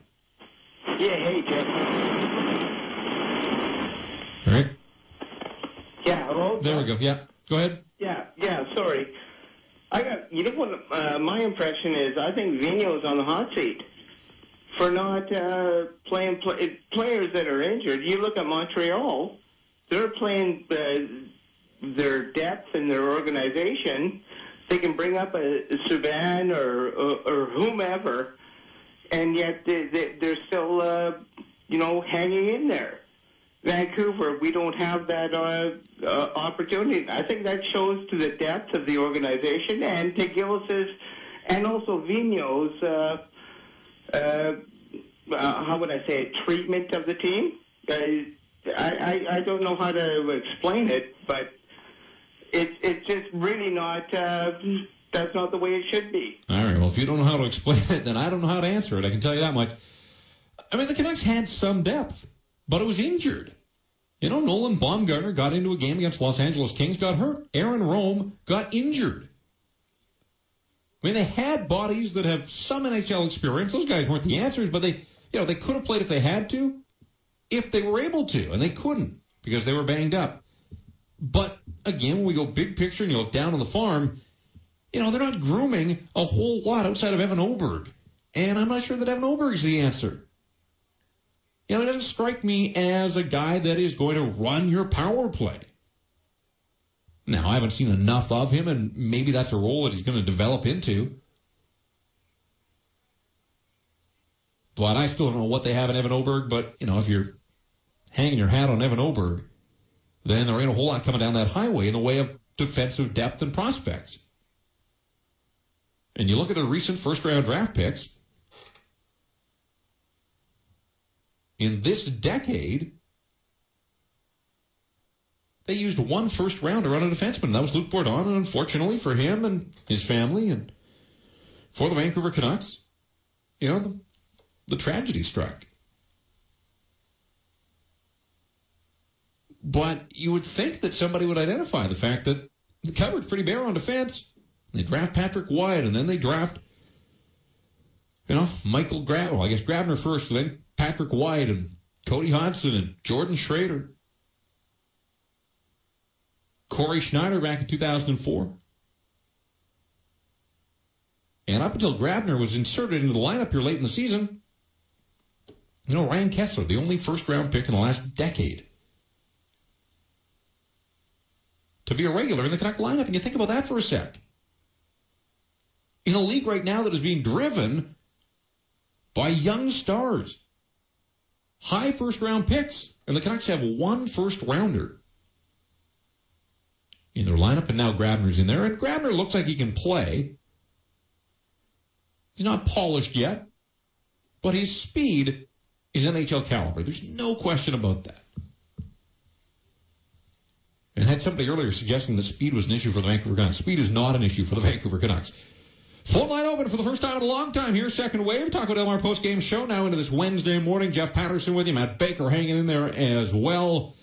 Yeah, hey, Jeff. All right. Yeah, hello? There we go. Yeah, go ahead. Yeah, sorry. My impression is I think Vigneault's on the hot seat for not playing players that are injured. You look at Montreal, they're playing their depth in their organization. They can bring up a Subban or whomever, and yet they're still, hanging in there. Vancouver, we don't have that opportunity. I think that shows to the depth of the organization and to Gillis's and also Vigneault's, how would I say it, treatment of the team. I don't know how to explain it, but it's just really not, that's not the way it should be. All right, well, if you don't know how to explain it, then I don't know how to answer it. I can tell you that much. I mean, the Canucks had some depth, but it was injured. Nolan Baumgartner got into a game against Los Angeles Kings, got hurt. Aaron Rome got injured. I mean, they had bodies that have some NHL experience. Those guys weren't the answers, but they could have played if they had to, if they were able to, and they couldn't because they were banged up. But again, when we go big picture and you look down on the farm, they're not grooming a whole lot outside of Evan Oberg. And I'm not sure that Evan Oberg's the answer. It doesn't strike me as a guy that is going to run your power play. Now, I haven't seen enough of him, and maybe that's a role that he's going to develop into. But I still don't know what they have in Evan Oberg, but, if you're hanging your hat on Evan Oberg, then there ain't a whole lot coming down that highway in the way of defensive depth and prospects. And you look at their recent first-round draft picks, in this decade, they used 1 first-rounder on a defenseman. That was Luc Bourdon, and unfortunately for him and his family and for the Vancouver Canucks, the tragedy struck. But you would think that somebody would identify the fact that the cupboard's pretty bare on defense. They draft Patrick Wyatt, and then they draft, Michael Grabner. Well, I guess Grabner first, then Patrick Wyatt and Cody Hodgson and Jordan Schrader. Corey Schneider back in 2004. And up until Grabner was inserted into the lineup here late in the season, Ryan Kessler, the only first-round pick in the last decade. to be a regular in the Canuck lineup. And you think about that for a sec. In a league right now that is being driven by young stars, high first-round picks, and the Canucks have one first-rounder in their lineup, and now Grabner's in there, and Grabner looks like he can play. He's not polished yet, but his speed is NHL caliber. There's no question about that. And had somebody earlier suggesting that speed was an issue for the Vancouver Canucks. Speed is not an issue for the Vancouver Canucks. Phone line open for the first time in a long time here. Second wave. Taco Del Mar post-game show now into this Wednesday morning. Jeff Patterson with you. Matt Baker hanging in there as well.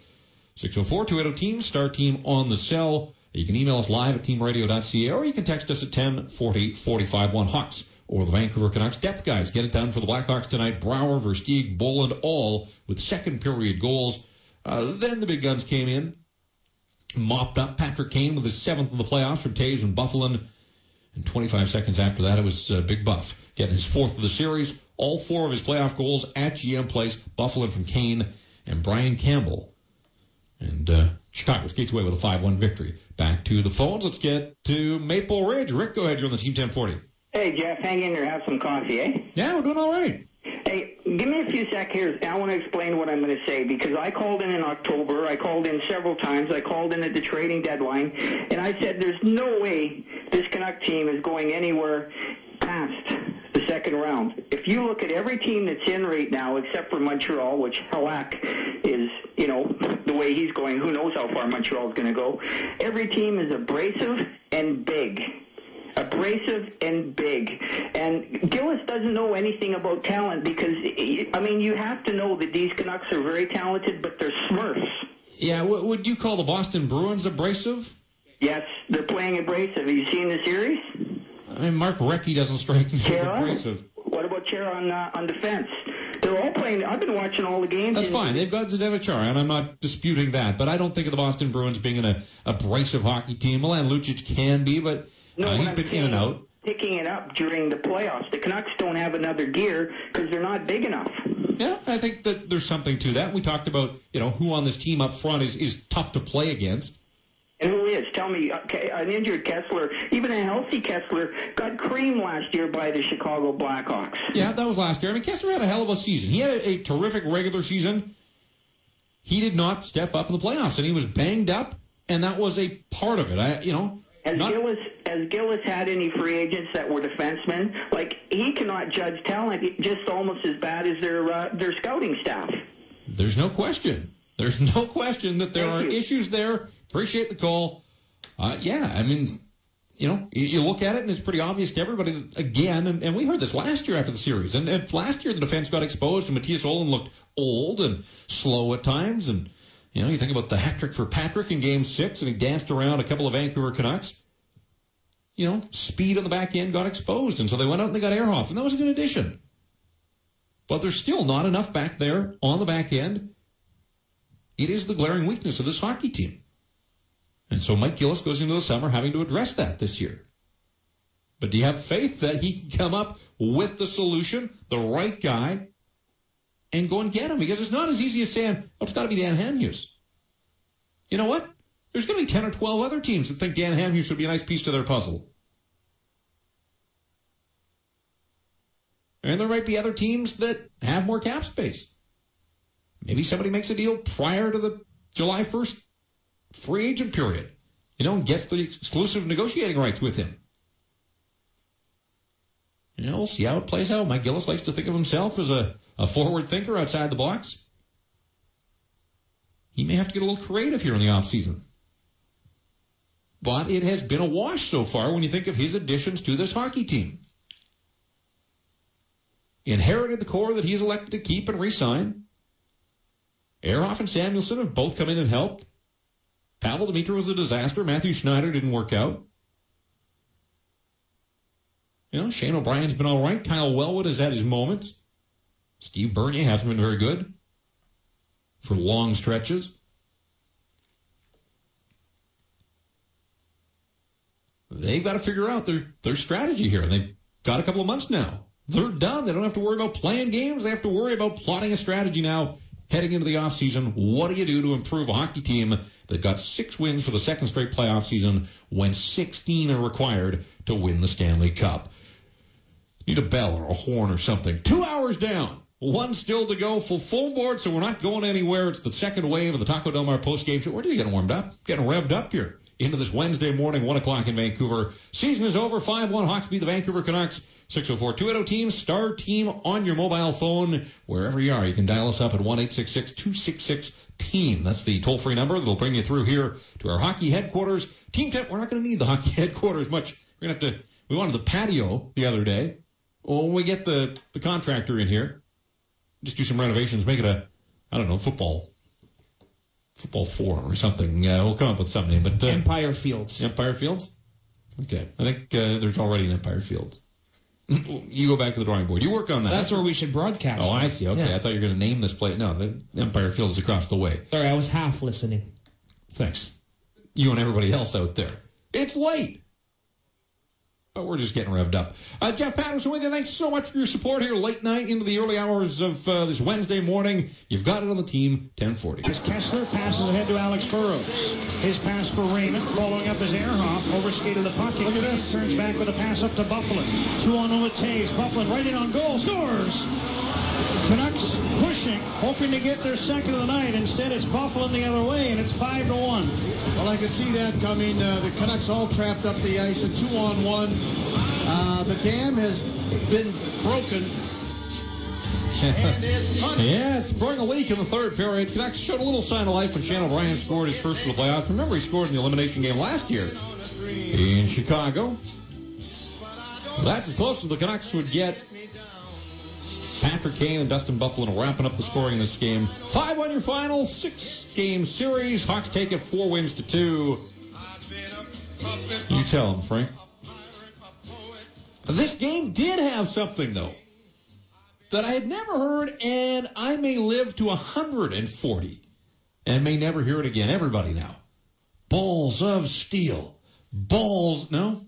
604-280-TEAM. Star Team on the cell. You can email us live at teamradio.ca, or you can text us at 10-40-45-1. Hawks or the Vancouver Canucks. Depth guys get it done for the Blackhawks tonight. Brouwer, Versteeg, Boland, all with second period goals. Then the big guns came in. Mopped up Patrick Kane with his 7th of the playoffs from Taves and Buffalo. And 25 seconds after that, it was Big Buff getting his 4th of the series. All 4 of his playoff goals at GM Place. Buffalo from Kane and Brian Campbell. And Chicago skates away with a 5-1 victory. Back to the phones. Let's get to Maple Ridge. Rick, go ahead. You're on the Team 1040. Hey, Jeff, hang in there. Have some coffee, eh? Yeah, we're doing all right. Hey, give me a few sec here. I want to explain what I'm going to say, because I called in October. I called in several times. I called in at the trading deadline, and I said there's no way this Canuck team is going anywhere past the second round. If you look at every team that's in right now, except for Montreal, which Halak is, the way he's going, who knows how far Montreal's going to go. Every team is abrasive and big. Abrasive and big. And Gillis doesn't know anything about talent because, you have to know that these Canucks are very talented, but they're Smurfs. Yeah, would you call the Boston Bruins abrasive? Yes, they're playing abrasive. Have you seen the series? Mark Recchi doesn't strike me as abrasive. What about Chara on defense? They're all playing. I've been watching all the games. That's fine. They've got Zdeno Chara, and I'm not disputing that. But I don't think of the Boston Bruins being an abrasive hockey team. Milan Lucic can be, but he's been in and out. Picking it up during the playoffs. The Canucks don't have another gear because they're not big enough. Yeah, I think that there's something to that. We talked about, who on this team up front is tough to play against. And who is? Tell me, an injured Kessler, even a healthy Kessler, got creamed last year by the Chicago Blackhawks. Yeah, that was last year. Kessler had a hell of a season. He had a terrific regular season. He did not step up in the playoffs, and he was banged up, and that was a part of it. Has Gillis had any free agents that were defensemen? He cannot judge talent just almost as bad as their scouting staff. There's no question. There's no question that there are issues there. Appreciate the call. You look at it, and it's pretty obvious to everybody, again, and we heard this last year after the series, and last year the defense got exposed, and Matthias Olin looked old and slow at times, and, you think about the hat trick for Patrick in Game 6, and he danced around a couple of Vancouver Canucks. Speed on the back end got exposed, and so they went out and they got Ehrhoff, and that was a good addition. But there's still not enough back there on the back end. It is the glaring weakness of this hockey team. And so Mike Gillis goes into the summer having to address that this year. But do you have faith that he can come up with the solution, the right guy, and go and get him? Because it's not as easy as saying, it's got to be Dan Hamhuis. You know what? There's going to be 10 or 12 other teams that think Dan Hamhuis would be a nice piece to their puzzle. And there might be other teams that have more cap space. Maybe somebody makes a deal prior to the July 1st free agent period, and gets the exclusive negotiating rights with him. We'll see how it plays out. Mike Gillis likes to think of himself as a forward thinker outside the box. He may have to get a little creative here in the offseason. But it has been a wash so far when you think of his additions to this hockey team. Inherited the core that he's elected to keep and re-sign. Ehrhoff and Samuelson have both come in and helped. Pavel Demitra was a disaster. Matthew Schneider didn't work out. Shane O'Brien's been all right. Kyle Wellwood has had his moments. Steve Bernier hasn't been very good for long stretches. They've got to figure out their strategy here. They've got a couple of months now. They're done. They don't have to worry about playing games. They have to worry about plotting a strategy now heading into the offseason. What do you do to improve a hockey team They've got 6 wins for the second straight playoff season when 16 are required to win the Stanley Cup. Need a bell or a horn or something. 2 hours down. 1 still to go. Full phone board, so we're not going anywhere. It's the second wave of the Taco Del Mar postgame show. Where are you getting warmed up? Getting revved up here into this Wednesday morning, 1 o'clock in Vancouver. Season is over. 5-1 Hawks beat the Vancouver Canucks. 604-280-TEAM, star team on your mobile phone. Wherever you are, you can dial us up at 1-866-266-TEAM. That's the toll-free number that'll bring you through here to our hockey headquarters. Team 10, we're not going to need the hockey headquarters much. We're going to have to, we wanted the patio the other day. Well, when we get the contractor in here, just do some renovations, make it a, I don't know, football forum or something. We'll come up with some name. But Empire Fields. Empire Fields? Okay. I think there's already an Empire Fields. You go back to the drawing board. You work on that. That's where we should broadcast. Oh, I see. Okay. Yeah. I thought you were going to name this place. No, the Empire Field is across the way. Sorry, I was half listening. Thanks. You and everybody else out there. It's late. But we're just getting revved up. Jeff Patterson with you. Thanks so much for your support here late night into the early hours of this Wednesday morning. You've got it on the team, 1040. As Kessler passes ahead to Alex Burrows. His pass for Raymond, following up as Ehrhoff overskated the puck. Look at this. Turns back with a pass up to Bufflin. 2-on-1 with Taves. Bufflin right in on goal. Scores! Canucks pushing, hoping to get their second of the night. Instead, it's Bufflin the other way, and it's 5-1. Well, I could see that coming. The Canucks all trapped up the ice, a 2-on-1. The dam has been broken. Yeah, it's throwing a leak in the third period. Canucks showed a little sign of life when Shane O'Brien scored his first of the playoffs. Remember, he scored in the elimination game last year in Chicago. That's as close as the Canucks would get. Patrick Kane and Dustin Bufflin wrapping up the scoring in this game. 5-1 your final, 6-game series. Hawks take it 4 wins to 2. You tell them, Frank. This game did have something, though, that I had never heard, and I may live to 140 and may never hear it again. Everybody now. Balls of steel. Balls, no?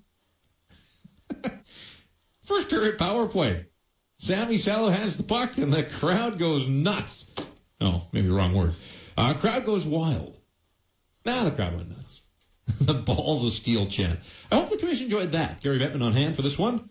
First period power play. Sammy Salo has the puck, and the crowd goes nuts. Oh, maybe wrong word. Crowd goes wild. The crowd went nuts. The balls of steel chant. I hope the commission enjoyed that. Gary Bettman on hand for this one.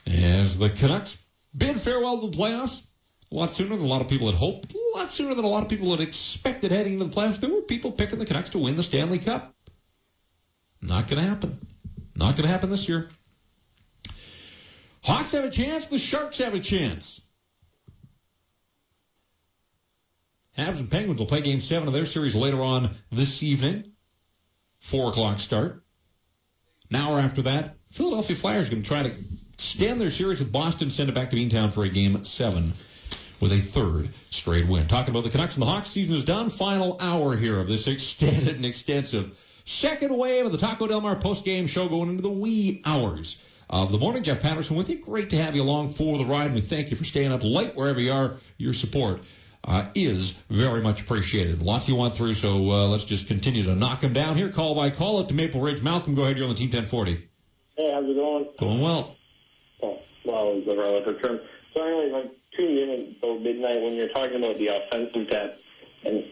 As the Canucks bid farewell to the playoffs, a lot sooner than a lot of people had hoped, a lot sooner than a lot of people had expected heading into the playoffs. There were people picking the Canucks to win the Stanley Cup. Not going to happen. Not going to happen this year. Hawks have a chance. The Sharks have a chance. Habs and Penguins will play Game 7 of their series later on this evening. 4 o'clock start. An hour after that, Philadelphia Flyers are going to try to extend their series with Boston, send it back to Beantown for a Game 7 with a third straight win. Talking about the Canucks and the Hawks, season is done. Final hour here of this extended and extensive second wave of the Taco Del Mar post-game show going into the wee hours of the morning. Jeff Patterson with you. Great to have you along for the ride, and we thank you for staying up late wherever you are. Your support is very much appreciated. Lots you want through, so let's just continue to knock them down here. Call by call it to Maple Ridge. Malcolm, go ahead. You're on the Team 1040. Hey, how's it going? Going well. Oh, well, it was a relative term. So anyways, I tuned in at about midnight when you're talking about the offensive depth, and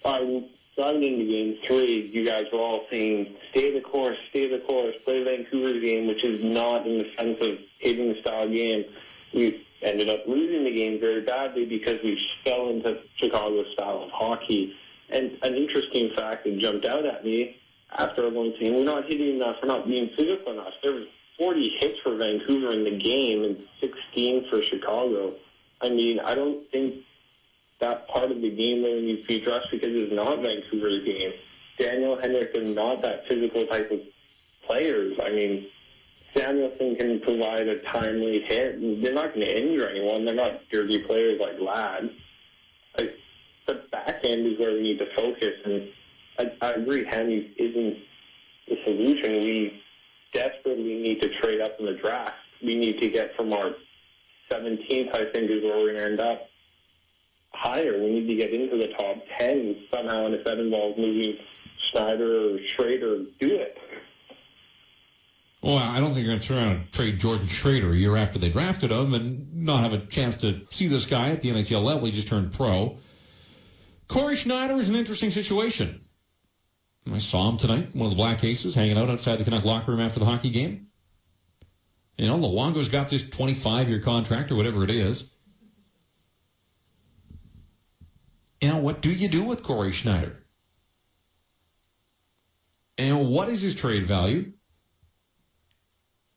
driving into Game 3, you guys were all saying, stay the course, play Vancouver's game, which is not an offensive hitting style game. We ended up losing the game very badly because we fell into Chicago's style of hockey. And an interesting fact that jumped out at me after everyone saying, we're not hitting enough, we're not being physical enough. There was 40 hits for Vancouver in the game and 16 for Chicago. I mean, I don't think that part of the game really needs to be addressed because it's not Vancouver's game. Daniel Henrik is not that physical type of players. I mean, Samuelson can provide a timely hit. They're not going to injure anyone. They're not dirty players like Ladd. The back end is where we need to focus, and I agree Henry isn't the solution. We desperately need to trade up in the draft. We need to get from our 17th, I think, is where we're going to end up, higher. We need to get into the top 10 somehow, and if that involves moving Schneider or Schrader, do it. Well, I don't think they're going to turn around and trade Jordan Schrader a year after they drafted him and not have a chance to see this guy at the NHL level. He just turned pro. Corey Schneider is an interesting situation. I saw him tonight, one of the Black Aces, hanging out outside the Canuck locker room after the hockey game. You know, Luongo's got this 25-year contract or whatever it is. And what do you do with Corey Schneider? And what is his trade value?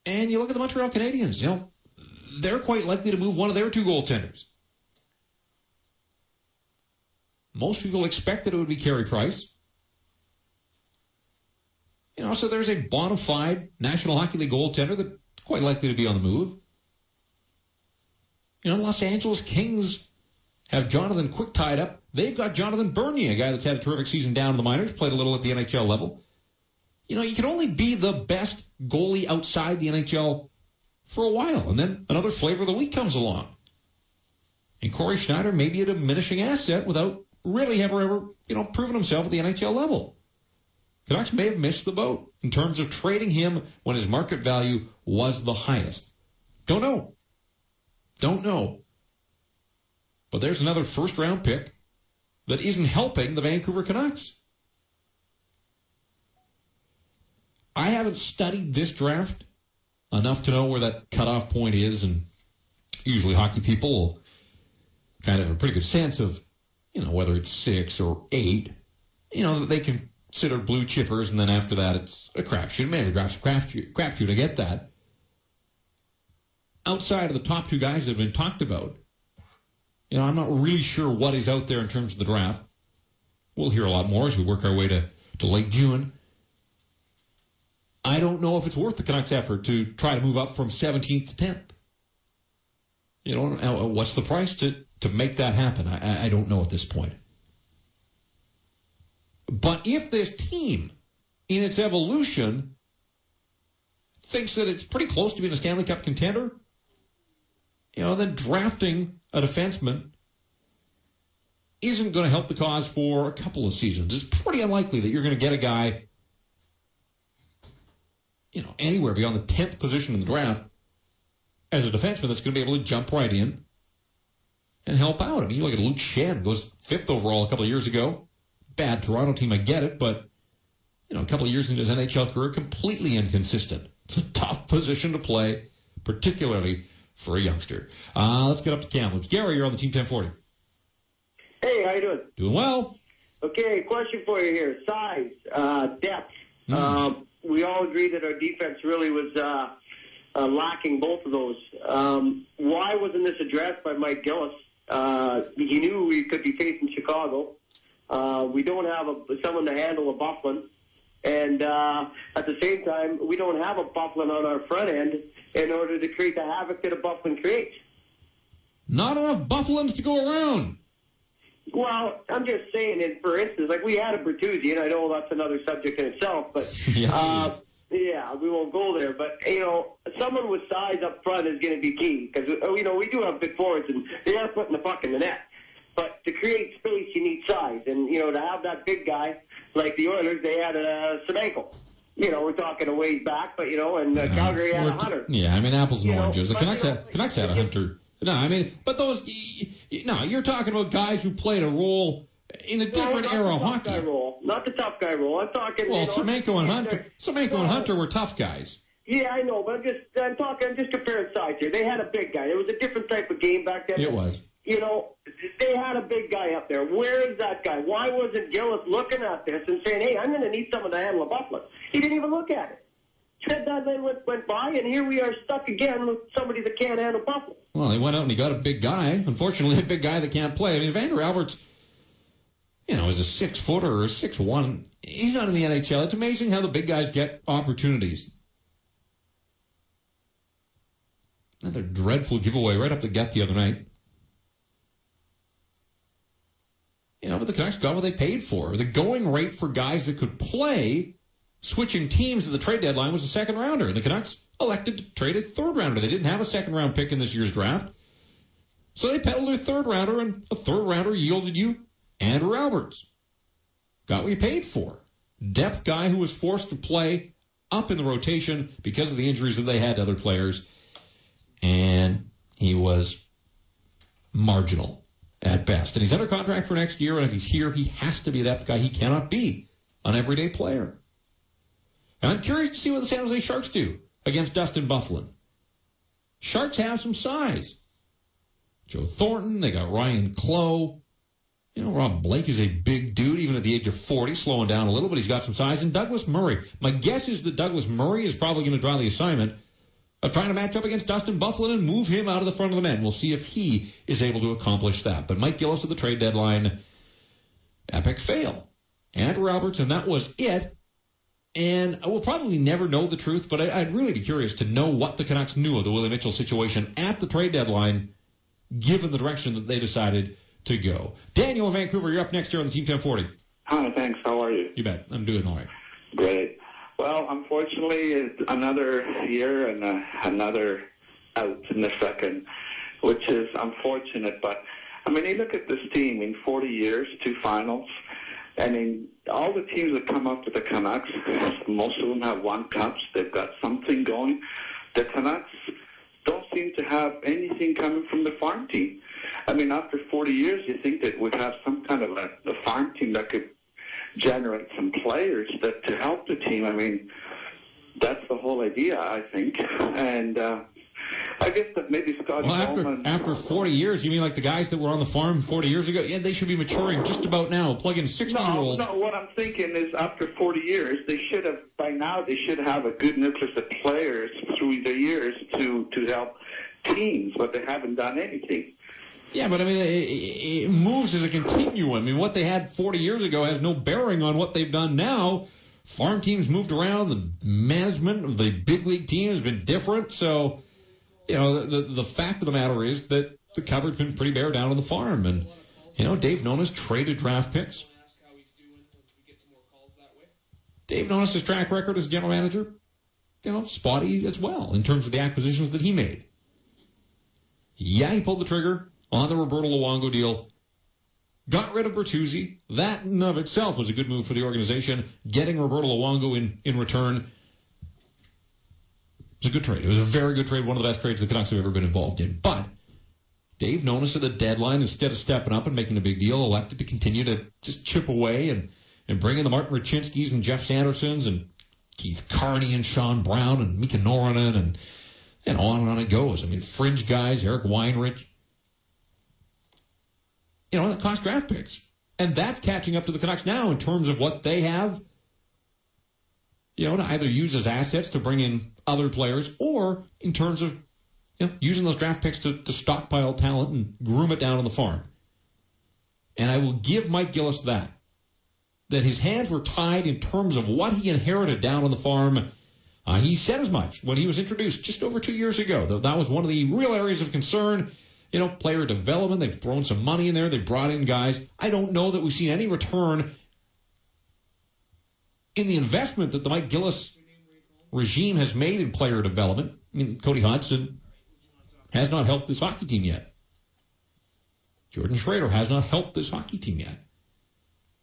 And you look at the Montreal Canadiens, you know, they're quite likely to move one of their two goaltenders. Most people expected it would be Carey Price. You know, so there's a bona fide National Hockey League goaltender that's quite likely to be on the move. You know, Los Angeles Kings have Jonathan Quick tied up. They've got Jonathan Bernier, a guy that's had a terrific season down in the minors, played a little at the NHL level. You know, you can only be the best goalie outside the NHL for a while, and then another flavor of the week comes along. And Corey Schneider may be a diminishing asset without really ever, you know, proven himself at the NHL level. Canucks may have missed the boat in terms of trading him when his market value was the highest. Don't know. But there's another first-round pick that isn't helping the Vancouver Canucks. I haven't studied this draft enough to know where that cutoff point is, and usually hockey people will kind of have a pretty good sense of, you know, whether it's 6 or 8. You know, they consider blue chippers, and then after that it's a crapshoot. Maybe the draft's a crapshoot, I get that. Outside of the top two guys that have been talked about, you know, I'm not really sure what is out there in terms of the draft. We'll hear a lot more as we work our way to late June. I don't know if it's worth the Canucks' effort to try to move up from 17th to 10th. You know, what's the price to make that happen? I don't know at this point. But if this team, in its evolution, thinks that it's pretty close to being a Stanley Cup contender, you know, then drafting a defenseman isn't going to help the cause for a couple of seasons. It's pretty unlikely that you're going to get a guy, you know, anywhere beyond the 10th position in the draft as a defenseman that's going to be able to jump right in and help out. I mean, you look at Luke Schenn, goes 5th overall a couple of years ago. Bad Toronto team, I get it, but, you know, a couple of years into his NHL career, completely inconsistent. It's a tough position to play, particularly for a youngster. Let's get up to Kamloops. Gary, you're on the Team 1040. Hey, how you doing? Doing well. Okay, question for you here. Size, depth. We all agree that our defense really was lacking both of those. Why wasn't this addressed by Mike Gillis? He knew we could be facing Chicago. We don't have someone to handle a Bufflin. And at the same time, we don't have a Bufflin on our front end in order to create the havoc that a Bufflin creates. Not enough Bufflins to go around. Well, I'm just saying, and for instance, like we had a Bertuzzi, and I know that's another subject in itself, but yeah, we won't go there. But, you know, someone with size up front is going to be key because, you know, we do have big forwards, and they are putting the puck in the net. But to create space, you need size. And, you know, to have that big guy, like the Oilers, they had Semenko. You know, we're talking a ways back, but, you know, and Calgary had a Hunter. Yeah, I mean, apples and oranges. The Canucks had a Hunter. No, I mean, but those, no, you're talking about guys who played a role in a different era of hockey. Not the tough guy role. I'm talking. Well, Semenko and Hunter were tough guys. Yeah, I know, but I'm just comparing sides here. They had a big guy. It was a different type of game back then. It was. You know, they had a big guy up there. Where is that guy? Why wasn't Gillis looking at this and saying, hey, I'm going to need someone to handle a Buffalo? He didn't even look at it. Ted Dudley went by, and here we are stuck again with somebody that can't handle Buffalo. Well, he went out and he got a big guy. Unfortunately, a big guy that can't play. I mean, Vander Albert's, you know, is a 6-footer or 6'1". He's not in the NHL. It's amazing how the big guys get opportunities. Another dreadful giveaway right up the gut the other night. You know, but the Canucks got what they paid for. The going rate for guys that could play switching teams at the trade deadline was a second-rounder. And the Canucks elected to trade a third-rounder. They didn't have a second-round pick in this year's draft. So they peddled their third-rounder, and a third-rounder yielded you Andrew Alberts. Got what you paid for. Depth guy who was forced to play up in the rotation because of the injuries that they had to other players, and he was marginal at best. And he's under contract for next year, and if he's here, he has to be that guy. He cannot be an everyday player. And I'm curious to see what the San Jose Sharks do against Dustin Byfuglien. Sharks have some size. Joe Thornton, they got Ryan Clough. You know, Rob Blake is a big dude, even at the age of 40, slowing down a little, but he's got some size. And Douglas Murray. My guess is that Douglas Murray is probably going to draw the assignment of trying to match up against Dustin Byfuglien and move him out of the front of the men. We'll see if he is able to accomplish that. But Mike Gillis at the trade deadline, epic fail. Andrew Albertson, that was it. And I will probably never know the truth, but I'd really be curious to know what the Canucks knew of the Willie Mitchell situation at the trade deadline, given the direction that they decided to go. Daniel in Vancouver, you're up next here on the Team 1040. Hi, thanks. How are you? You bet. I'm doing all right. Great. Well, unfortunately, it's another year and another out in the second, which is unfortunate. But, I mean, you look at this team in 40 years, 2 finals. I mean, all the teams that come up with the Canucks, most of them have won cups. They've got something going. The Canucks don't seem to have anything coming from the farm team. I mean, after 40 years, you think that we'd have some kind of a farm team that could generate some players that to help the team. I mean, that's the whole idea, I think. And I guess that maybe Scott Bowman... After 40 years, you mean like the guys that were on the farm 40 years ago? Yeah, they should be maturing just about now. Plug in 60-year-olds. No, what I'm thinking is after 40 years, they should have, by now, they should have a good nucleus of players through the years to help teams, but they haven't done anything. Yeah, but I mean, it moves as a continuum. I mean, what they had 40 years ago has no bearing on what they've done now. Farm teams moved around. The management of the big league team has been different. So, you know, the fact of the matter is that the cupboard's been pretty bare down on the farm. And, you know, Dave Nonis traded draft picks. Dave Nonis' track record as general manager, you know, spotty as well in terms of the acquisitions that he made. Yeah, he pulled the trigger on the Roberto Luongo deal, got rid of Bertuzzi. That in of itself was a good move for the organization. Getting Roberto Luongo in return was a good trade. It was a very good trade, one of the best trades the Canucks have ever been involved in. But Dave Nonis at the deadline, instead of stepping up and making a big deal, elected to continue to just chip away and bring in the Martin Rachinskis and Jeff Sandersons and Keith Carney and Sean Brown and Mika Noranen and on it goes. I mean, fringe guys, Eric Weinrich, you know, that cost draft picks. And that's catching up to the Canucks now in terms of what they have, you know, to either use as assets to bring in other players or in terms of, you know, using those draft picks to stockpile talent and groom it down on the farm. And I will give Mike Gillis that his hands were tied in terms of what he inherited down on the farm. He said as much when he was introduced just over 2 years ago. That was one of the real areas of concern. You know, player development, they've thrown some money in there. They've brought in guys. I don't know that we've seen any return in the investment that the Mike Gillis regime has made in player development. I mean, Cody Hodgson has not helped this hockey team yet. Jordan Schrader has not helped this hockey team yet.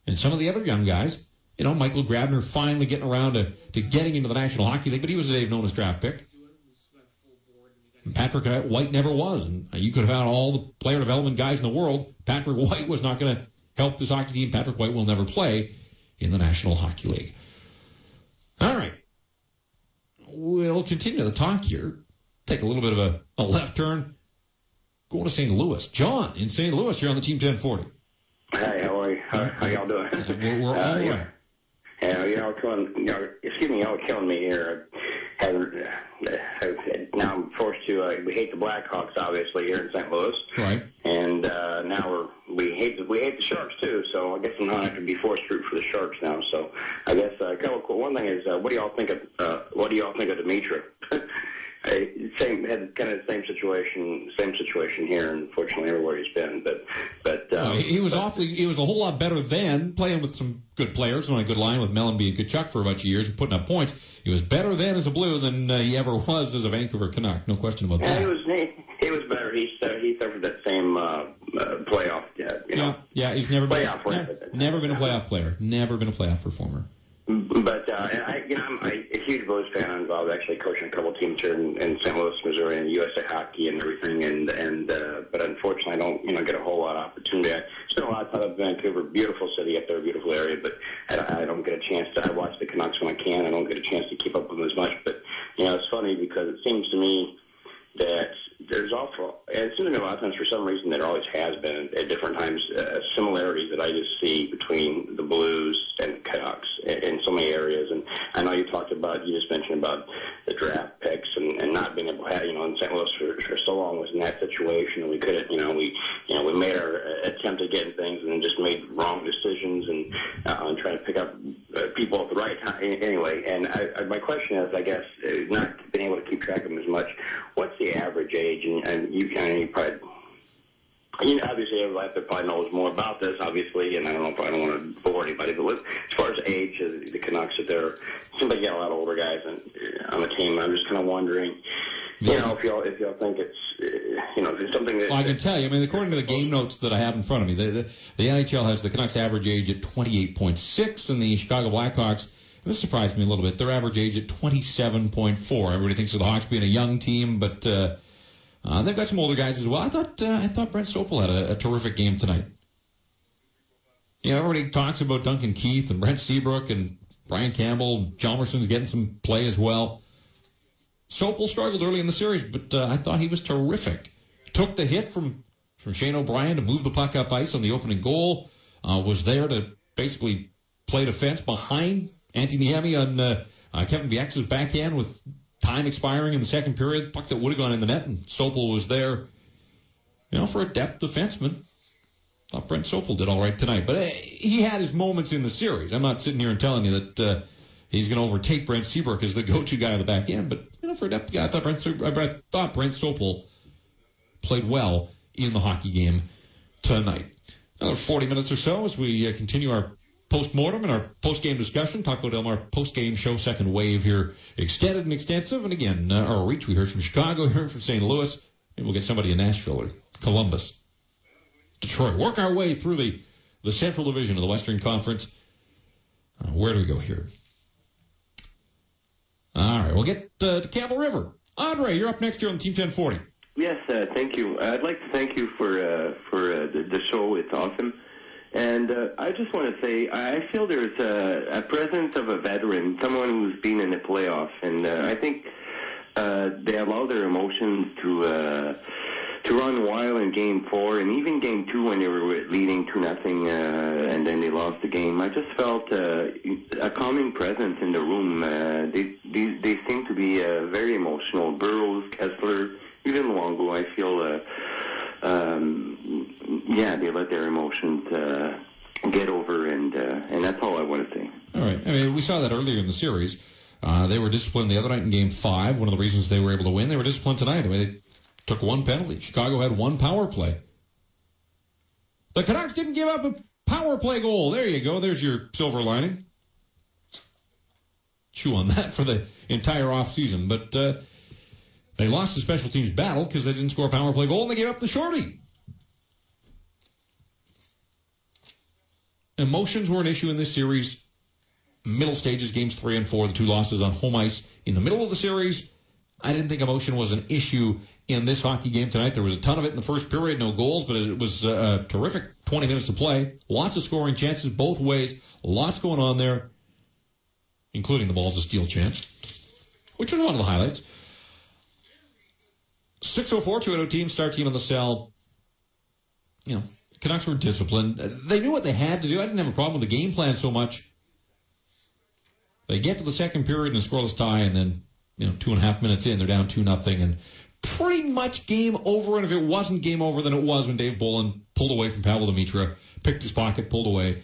And some of the other young guys, you know, Michael Grabner finally getting around to getting into the National Hockey League, but he was a Dave Nonis draft pick. And Patrick White never was. And you could have had all the player development guys in the world. Patrick White was not going to help this hockey team. Patrick White will never play in the National Hockey League. All right. We'll continue the talk here. Take a little bit of a left turn. Going to St. Louis. John in St. Louis, you're on the Team 1040. Hey, how are you? How y'all doing? We're all right. Yeah, y'all killing me here. Now I'm forced to. We hate the Blackhawks, obviously, here in St. Louis, right? And now we hate the Sharks too. So I guess I'm not going to be forced to root for the Sharks now. So I guess one thing is, what do y'all think of Dimitra? Had kind of the same situation here, unfortunately, everywhere he's been. But he was a whole lot better then, playing with some good players on a good line with Mellenby and Kachuk for a bunch of years and putting up points. He was better then as a Blue than he ever was as a Vancouver Canuck. No question about that. He was better. He suffered that same playoff. Yeah, he's never been a playoff player. Never been a playoff performer. But I'm a huge Blues fan. I'm involved actually coaching a couple teams here in St. Louis, Missouri, and USA Hockey and everything. But unfortunately, I don't get a whole lot of opportunity. I spend a lot of time in Vancouver, beautiful city up there, beautiful area. But I don't get a chance to. I watch the Canucks when I can. I don't get a chance to keep up with them as much. But it's funny because it seems to me that there's it seems to me a lot of times for some reason there always has been at different times similarities that I just see between the Blues and the Canucks in so many areas. And I know you just mentioned about the draft picks and not being able to have, in St. Louis for so long was in that situation, and we couldn't, we made our attempt at getting things and then just made wrong decisions and trying to pick up people at the right time. Anyway, and my question is, I guess, not being able to keep track of them as much, what's the average age? And you probably, obviously everybody out there probably knows more about this, obviously, and I don't want to bore anybody, but as far as age, the Canucks, it seems like you got a lot of older guys on the team. I'm just kind of wondering, if y'all think it's something that... Well, I can tell you, according to the game notes that I have in front of me, the NHL has the Canucks average age at 28.6, and the Chicago Blackhawks, this surprised me a little bit, their average age at 27.4. Everybody thinks of the Hawks being a young team, but they've got some older guys as well. I thought Brent Sopel had a terrific game tonight. Everybody talks about Duncan Keith and Brent Seabrook and Brian Campbell. Chalmerson's getting some play as well. Sopel struggled early in the series, but I thought he was terrific. Took the hit from Shane O'Brien to move the puck up ice on the opening goal. Was there to basically play defense behind Antti Niemi on Kevin Bieksa's backhand with time expiring in the second period. Puck that would have gone in the net, and Sopel was there, for a depth defenseman. Thought Brent Sopel did all right tonight. But he had his moments in the series. I'm not sitting here and telling you that he's going to overtake Brent Seabrook as the go-to guy on the back end. But, for a depth guy, I thought Brent Sopel played well in the hockey game tonight. Another 40 minutes or so as we continue our post-mortem and our post-game discussion. Taco Del Mar post-game show, second wave here, extended and extensive. And again, our reach, we heard from Chicago, we heard from St. Louis. Maybe we'll get somebody in Nashville or Columbus, Detroit. Work our way through the Central Division of the Western Conference. Where do we go here? All right, we'll get to Campbell River. Andre, you're up next here on Team 1040. Yes, thank you. I'd like to thank you for the show. It's awesome. And I just want to say, I feel there's a presence of a veteran, someone who's been in the playoffs, and I think they allow their emotions to run wild in Game 4 and even Game 2 when they were leading 2-0 and then they lost the game. I just felt a calming presence in the room. They seem to be very emotional. Burroughs, Kessler, even Luongo, I feel... they let their emotions get over, and that's all I want to say. All right. We saw that earlier in the series. They were disciplined the other night in Game 5. One of the reasons they were able to win, they were disciplined tonight. They took one penalty. Chicago had one power play. The Canucks didn't give up a power play goal. There you go. There's your silver lining. Chew on that for the entire offseason. But they lost the special teams battle because they didn't score a power play goal, and they gave up the shorty. Emotions were an issue in this series. Middle stages, games 3 and 4, the two losses on home ice in the middle of the series. I didn't think emotion was an issue in this hockey game tonight. There was a ton of it in the first period, no goals, but it was a terrific 20 minutes of play. Lots of scoring chances both ways. Lots going on there, including the balls of steel chant, which was one of the highlights. 604-280 team, star team on the cell. Canucks were disciplined. They knew what they had to do. I didn't have a problem with the game plan so much. They get to the second period and a scoreless tie, and then 2.5 minutes in, they're down 2-0, and pretty much game over. And if it wasn't game over, then it was when Dave Bolin pulled away from Pavel Demitra, picked his pocket, pulled away,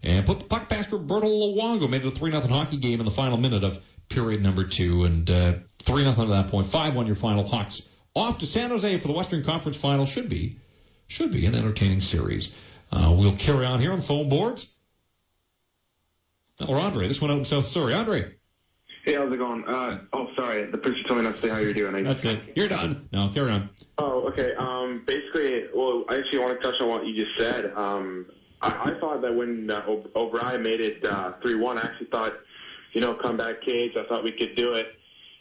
and put the puck past Roberto Luongo, made it a 3-0 hockey game in the final minute of period number 2, and 3-0 at that point. 5-1 your final. Hawks off to San Jose for the Western Conference Final. Should be an entertaining series. We'll carry on here on the phone boards. Or Andre, this one out in South Surrey. Andre. Hey, how's it going? Sorry, the producer told me not to say how you're doing. That's it. You're done. No, carry on. Oh, okay. Basically, I actually want to touch on what you just said. I thought that when O'Brien made it 3-1, I actually thought, comeback Cage, I thought we could do it.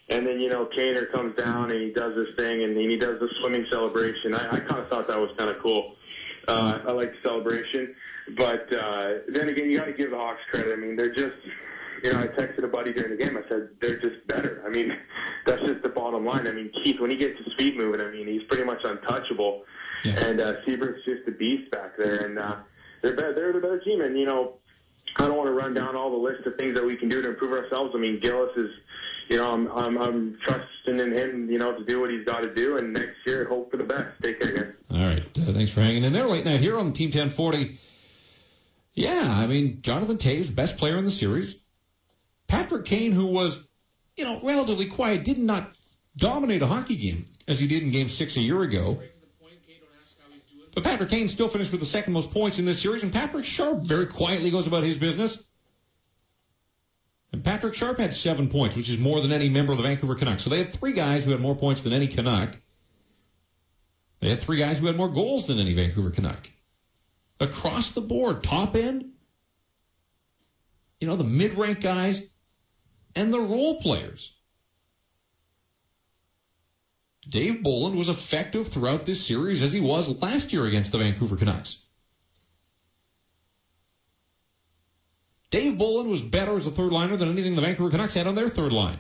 And then, Kaner comes down and he does this thing and he does the swimming celebration. I kind of thought that was kind of cool. I like the celebration. But then again, you got to give the Hawks credit. I mean, they're just, I texted a buddy during the game. I said, they're just better. I mean, that's just the bottom line. I mean, Keith, when he gets his feet moving, I mean, he's pretty much untouchable. Yeah. And Seabrook's just a beast back there. And they're the better team. And, I don't want to run down all the list of things that we can do to improve ourselves. I mean, Gillis is, I'm trusting in him, to do what he's got to do. And next year, hope for the best. Take care, guys. All right. Thanks for hanging in there late night here on the Team 1040. Yeah, I mean, Jonathan Toews, best player in the series. Patrick Kane, who was, relatively quiet, did not dominate a hockey game as he did in Game 6 a year ago. But Patrick Kane still finished with the second most points in this series, and Patrick Sharp very quietly goes about his business. And Patrick Sharp had 7 points, which is more than any member of the Vancouver Canucks. So they had 3 guys who had more points than any Canuck. They had 3 guys who had more goals than any Vancouver Canuck. Across the board, top end, the mid-rank guys, and the role players. Dave Bolland was effective throughout this series as he was last year against the Vancouver Canucks. Dave Bolland was better as a third liner than anything the Vancouver Canucks had on their third line.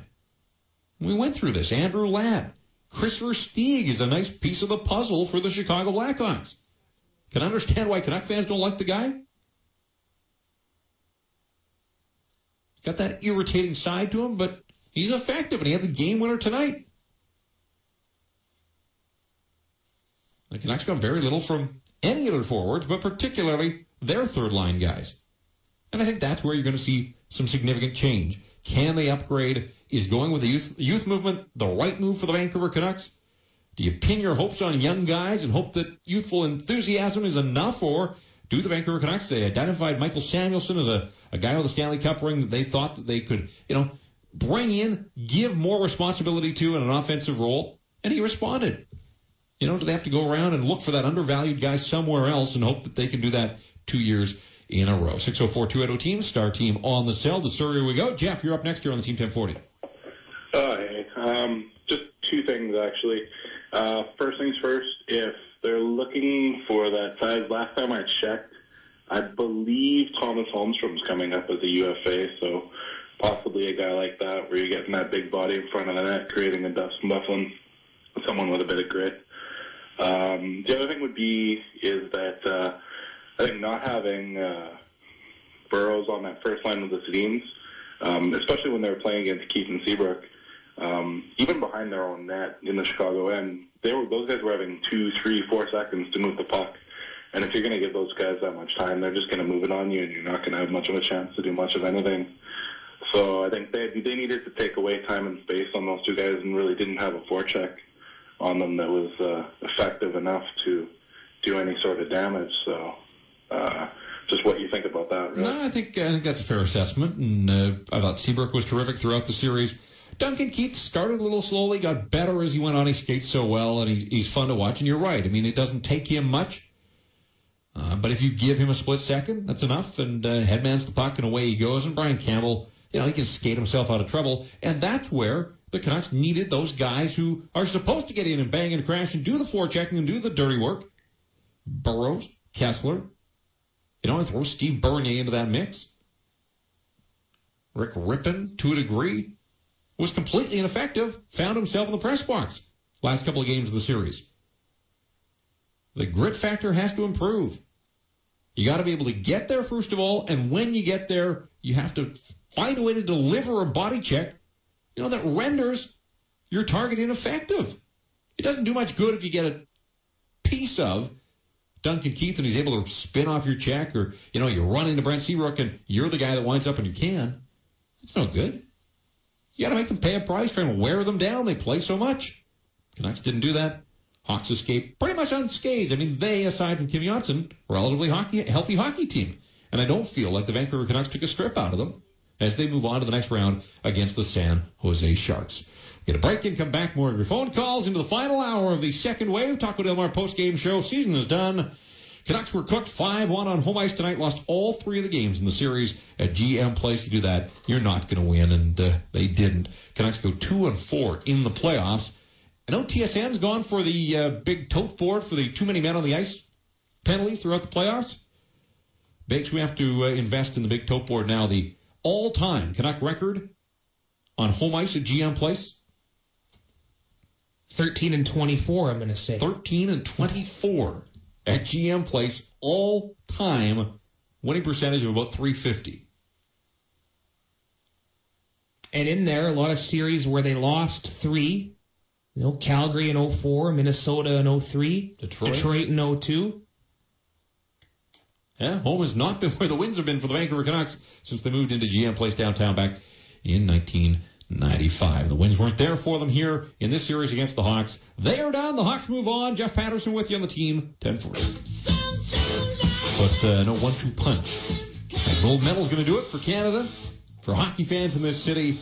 We went through this. Andrew Ladd. Chris Versteeg is a nice piece of the puzzle for the Chicago Blackhawks. Can I understand why Canuck fans don't like the guy? Got that irritating side to him, but he's effective, and he had the game winner tonight. The Canucks got very little from any of their forwards, but particularly their third-line guys. And I think that's where you're going to see some significant change. Can they upgrade? Is going with the youth movement the right move for the Vancouver Canucks? Do you pin your hopes on young guys and hope that youthful enthusiasm is enough? Or do the Vancouver Canucks, they identified Michael Samuelsson as a guy with a Stanley Cup ring that they thought that they could, bring in, give more responsibility to in an offensive role? And he responded. Do they have to go around and look for that undervalued guy somewhere else and hope that they can do that 2 years in a row? 604-280-TEAM, star team on the cell. To Surrey we go. Jeff, you're up next here on the Team 1040. Hey, just 2 things, actually. First things first, if they're looking for that size, last time I checked, I believe Thomas Holmstrom's coming up as a UFA, so possibly a guy like that where you're getting that big body in front of the net, creating a dust muffling, someone with a bit of grit. The other thing is that I think not having Burrows on that first line of the Sedins, especially when they were playing against Keith and Seabrook, even behind their own net in the Chicago end, those guys were having 2, 3, 4 seconds to move the puck. And if you're going to give those guys that much time, they're just going to move it on you, and you're not going to have much of a chance to do much of anything. So I think they needed to take away time and space on those 2 guys and really didn't have a forecheck on them that was effective enough to do any sort of damage. So just what you think about that, really. No, I think that's a fair assessment. And I thought Seabrook was terrific throughout the series. Duncan Keith started a little slowly, got better as he went on. He skates so well, and he's fun to watch. And you're right. I mean, it doesn't take him much. But if you give him a split second, that's enough. And headmans the puck, and away he goes. And Brian Campbell, he can skate himself out of trouble. And that's where the Canucks needed those guys who are supposed to get in and bang and crash and do the forechecking and do the dirty work. Burrows, Kessler. I throw Steve Bernier into that mix. Rick Rippon, to a degree, was completely ineffective, found himself in the press box last couple of games of the series. The grit factor has to improve. You got to be able to get there, first of all, and when you get there, you have to find a way to deliver a body check, that renders your target ineffective. It doesn't do much good if you get a piece of Duncan Keith and he's able to spin off your check, or, you run into Brent Seabrook and you're the guy that winds up in your can. It's no good. You got to make them pay a price, try and wear them down. They play so much. Canucks didn't do that. Hawks escaped pretty much unscathed. I mean, they, aside from Kim Johnson, relatively healthy hockey team. And I don't feel like the Vancouver Canucks took a strip out of them as they move on to the next round against the San Jose Sharks. Get a break and come back. More of your phone calls into the final hour of the second wave. Taco Del Mar post-game show. Season is done. Canucks were cooked 5-1 on home ice tonight, lost all 3 of the games in the series at GM Place. You do that, you're not going to win, and they didn't. Canucks go 2-4 in the playoffs. I know TSN's gone for the big tote board for the too many men on the ice penalties throughout the playoffs. Bakes, we have to invest in the big tote board now. The all-time Canuck record on home ice at GM Place? 13-24, I'm going to say. 13-24 at GM Place, all-time winning percentage of about .350. And in there, a lot of series where they lost 3. You know, Calgary in 04, Minnesota in 03, Detroit in 02. Yeah, home has not been where the wins have been for the Vancouver Canucks since they moved into GM Place downtown back in 1995. The wins weren't there for them here in this series against the Hawks. They are done. The Hawks move on. Jeff Patterson with you on the team, 10-40. But no 1-2 punch. And gold medal's going to do it for Canada, for hockey fans in this city.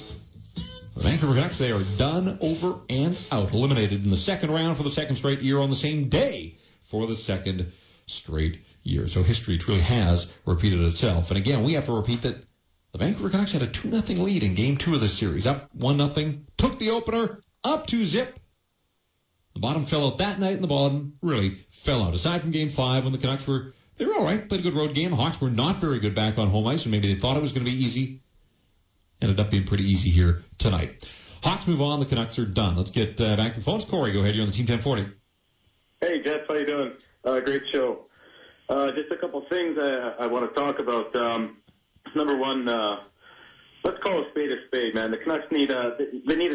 The Vancouver Canucks, they are done, over, and out. Eliminated in the second round for the second straight year on the same day for the second straight year. So history truly has repeated itself. And again, we have to repeat that the Vancouver Canucks had a 2-0 lead in Game 2 of this series. Up 1-0, took the opener, up 2-zip. The bottom fell out that night, and the bottom really fell out. Aside from Game 5, when the Canucks they were all right, played a good road game. The Hawks were not very good back on home ice, and maybe they thought it was going to be easy. Ended up being pretty easy here tonight. Hawks move on. The Canucks are done. Let's get back to the phones. Corey, go ahead. You're on the Team 1040. Hey, Jeff. How you doing? Great show. Just a couple things I want to talk about. Number one, let's call a spade, man. The Canucks need a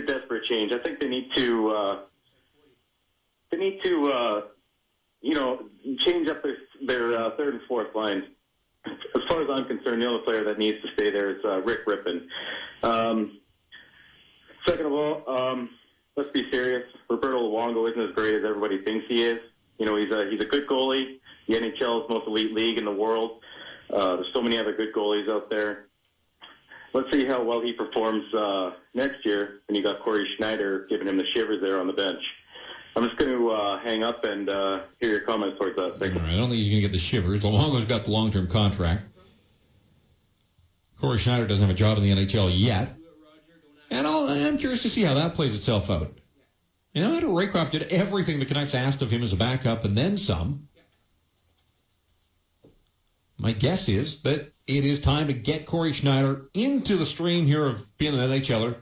desperate change. I think they need to change up their third and fourth lines. As far as I'm concerned, the only player that needs to stay there is Rick Rippon. Second of all, let's be serious. Roberto Luongo isn't as great as everybody thinks he is. You know, he's a good goalie. The NHL's most elite league in the world. There's so many other good goalies out there. Let's see how well he performs next year when you got Corey Schneider giving him the shivers there on the bench. I'm just going to hang up and hear your comments towards that. Thank you. All right, I don't think he's going to get the shivers. Luongo's got the long-term contract. Corey Schneider doesn't have a job in the NHL yet. And I'm curious to see how that plays itself out. You know, Adam Raycroft did everything the Canucks asked of him as a backup and then some. My guess is that it is time to get Corey Schneider into the stream here of being an NHLer.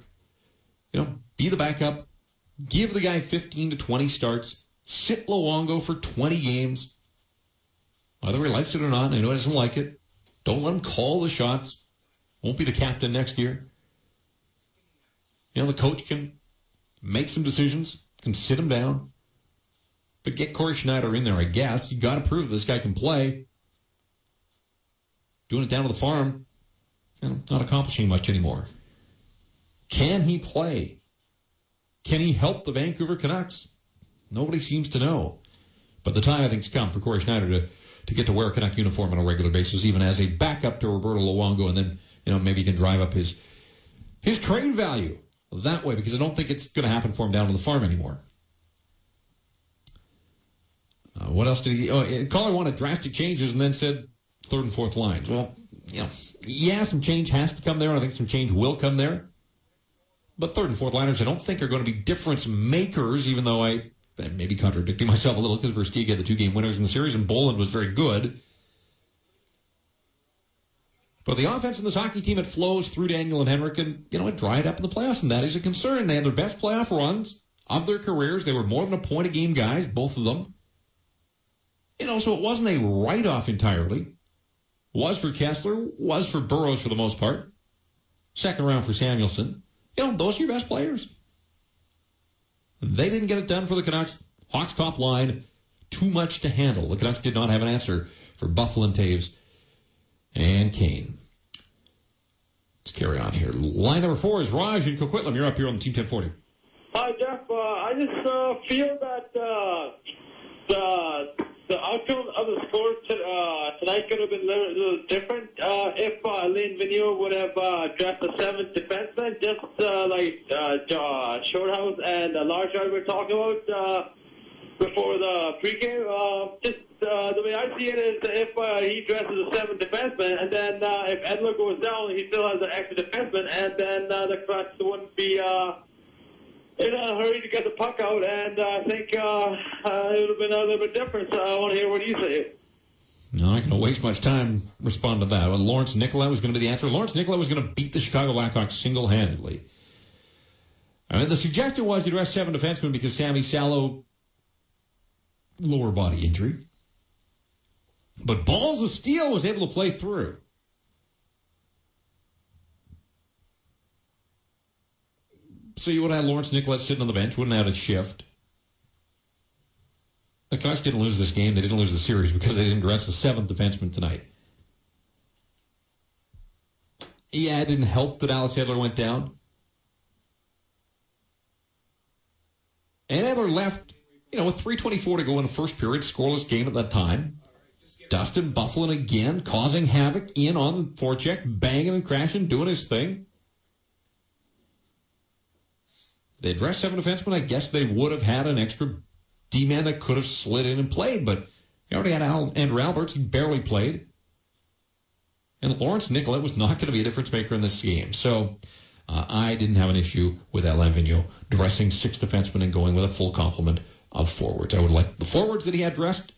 You know, be the backup. Give the guy 15 to 20 starts. Sit Luongo for 20 games. Whether he likes it or not, and I know he doesn't like it. Don't let him call the shots. Won't be the captain next year. You know, the coach can make some decisions, can sit him down. But get Corey Schneider in there, I guess. You got to prove that this guy can play. Doing it down to the farm, not accomplishing much anymore. Can he play? Can he help the Vancouver Canucks? Nobody seems to know. But the time, I think, has come for Corey Schneider to get to wear a Canuck uniform on a regular basis, even as a backup to Roberto Luongo, and then, you know, maybe he can drive up his trade value that way, because I don't think it's going to happen for him down on the farm anymore. What else did he... Caller wanted drastic changes and then said third and fourth lines. Well, you know, yeah, some change has to come there, and I think some change will come there. But third and fourth liners, I don't think are going to be difference makers, even though I may be contradicting myself a little because Versteeg had the 2-game winners in the series and Boland was very good. But the offense in this hockey team, it flows through Daniel and Henrik, and, you know, it dried up in the playoffs, and that is a concern. They had their best playoff runs of their careers. They were more than a point-a-game guys, both of them. You know, so it wasn't a write-off entirely. Was for Kessler, was for Burroughs for the most part. Second round for Samuelson. You know, those are your best players. They didn't get it done for the Canucks. Hawks top line, too much to handle. The Canucks did not have an answer for Buffalo and Taves and Kane. Let's carry on here. Line number 4 is Raj in Coquitlam. You're up here on the Team 1040. Hi, Jeff. I just feel that the outcome of the score tonight could have been a little different if Lane Vigneault would have drafted a 7th defenseman, just like Shorthouse and Larchard were talking about before the pregame. Just the way I see it is if he dresses a seventh defenseman, and then if Edler goes down, he still has an extra defenseman, and then the Canucks wouldn't be in a hurry to get the puck out, and I think it would have been a little bit different. So I want to hear what you say. No, I can't waste much time respond to that. Well, Lawrence Nicolet was going to be the answer. Lawrence Nicolet was going to beat the Chicago Blackhawks single-handedly. I mean, the suggestion was you'd rest 7 defensemen because Sammy Salo, lower body injury. But Balls of Steel was able to play through. So you would have had Lawrence Nicolet sitting on the bench, wouldn't have had a shift. The Canucks didn't lose this game. They didn't lose the series because they didn't dress the 7th defenseman tonight. Yeah, it didn't help that Alex Edler went down. And Edler left, with 3:24 to go in the first period, scoreless game at that time. Dustin Byfuglien again, causing havoc in on the forecheck, banging and crashing, doing his thing. If they dressed 7 defensemen, I guess they would have had an extra D-man that could have slid in and played, but you already had Andrew Alberts. He barely played. And Lawrence Nicolet was not going to be a difference maker in this game. So I didn't have an issue with Alain Vigneault dressing 6 defensemen and going with a full complement of forwards. I would like the forwards that he had dressed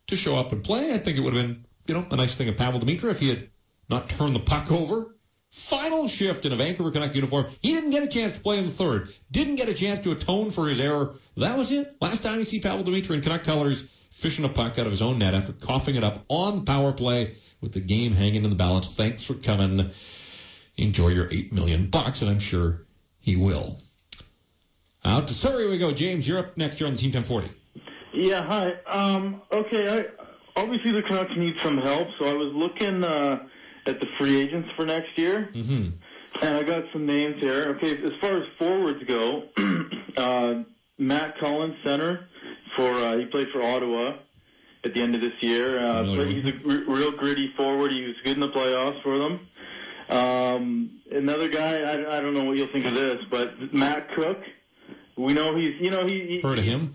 to show up and play. I think it would have been, a nice thing of Pavel Demitra if he had not turned the puck over. Final shift in a Vancouver Canuck uniform. He didn't get a chance to play in the third. Didn't get a chance to atone for his error. That was it. Last time you see Pavel Demitra in Canuck colors fishing a puck out of his own net after coughing it up on the power play with the game hanging in the balance. Thanks for coming. Enjoy your $8 million, and I'm sure he will. Out to Surrey we go. James, you're up next year on the Team 1040. Yeah, hi. Okay, obviously the Canucks need some help, so I was looking at the free agents for next year, and I got some names here. Okay, as far as forwards go, Matt Cullen, center, he played for Ottawa at the end of this year. But he's a real gritty forward. He was good in the playoffs for them. Another guy, I don't know what you'll think of this, but Matt Cook. We know he's, heard of him?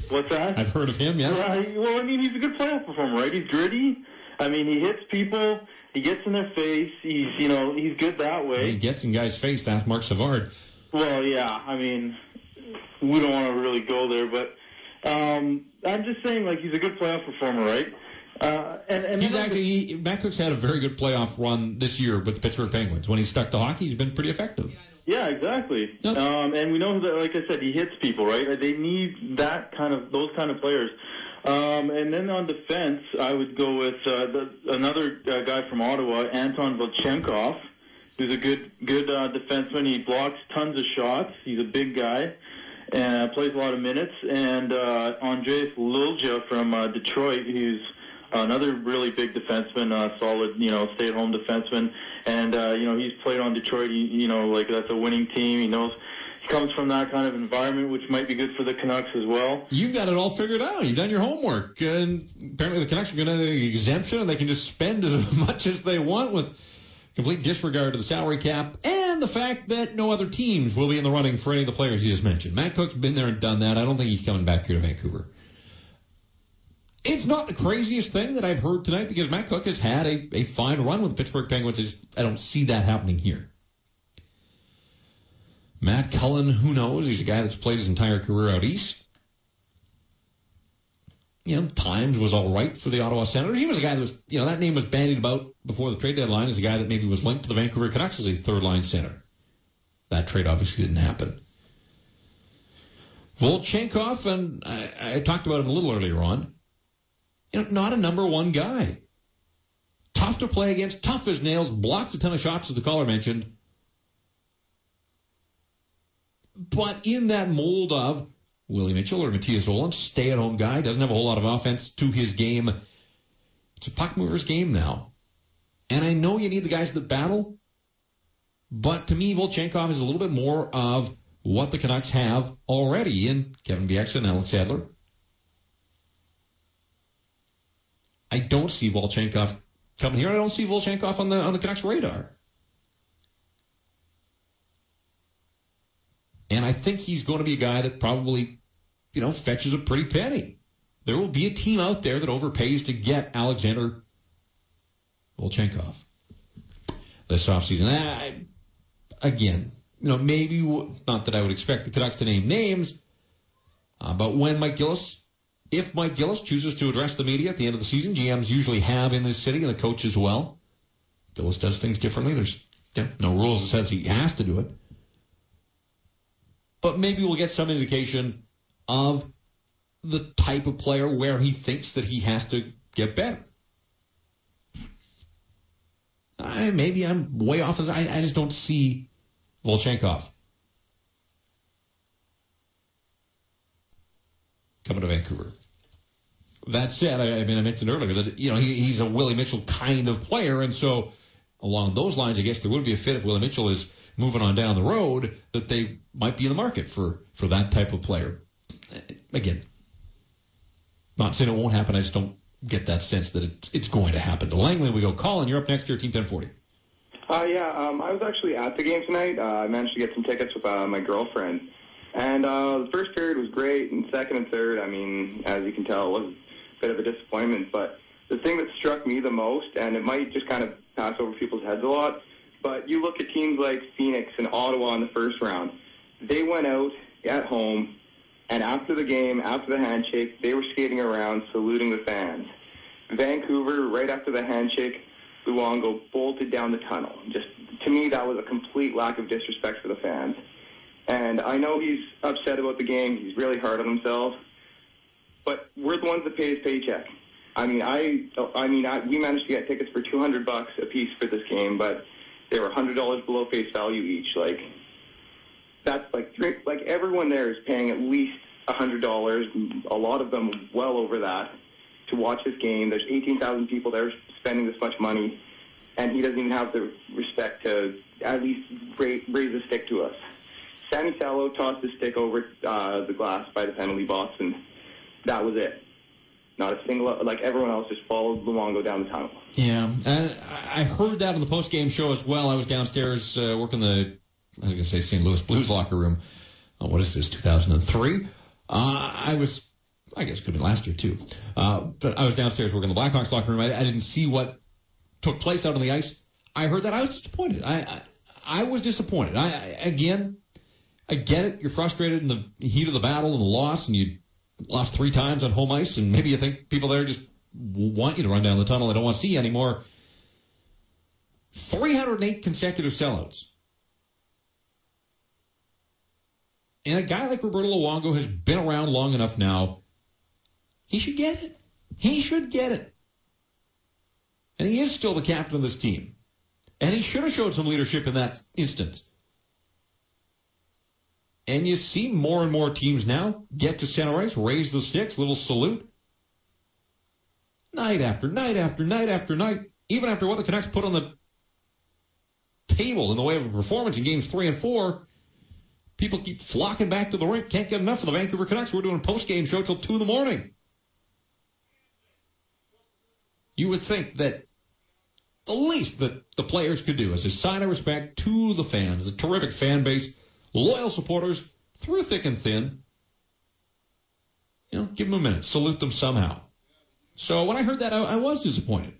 What's that? I've heard of him, yes. Well, he's a good playoff performer, right? He's gritty. He hits people. He gets in their face. He's good that way. He gets in guys' face. That's Mark Savard. Well, yeah. We don't want to really go there, but I'm just saying, he's a good playoff performer, right? Matt Cook's had a very good playoff run this year with the Pittsburgh Penguins. When he's stuck to hockey, he's been pretty effective. Yeah, exactly. Yep. And we know that, like I said, he hits people, right? They need those kind of players. And then on defense, I would go with another guy from Ottawa, Anton Volchenkov, who's a good defenseman. He blocks tons of shots. He's a big guy and plays a lot of minutes. And Andreas Lilja from Detroit, who's another really big defenseman, solid, stay-at-home defenseman. And, he's played on Detroit. That's a winning team. He comes from that kind of environment, which might be good for the Canucks as well. You've got it all figured out. You've done your homework. And apparently the Canucks are going to have an exemption, and they can just spend as much as they want with complete disregard to the salary cap and the fact that no other teams will be in the running for any of the players you just mentioned. Matt Cook's been there and done that. I don't think he's coming back here to Vancouver. It's not the craziest thing that I've heard tonight because Matt Cook has had a fine run with the Pittsburgh Penguins. I don't see that happening here. Matt Cullen, who knows? He's a guy that's played his entire career out east. Times was all right for the Ottawa Senators. He was a guy that was, that name was bandied about before the trade deadline as a guy that maybe was linked to the Vancouver Canucks as a third-line center. That trade obviously didn't happen. Volchenkov, and I talked about him a little earlier on, not a number one guy. Tough to play against, tough as nails, blocks a ton of shots, as the caller mentioned. But in that mold of Willie Mitchell or Matthias Ohlund, stay-at-home guy, doesn't have a whole lot of offense to his game. It's a puck mover's game now. And I know you need the guys that battle, but to me, Volchenkov is a little bit more of what the Canucks have already in Kevin Bieksa and Alex Edler. I don't see Volchenkov coming here. I don't see Volchenkov on the Canucks' radar. And I think he's going to be a guy that probably, fetches a pretty penny. there will be a team out there that overpays to get Alexander Volchenkov this offseason. Again, maybe not that I would expect the Canucks to name names, but when if Mike Gillis chooses to address the media at the end of the season, GMs usually have in this city, and the coach as well. Gillis does things differently. There's no rules that says he has to do it. But maybe we'll get some indication of the type of player where he thinks that he has to get better. Maybe I'm way off. I just don't see Volchenkov coming to Vancouver. That said, I mentioned earlier that he's a Willie Mitchell kind of player, and so along those lines, I guess there would be a fit if Willie Mitchell is moving on down the road that they might be in the market for that type of player. Again, not saying it won't happen. I just don't get that sense that it's going to happen. To Langley we go. Colin, you're up next here, Team 1040. I was actually at the game tonight. I managed to get some tickets with my girlfriend. And the first period was great, and second and third, as you can tell, it was a bit of a disappointment. But the thing that struck me the most, and it might just kind of pass over people's heads a lot, but you look at teams like Phoenix and Ottawa in the first round. They went out at home, and after the game, after the handshake, they were skating around saluting the fans. Vancouver, right after the handshake, Luongo bolted down the tunnel. Just, to me, that was a complete lack of disrespect for the fans. And I know he's upset about the game. He's really hard on himself. But we're the ones that pay his paycheck. We managed to get tickets for $200 a piece for this game, but they were $100 below face value each. That's everyone there is paying at least $100. A lot of them well over that to watch this game. There's 18,000 people there spending this much money, and he doesn't even have the respect to at least raise a stick to us. Sammy Salo tossed his stick over the glass by the penalty box, and that was it. Not a single, everyone else just followed Luongo down the tunnel. Yeah, and I heard that on the post-game show as well. I was downstairs working St. Louis Blues locker room. What is this, 2003? I guess it could have been last year too. But I was downstairs working the Blackhawks locker room. I didn't see what took place out on the ice. I heard that. I was disappointed. I was disappointed. I get it. You're frustrated in the heat of the battle and the loss, and you lost 3 times on home ice, and maybe you think people there just want you to run down the tunnel. They don't want to see you anymore. 308 consecutive sellouts. And a guy like Roberto Luongo has been around long enough now. He should get it. He should get it. And he is still the captain of this team. And he should have showed some leadership in that instance. And you see more and more teams now get to center ice, raise the sticks, little salute. Night after night after night after night. Even after what the Canucks put on the table in the way of a performance in games 3 and 4, people keep flocking back to the rink. Can't get enough of the Vancouver Canucks. We're doing a post-game show till 2 in the morning. You would think that the least that the players could do is a sign of respect to the fans, a terrific fan base, loyal supporters through thick and thin. Give them a minute. Salute them somehow. So when I heard that, I was disappointed.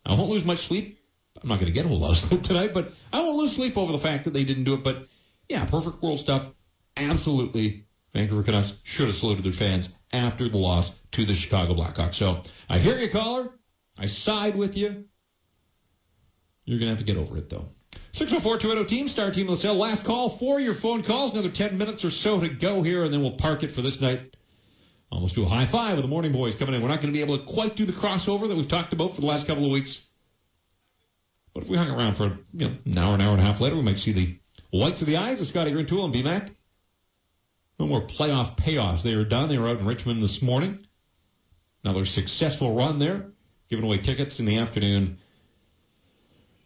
I won't lose much sleep. I'm not going to get a whole lot of sleep tonight, but I won't lose sleep over the fact that they didn't do it. But, yeah, perfect world stuff. Absolutely. Vancouver Canucks should have saluted their fans after the loss to the Chicago Blackhawks. So I hear you, caller. I side with you. You're going to have to get over it, though. 604-280-TEAM, Star Team LaSalle. Last call for your phone calls. Another 10 minutes or so to go here, and then we'll park it for this night. Almost do a high five with the morning boys coming in. We're not going to be able to quite do the crossover that we've talked about for the last couple of weeks. But if we hung around for an hour and a half later, we might see the whites of the eyes of Scotty Grintoul and B-Mac. No more playoff payoffs. They are done. They were out in Richmond this morning. Another successful run there. Giving away tickets in the afternoon.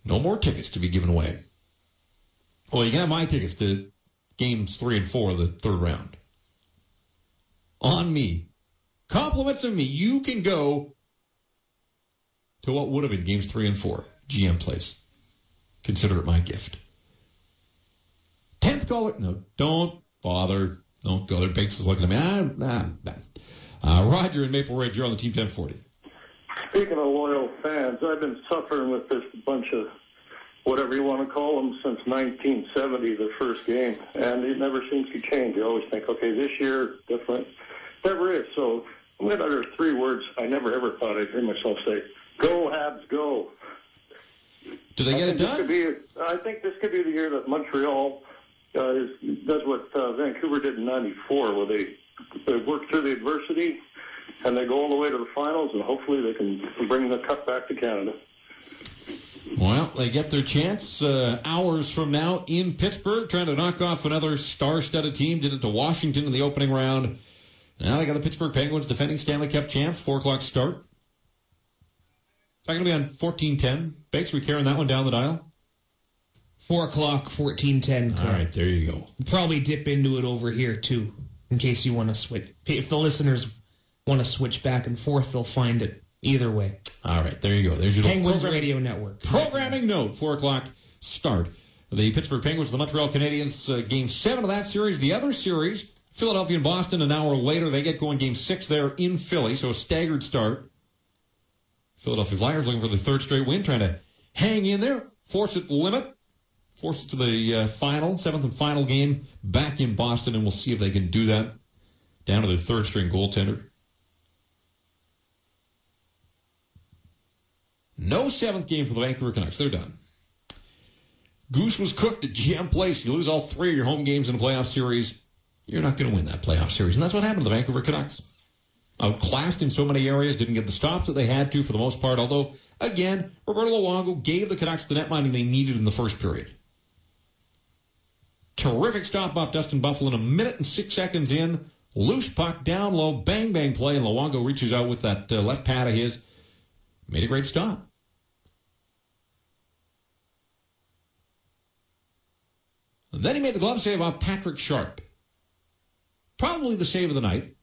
No more tickets to be given away. Well, you can have my tickets to games 3 and 4 of the third round. On me. Compliments of me. You can go to what would have been games 3 and 4. GM Place. Consider it my gift. 10th caller. No, don't bother. Don't go there. Bakes is looking at me. Roger in Maple Ridge, you're on the Team 1040. Speaking of loyal fans, I've been suffering with this bunch of whatever you want to call them since 1970, the first game, and it never seems to change. You always think, okay, this year different. Never is. So I'm going to utter 3 words I never ever thought I'd hear myself say: "Go Habs, go!" Do they get it done? I think this could be the year that Montreal does what Vancouver did in '94, where they work through the adversity and they go all the way to the finals, and hopefully they can bring the cup back to Canada. Well, they get their chance hours from now in Pittsburgh, trying to knock off another star-studded team. Did it to Washington in the opening round. Now they got the Pittsburgh Penguins, defending Stanley Cup champs, 4 o'clock start. Is that going to be on 14:10? Bakes, we carrying that one down the dial? 4 o'clock, 14:10. All right, there you go. We'll probably dip into it over here, too, in case you want to switch. If the listeners want to switch back and forth, they'll find it either way. All right, there you go. There's your Penguins Radio Network. Programming note, 4 o'clock start. The Pittsburgh Penguins, the Montreal Canadiens, Game 7 of that series. The other series, Philadelphia and Boston, an hour later. They get going Game 6 there in Philly, so a staggered start. Philadelphia Flyers looking for the 3rd straight win, trying to hang in there, force it to the limit, force it to the final, 7th and final game back in Boston, and we'll see if they can do that. Down to their 3rd string goaltender. No 7th game for the Vancouver Canucks. They're done. Goose was cooked at GM Place. You lose all 3 of your home games in a playoff series, you're not going to win that playoff series. And that's what happened to the Vancouver Canucks. Outclassed in so many areas, didn't get the stops that they had to for the most part. Although, again, Roberto Luongo gave the Canucks the net minding they needed in the first period. Terrific stop off Dustin Byfuglien, 1 minute and 6 seconds in. Loose puck, down low, bang, bang play, and Luongo reaches out with that left pad of his. Made a great stop. And then he made the glove save off Patrick Sharp. Probably the save of the night.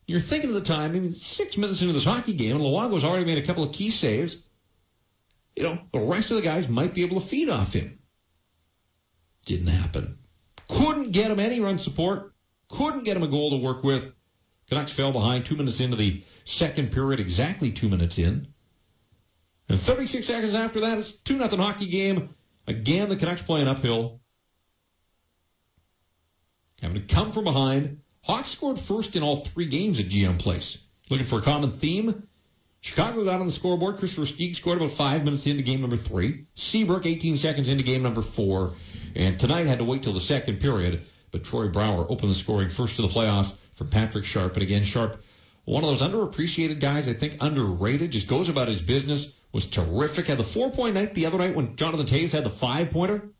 You're thinking at the time, 6 minutes into this hockey game, and Luongo's already made a couple of key saves. You know, the rest of the guys might be able to feed off him. Didn't happen. Couldn't get him any run support. Couldn't get him a goal to work with. Canucks fell behind 2 minutes into the second period, exactly 2 minutes in. And 36 seconds after that, it's 2-0 hockey game. Again, the Canucks playing uphill. Having to come from behind. Hawks scored first in all 3 games at GM Place. Looking for a common theme. Chicago got on the scoreboard. Christopher Stieg scored about 5 minutes into game number 3. Seabrook 18 seconds into game number 4. And tonight had to wait till the second period. But Troy Brouwer opened the scoring first to the playoffs for Patrick Sharp. And again, Sharp, one of those underappreciated guys, I think underrated, just goes about his business, was terrific. Had the 4-point night the other night when Jonathan Taves had the 5-pointer.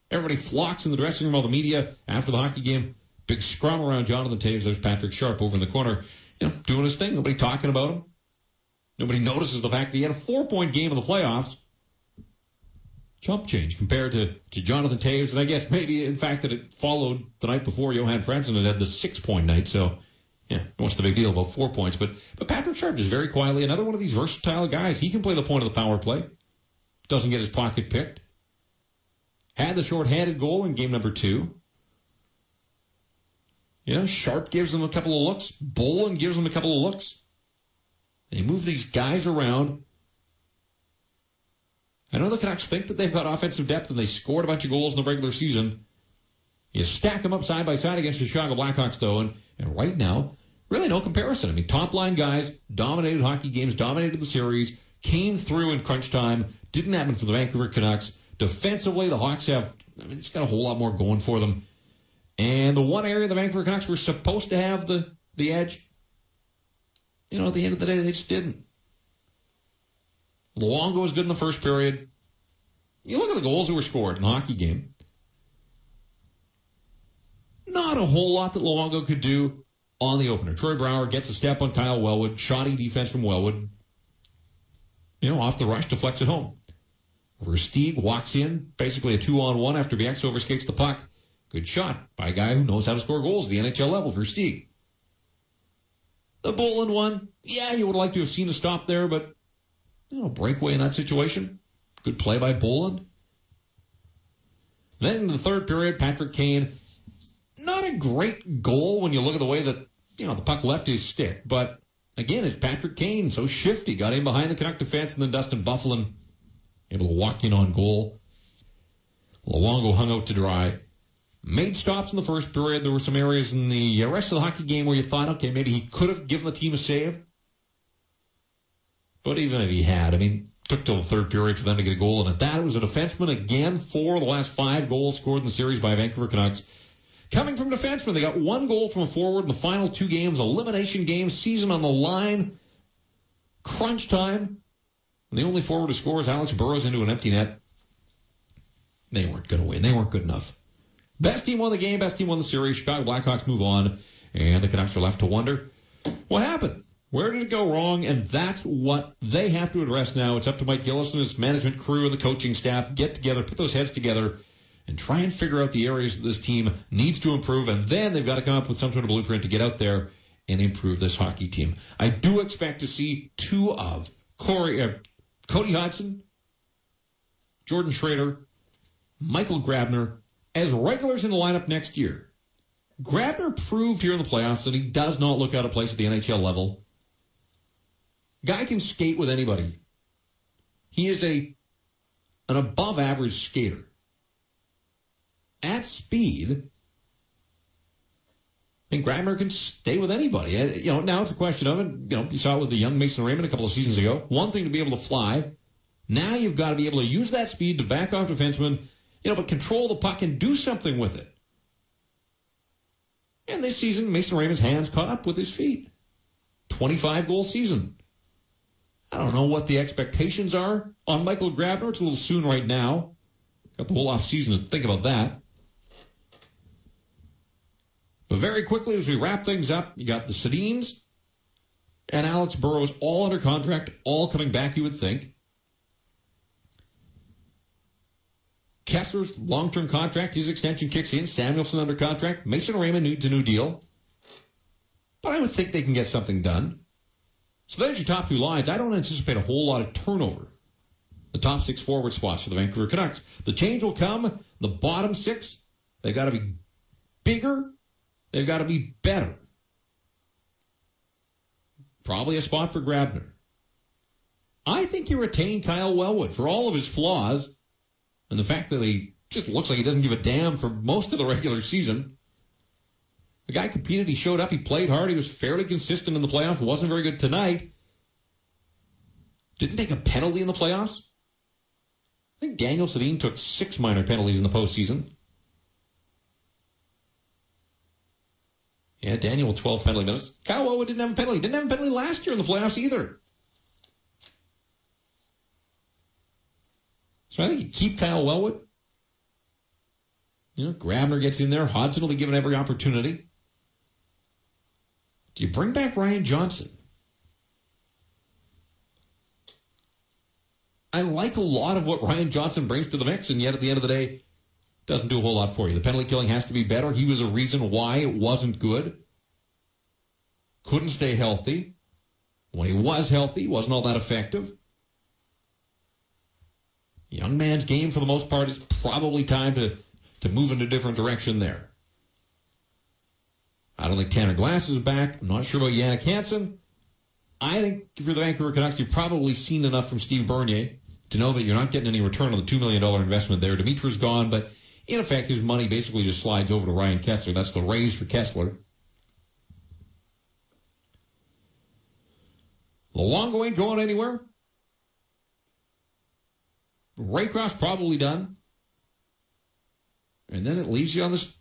Everybody flocks in the dressing room, all the media after the hockey game. Big scrum around Jonathan Taves. There's Patrick Sharp over in the corner, doing his thing. Nobody talking about him. Nobody notices the fact that he had a 4-point game in the playoffs. Chump change compared to Jonathan Taves. And I guess maybe, in fact, that it followed the night before Johan Franzen had the 6-point night. So, yeah, what's the big deal about 4 points? But Patrick Sharp is very quietly another one of these versatile guys. He can play the point of the power play. Doesn't get his pocket picked. Had the short-handed goal in game number 2. Sharp gives them a couple of looks. Bolin gives them a couple of looks. They move these guys around. I know the Canucks think that they've got offensive depth and they scored a bunch of goals in the regular season. You stack them up side by side against the Chicago Blackhawks, though, and right now, really no comparison. I mean, top-line guys dominated hockey games, dominated the series, came through in crunch time. Didn't happen for the Vancouver Canucks. Defensively, the Hawks have, it's got a whole lot more going for them. And the one area the Vancouver Canucks were supposed to have the edge, at the end of the day, they just didn't. Luongo was good in the first period. You look at the goals that were scored in the hockey game. Not a whole lot that Luongo could do on the opener. Troy Brouwer gets a step on Kyle Wellwood. Shoddy defense from Wellwood. Off the rush, deflects it home. Versteeg walks in, basically a 2-on-1 after BX overskates the puck. Good shot by a guy who knows how to score goals at the NHL level, Versteeg. The Bolin one, yeah, you would like to have seen a stop there, but breakaway in that situation. Good play by Bolin. Then in the third period, Patrick Kane, not a great goal when you look at the way that the puck left his stick. But, again, it's Patrick Kane, so shifty. Got in behind the Canuck defense, and then Dustin Byfuglien able to walk in on goal. Luongo hung out to dry. Made stops in the first period. There were some areas in the rest of the hockey game where you thought, okay, maybe he could have given the team a save. But even if he had, took till the third period for them to get a goal. And at that, it was a defenseman again. 4 of the last 5 goals scored in the series by Vancouver Canucks. Coming from defensemen, they got 1 goal from a forward in the final 2 games. Elimination games, season on the line. Crunch time. And the only forward to score is Alex Burrows into an empty net. They weren't going to win. They weren't good enough. Best team won the game, best team won the series. Chicago Blackhawks move on, and the Canucks are left to wonder what happened. Where did it go wrong? And that's what they have to address now. It's up to Mike Gillis and his management crew and the coaching staff. Get together, put those heads together, and try and figure out the areas that this team needs to improve. And then they've got to come up with some sort of blueprint to get out there and improve this hockey team. I do expect to see 2 of Cody Hodgson, Jordan Schrader, Michael Grabner as regulars in the lineup next year. Grabner proved here in the playoffs that he does not look out of place at the NHL level. Guy can skate with anybody. He is an above-average skater. At speed, and Grabner can stay with anybody. Now it's a question of it. You saw it with the young Mason Raymond a couple of seasons ago. One thing to be able to fly. Now you've got to be able to use that speed to back off defensemen, but control the puck and do something with it. And this season, Mason Raymond's hands caught up with his feet. 25-goal season. I don't know what the expectations are on Michael Grabner. It's a little soon right now. Got the whole offseason to think about that. But very quickly, as we wrap things up, you got the Sedins and Alex Burrows all under contract, all coming back, you would think. Kessler's long-term contract, his extension kicks in. Samuelson under contract. Mason Raymond needs a new deal. But I would think they can get something done. So there's your top 2 lines. I don't anticipate a whole lot of turnover. The top 6 forward spots for the Vancouver Canucks. The change will come. The bottom 6, they've got to be bigger. They've got to be better. Probably a spot for Grabner. I think you retain Kyle Wellwood for all of his flaws and the fact that he just looks like he doesn't give a damn for most of the regular season. The guy competed. He showed up. He played hard. He was fairly consistent in the playoffs. Wasn't very good tonight. Didn't take a penalty in the playoffs. I think Daniel Sedin took 6 minor penalties in the postseason. Yeah, Daniel with 12 penalty minutes. Kyle Wellwood didn't have a penalty. Didn't have a penalty last year in the playoffs either. So I think you keep Kyle Wellwood. Grabner gets in there. Hodgson will be given every opportunity. Do you bring back Ryan Johnson? I like a lot of what Ryan Johnson brings to the mix, and yet at the end of the day, doesn't do a whole lot for you. The penalty killing has to be better. He was a reason why it wasn't good. Couldn't stay healthy. When he was healthy, wasn't all that effective. Young man's game, for the most part, is probably time to move in a different direction there. I don't think Tanner Glass is back. I'm not sure about Yannick Hansen. I think for the Vancouver Canucks, you've probably seen enough from Steve Bernier to know that you're not getting any return on the $2 million investment there. Dimitra's gone, but in effect, his money basically just slides over to Ryan Kessler. That's the raise for Kessler. Luongo ain't going anywhere. Raycroft's probably done. And then it leaves you on this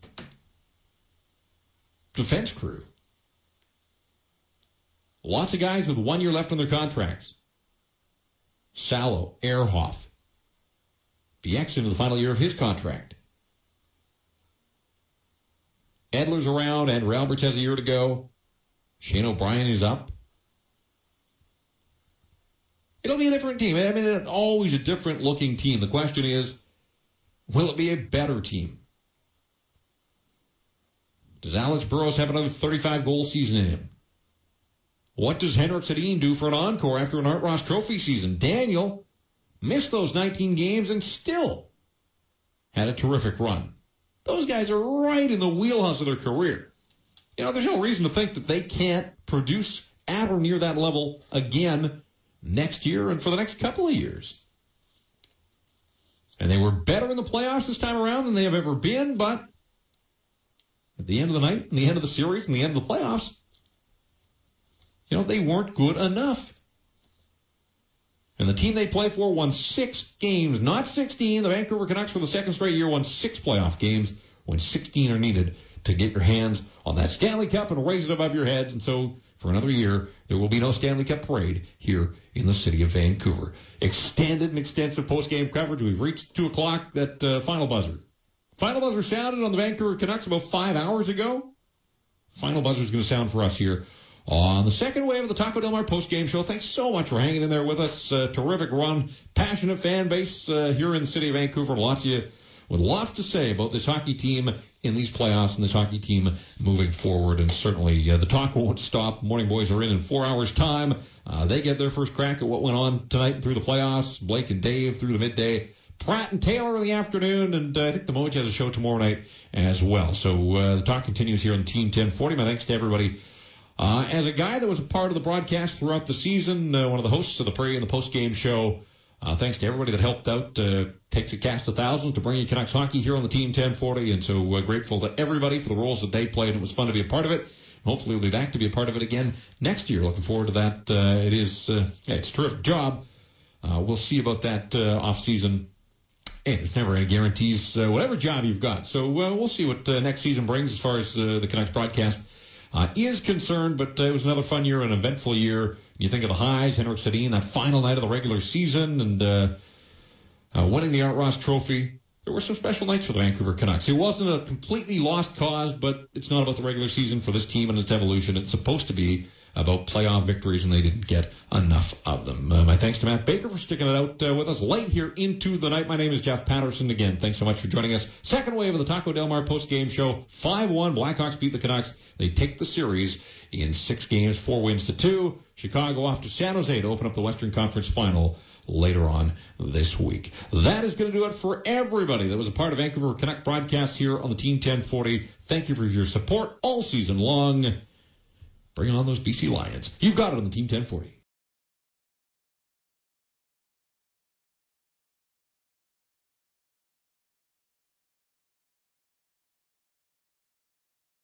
defense crew. Lots of guys with 1 year left on their contracts. Salo, Ehrhoff. Biek's into the final year of his contract. Edler's around, and Alberts has a year to go. Shane O'Brien is up. It'll be a different team. It's always a different looking team. The question is, will it be a better team? Does Alex Burrows have another 35-goal season in him? What does Henrik Sedin do for an encore after an Art Ross Trophy season? Daniel missed those 19 games and still had a terrific run. Those guys are right in the wheelhouse of their career. there's no reason to think that they can't produce at or near that level again next year and for the next couple of years. And they were better in the playoffs this time around than they have ever been, but at the end of the night, and the end of the series, and the end of the playoffs, they weren't good enough. And the team they play for won 6 games, not 16. The Vancouver Canucks for the second straight year won 6 playoff games when 16 are needed to get your hands on that Stanley Cup and raise it above your heads. And so for another year, there will be no Stanley Cup parade here in the city of Vancouver. Extended and extensive post-game coverage. We've reached 2 o'clock, that final buzzer. Final buzzer sounded on the Vancouver Canucks about 5 hours ago. Final buzzer is going to sound for us here on the second wave of the Taco Del Mar post-game show. Thanks so much for hanging in there with us. Terrific run. Passionate fan base here in the city of Vancouver. Lots of you with lots to say about this hockey team in these playoffs and this hockey team moving forward. And certainly the talk won't stop. Morning Boys are in 4 hours' time. They get their first crack at what went on tonight and through the playoffs. Blake and Dave through the midday. Pratt and Taylor in the afternoon. And I think the Moj has a show tomorrow night as well. So the talk continues here on Team 1040. My thanks to everybody. As a guy that was a part of the broadcast throughout the season, one of the hosts of the pre and the post-game show, thanks to everybody that helped out. Takes a cast of thousands to bring you Canucks hockey here on the Team 1040, and so grateful to everybody for the roles that they played. It was fun to be a part of it. Hopefully we'll be back to be a part of it again next year. Looking forward to that. It's a terrific job. We'll see about that off-season. Hey, there's never any guarantees, whatever job you've got. So we'll see what next season brings as far as the Canucks broadcast is concerned, but it was another fun year, an eventful year. You think of the highs, Henrik Sedin, that final night of the regular season, and winning the Art Ross Trophy. There were some special nights for the Vancouver Canucks. It wasn't a completely lost cause, but it's not about the regular season for this team and its evolution. It's supposed to be about playoff victories, and they didn't get enough of them. My thanks to Matt Baker for sticking it out with us late here into the night. My name is Jeff Patterson. Again, thanks so much for joining us. Second wave of the Taco Del Mar post-game show. 5-1. Blackhawks beat the Canucks. They take the series in 6 games, 4 wins to 2. Chicago off to San Jose to open up the Western Conference Final later on this week. That is going to do it for everybody that was a part of Vancouver Canuck broadcast here on the Team 1040. Thank you for your support all season long. Bring on those BC Lions. You've got it on the Team 1040.